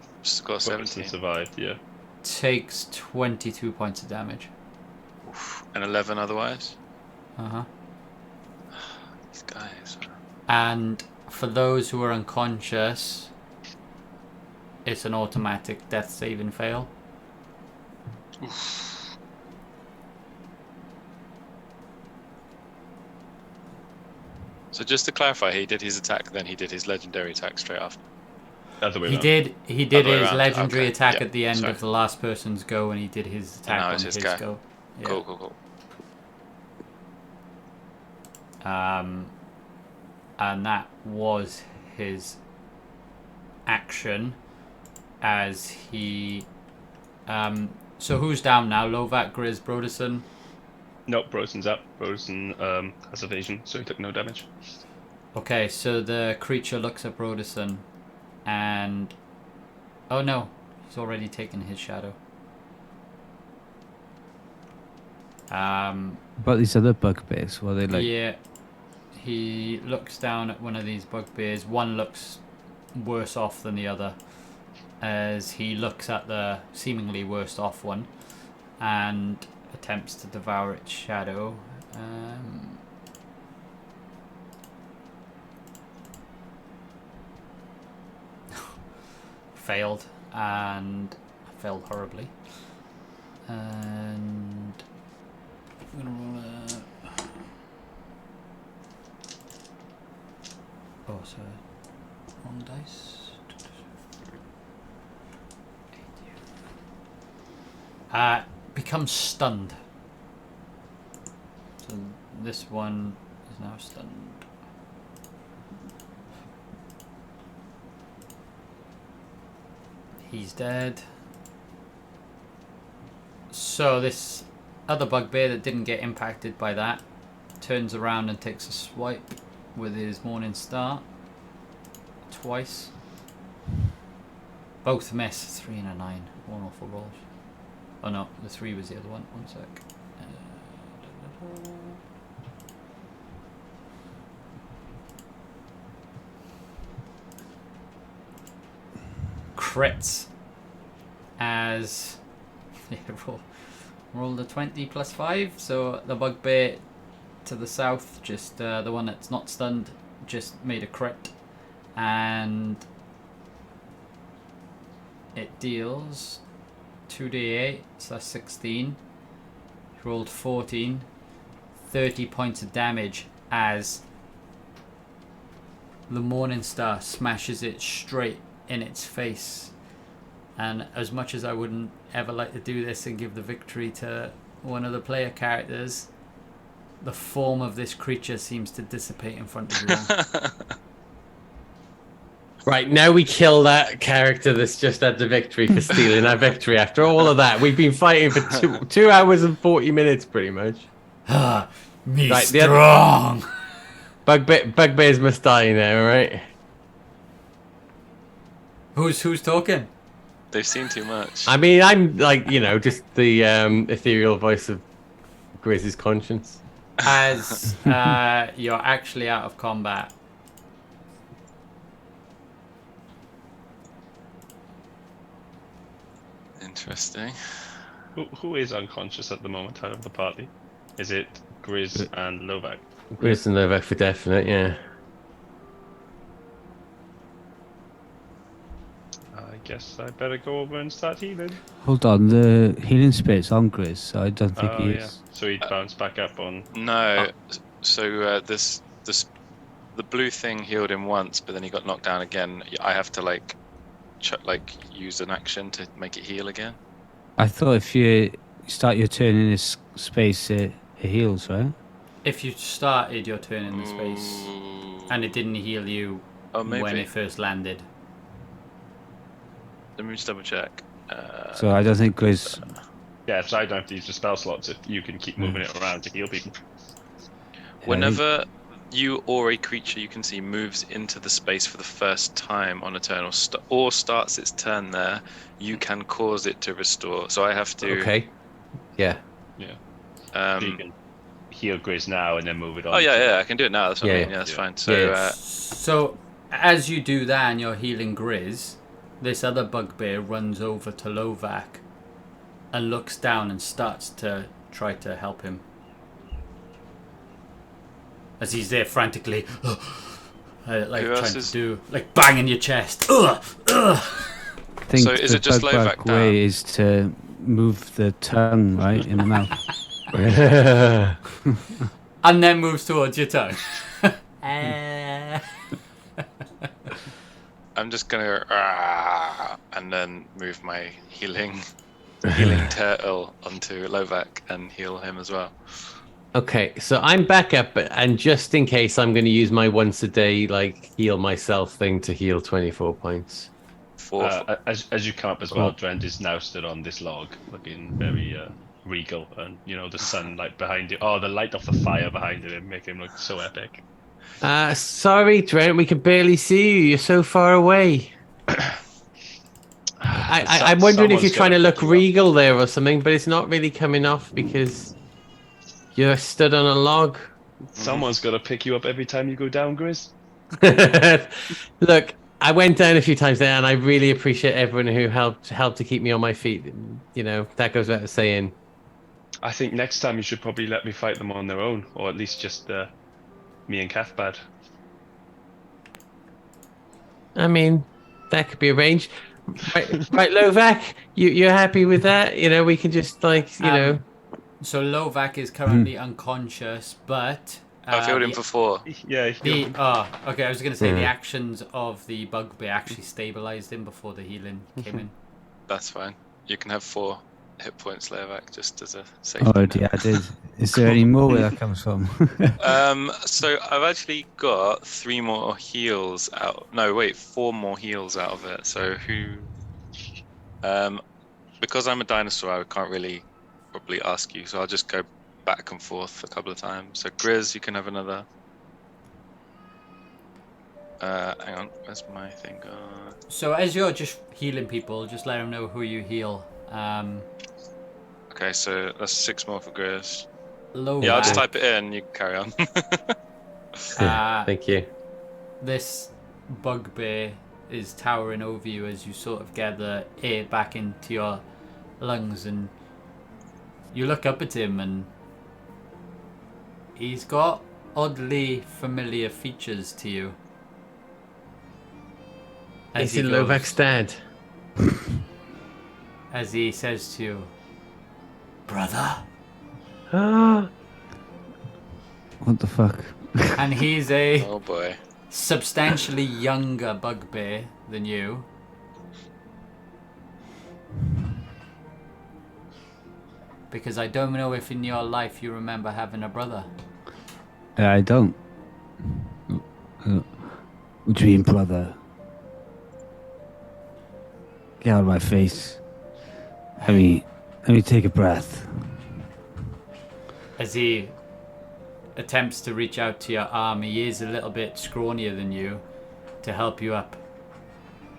got Broderson 17. survived, yeah. Takes 22 points of damage. Oof. And 11 otherwise. Uh-huh. These guys. And for those who are unconscious, it's an automatic death saving fail. So just to clarify, he did his attack, then he did his legendary attack straight after. Other way He around. did Other way his around, legendary okay, attack yeah, at the end sorry. of the last person's go, and he did his attack now on it's his his guy. go. Yeah. Cool. And that was his action as he. So who's down now? Lovak, Grizz, Broderson. Nope, Broderson's up. Broderson has evasion, so he took no damage. Okay, so the creature looks at Broderson and... Oh no, he's already taken his shadow. But these other bugbears, were they like? Yeah, he looks down at one of these bugbears. One looks worse off than the other as he looks at the seemingly worst off one and attempts to devour its shadow. Failed, and failed horribly. And I'm gonna roll a... Oh, sorry. Wrong dice. Becomes stunned. So this one is now stunned. He's dead. So this other bugbear that didn't get impacted by that turns around and takes a swipe with his Morning Star twice. Both miss. 3 and a 9. One awful rolls. Oh no, the 3 was the other one. One sec. Crits as roll the 20 plus 5. So the bugbear to the south, just the one that's not stunned, just made a crit, and it deals 2d8, so that's 16. He rolled 14, 30 points of damage as the Morning Star smashes it straight in its face. And as much as I wouldn't ever like to do this and give the victory to one of the player characters, the form of this creature seems to dissipate in front of you. Right, now we kill that character that's just had the victory for stealing our victory. After all of that, we've been fighting for 2 hours and 40 minutes, pretty much. Me Right, strong! Bugbears must die now, right? Who's talking? They've seen too much. I mean, I'm like, just the ethereal voice of Grizz's conscience. As you're actually out of combat. Interesting. Who is unconscious at the moment out of the party? Is it Grizz and Lovak? Grizz and Novak for definite, yeah. I guess I better go over and start healing. Hold on, the healing spirit's on Grizz, so I don't think he Yeah. is. So he'd bounce back up on. No. So this the blue thing healed him once, but then he got knocked down again. I have to use an action to make it heal again. I thought if you start your turn in this space, it heals, right? If you started your turn in the space and it didn't heal you maybe. when it first landed. Let me just double check. So I don't think Grizz... Yeah, so I don't have to use the spell slots if you can keep moving it around to heal people. Whenever you or a creature you can see moves into the space for the first time on a turn or starts its turn there, you can cause it to restore. So I have to. Okay. Yeah. Yeah. So you can heal Grizz now and then move it on. Oh yeah, I can do it now. That's what I mean. Yeah. Yeah, that's fine. Yeah. So as you do that and you're healing Grizz, this other bugbear runs over to Lovak and looks down and starts to try to help him. As he's there frantically, trying to do, banging your chest. I think So is the it just bug Lovak down? way is to move the tongue, right, in the mouth. And then moves towards your tongue. I'm just gonna go, and then move my healing turtle onto Lovak and heal him as well. Okay, so I'm back up, and just in case, I'm going to use my once a day, heal myself thing to heal 24 points. As you come up as well, Drend is now stood on this log, looking very regal, and the sun behind you. Oh, the light off the fire behind him make him look so epic. Sorry, Trent, we can barely see you. You're so far away. I'm wondering if you're trying to look regal there or something, but it's not really coming off because you're stood on a log. Someone's got to pick you up every time you go down, Grizz. Look, I went down a few times there, and I really appreciate everyone who helped to keep me on my feet. That goes without saying. I think next time you should probably let me fight them on their own, or at least just me and Cathbad. I mean, that could be arranged. Right, Lovak, you're happy with that? We can just So Lovak is currently unconscious, but I've healed him for 4. Yeah. okay. I was going to say the actions of the bugbear actually stabilized him before the healing came in. That's fine. You can have 4 hit points, Lovak, just as a safety. Oh, yeah, I did. Is there any more where that comes from? So I've actually got 3 more heals out. No, wait, 4 more heals out of it. So because I'm a dinosaur, I can't really probably ask you. So I'll just go back and forth a couple of times. So Grizz, you can have another. Hang on, where's my thing? So as you're just healing people, just let them know who you heal. Okay, so that's 6 more for Grizz. Low Yeah, I'll just back, type it in. You can carry on. Thank you. this bugbear is towering over you as you sort of get the air back into your lungs, and you look up at him, and he's got oddly familiar features to you. Is he it goes- Lovak's dad? As he says to you, Brother? Ah. What the fuck? and he's a Oh boy. substantially younger bugbear than you. Because I don't know if in your life you remember having a brother. I don't. What do you mean, brother? Get out of my face. Let me take a breath. As he attempts to reach out to your arm, he is a little bit scrawnier than you to help you up.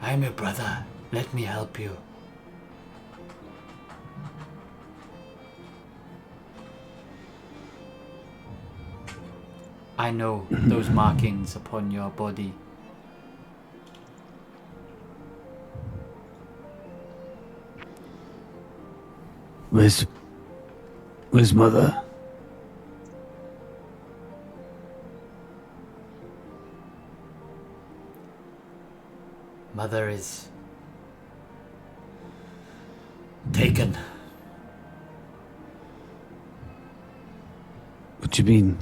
I'm your brother. Let me help you. I know those markings upon your body. Where's mother? Mother is taken. What do you mean?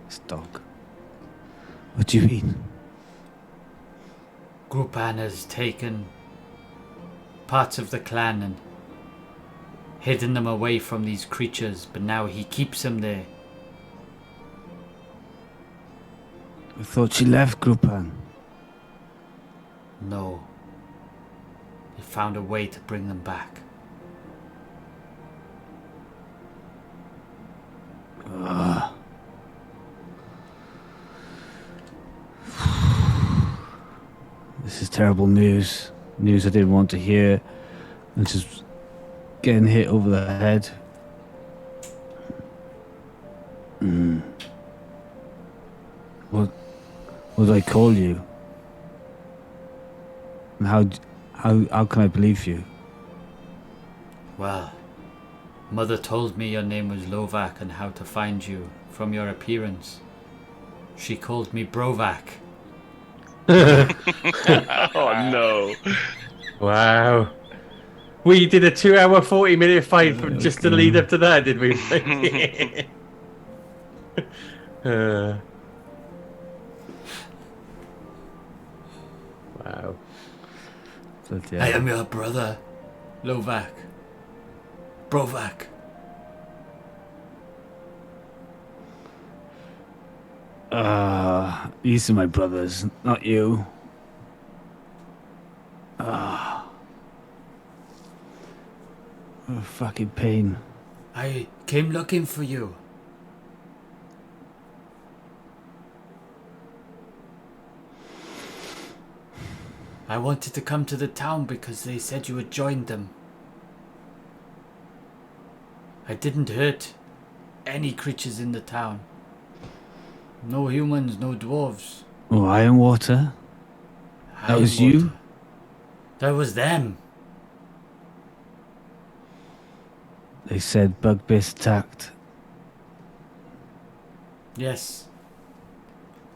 This dog. What do you mean? Grupan has taken parts of the clan and hidden them away from these creatures, but now he keeps them there. I thought she left Grupan. No. He found a way to bring them back. This is terrible news. News I didn't want to hear. And just getting hit over the head. What do I call you? And how can I believe you? Well, Mother told me your name was Lovak and how to find you from your appearance. She called me Brovak. Oh no. Wow. We did a 2-hour, 40-minute fight from just to lead up to that, did we? Wow. Bloody I hell. am your brother, Lovak. Brovak. These are my brothers, not you. What a fucking pain. I came looking for you. I wanted to come to the town because they said you had joined them. I didn't hurt any creatures in the town. No humans, no dwarves. Oh, Ironwater? That was you? Ironwater. That was them. They said Bugbear's attacked. Yes.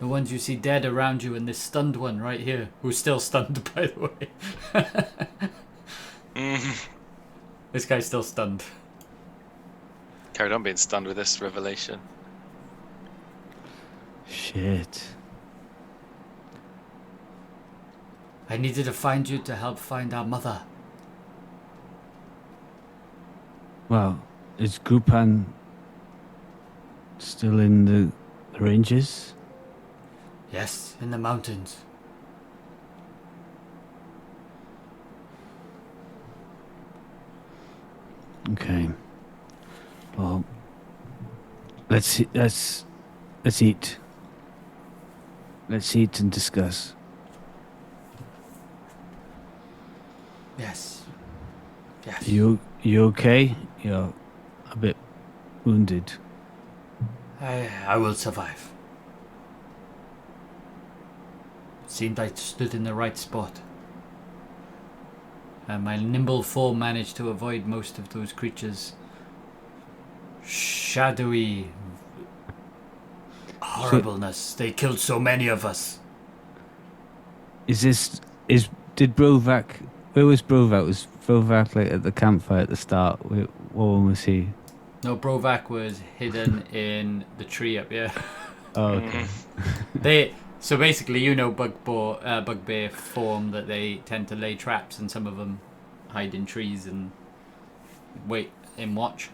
The ones you see dead around you and this stunned one right here, who's still stunned, by the way. This guy's still stunned. Carried on being stunned with this revelation. Shit. I needed to find you to help find our mother. Well, is Grupan still in the ranges? Yes, in the mountains. Okay. Well, let's eat. Let's eat and discuss. Yes. Yes. You okay? You're a bit wounded. I will survive. Seemed I stood in the right spot. And my nimble form managed to avoid most of those creatures' shadowy horribleness. They killed so many of us. Did Brovac? Where was Brovac? Was Brovac like at the campfire at the start? What one was he? No, Brovac was hidden in the tree up here. Oh, okay. So basically, bugbear form that they tend to lay traps, and some of them hide in trees and wait and watch.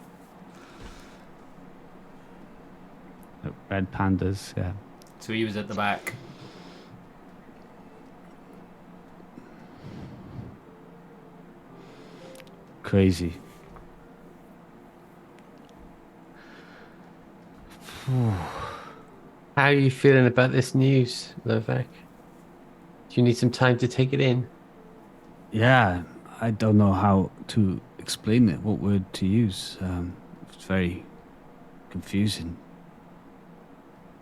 Red pandas, yeah. So he was at the back. Crazy. How are you feeling about this news, Lovak? Do you need some time to take it in? Yeah, I don't know how to explain it. What word to use? It's very confusing.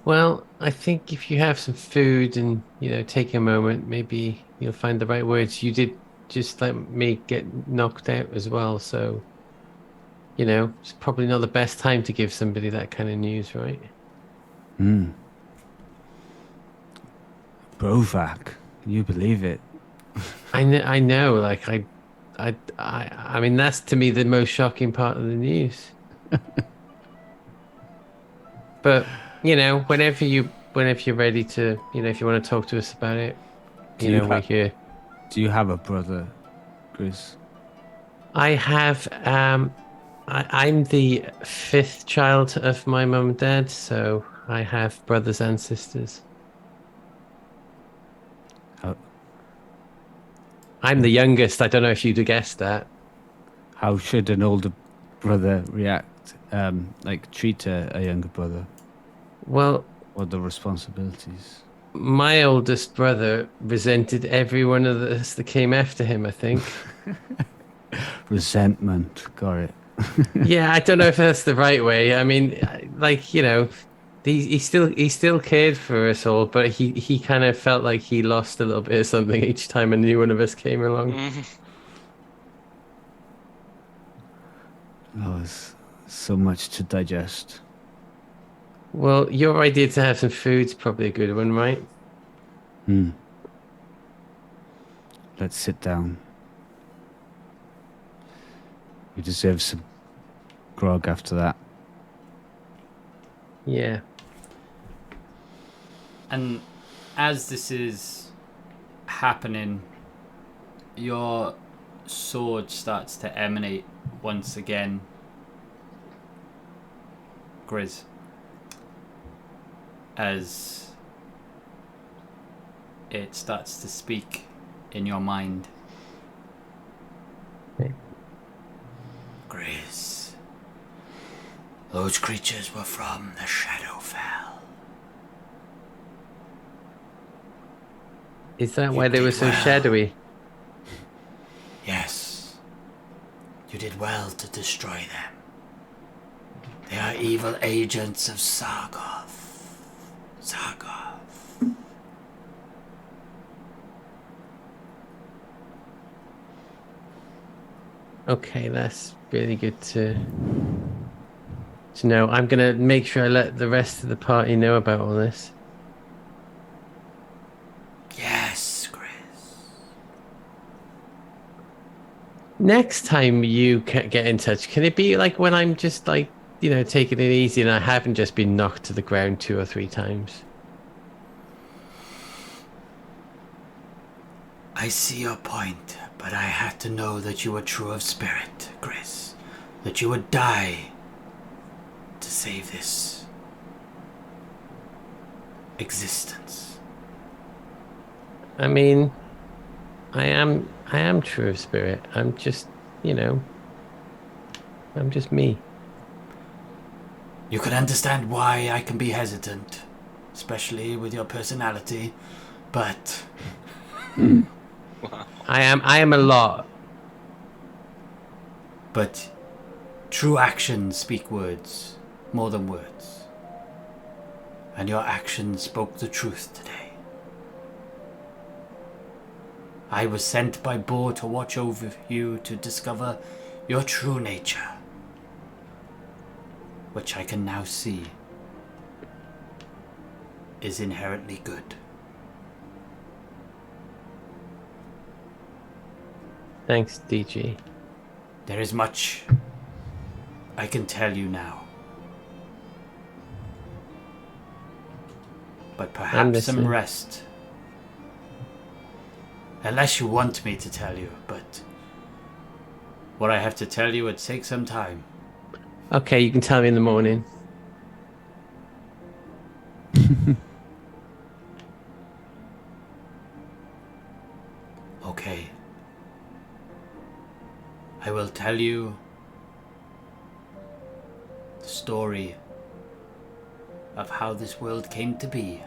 Well, I think if you have some food and, take a moment, maybe you'll find the right words. You did just let me get knocked out as well, so, it's probably not the best time to give somebody that kind of news, right? Brovac, can you believe it? I know, like, I mean, that's to me the most shocking part of the news. But, whenever you're ready to, if you want to talk to us about it, we're here. Do you have a brother, Chris? I have, I'm the 5th child of my mum and dad, so I have brothers and sisters. I'm the youngest. I don't know if you'd have guessed that. How should an older brother react? Treat a younger brother? Well, what are the responsibilities? My oldest brother resented every one of us that came after him, I think. Resentment, got it. Yeah, I don't know if that's the right way. I mean, he still cared for us all, but he kind of felt like he lost a little bit of something each time a new one of us came along. Oh, there's so much to digest. Well, your idea to have some food's probably a good one, right? Let's sit down. We deserve some grog after that. Yeah. And as this is happening, your sword starts to emanate once again, Grizz, as it starts to speak in your mind. Okay. Grizz, those creatures were from the Shadowfell. Is that why they were so shadowy? Yes. You did well to destroy them. They are evil agents of Sargoth. Okay, that's really good to know. I'm gonna make sure I let the rest of the party know about all this. Yes, Grizz. Next time you get in touch, can it be like when I'm just like, taking it easy and I haven't just been knocked to the ground 2 or 3 times? I see your point, but I had to know that you were true of spirit, Grizz. That you would die to save this existence. I mean, I am true of spirit. I'm just, I'm just me. You can understand why I can be hesitant especially with your personality, but Wow. I am a lot. but true actions speak words more than words. And your actions spoke the truth today. I was sent by Boar to watch over you to discover your true nature, which I can now see is inherently good. Thanks, DG. There is much I can tell you now. But perhaps some listening. rest. Unless you want me to tell you, but what I have to tell you would take some time. Okay, you can tell me in the morning. Okay. I will tell you the story of how this world came to be.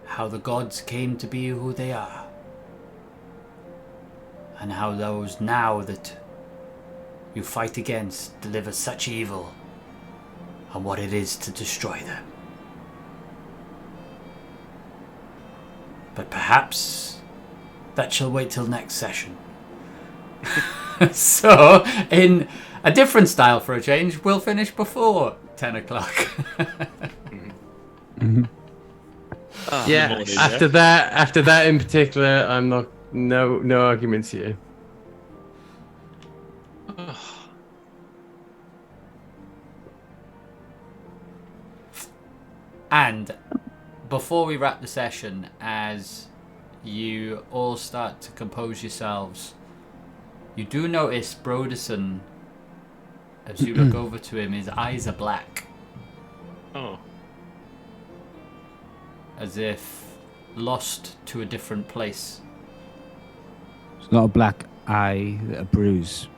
How the gods came to be who they are. And how those now that you fight against deliver such evil, and what it is to destroy them. But perhaps that shall wait till next session. So, in a different style for a change, we'll finish before 10 o'clock. Ah, Yeah, the morning, after that in particular, I'm not no arguments here. And before we wrap the session, as you all start to compose yourselves, you do notice Broderson, as you look over to him, his eyes are black, Oh. as if lost to a different place. It's not a black eye, a bruise.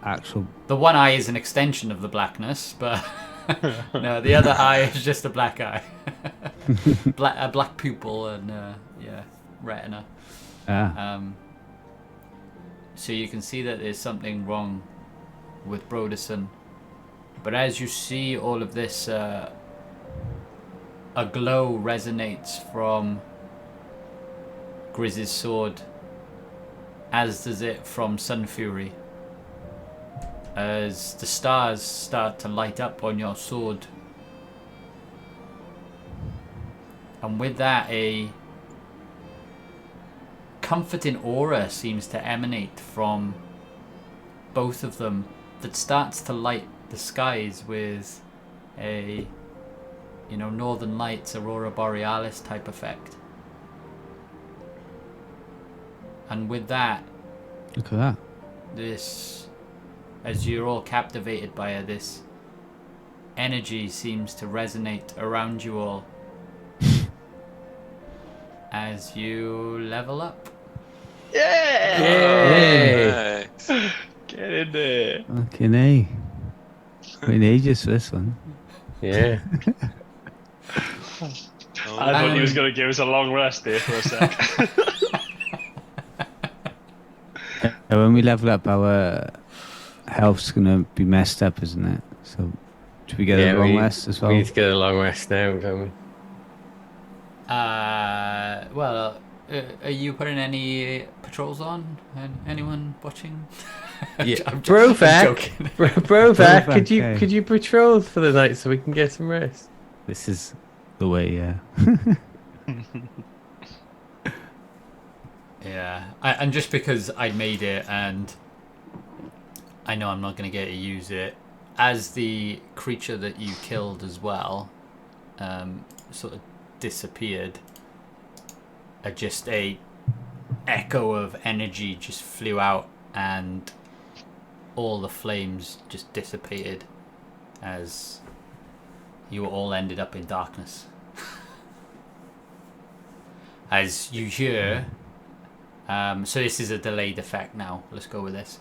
Actual. The one eye is an extension of the blackness, but no, the other eye is just a black eye. A black pupil and retina. So you can see that there's something wrong with Broderson. But as you see all of this, a glow resonates from Grizz's sword, as does it from Sun Fury. As the stars start to light up on your sword. And with that, a comforting aura seems to emanate from both of them that starts to light the skies with a, Northern Lights, Aurora Borealis type effect. And with that, Look at that. this, as you're all captivated by it, this energy seems to resonate around you all as you level up. Yay! Nice. Get in there. Fucking A. Waiting ages for this one. Yeah. Oh, I thought he was going to give us a long rest there for a sec. And when we level up, our health's gonna be messed up, isn't it? So, should we get a long rest as well? We need to get a long rest now, don't we? Well, are you putting any patrols on? Anyone watching? Yeah, I'm Brovac, joking. Brovac, could okay. you patrol for the night so we can get some rest? This is the way, yeah. Yeah, and just because I made it and I know I'm not going to get to use it, as the creature that you killed as well sort of disappeared, just a echo of energy just flew out and all the flames just dissipated as you all ended up in darkness. As you hear, so this is a delayed effect now, let's go with this.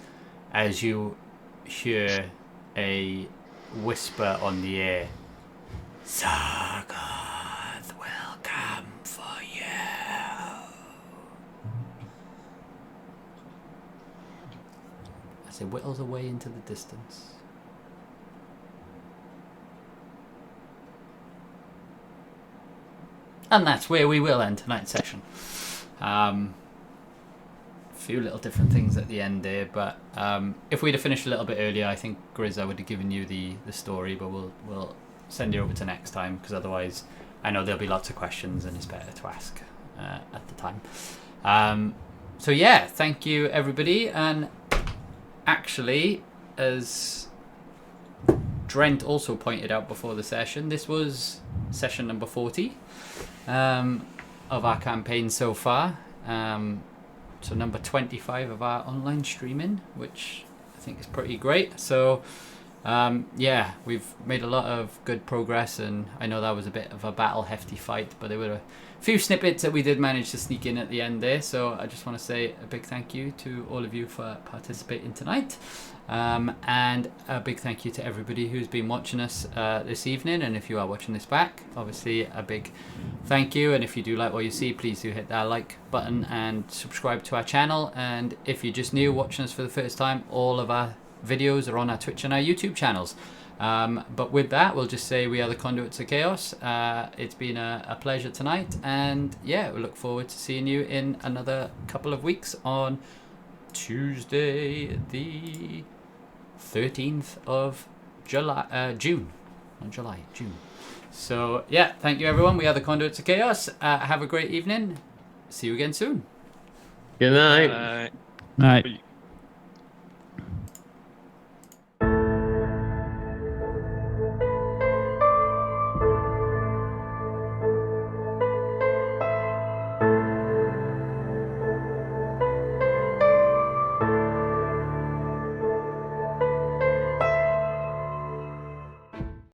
As you hear a whisper on the air, Saga. as it whittles away into the distance. And that's where we will end tonight's session. A few little different things at the end there, but if we'd have finished a little bit earlier, I think Grizz, would have given you the story, but we'll send you over to next time, because otherwise I know there'll be lots of questions and it's better to ask at the time. So yeah, thank you everybody. And actually, as Drent also pointed out before the session, this was session number 40 of our campaign so far. So number 25 of our online streaming, which I think is pretty great. So yeah, we've made a lot of good progress, and I know that was a bit of a battle hefty fight, but there were a few snippets that we did manage to sneak in at the end there. So I just want to say a big thank you to all of you for participating tonight, and a big thank you to everybody who's been watching us this evening. And if you are watching this back, obviously a big thank you. And if you do like what you see, please do hit that like button and subscribe to our channel. And if you're just new watching us for the first time, all of our videos are on our Twitch and our YouTube channels. But with that, we'll just say we are the Conduits of Chaos. It's been a pleasure tonight, and yeah, we look forward to seeing you in another couple of weeks on Tuesday the 13th of June. So yeah, thank you everyone. We are the Conduits of Chaos. Have a great evening. See you again soon. Good night. Uh, Right.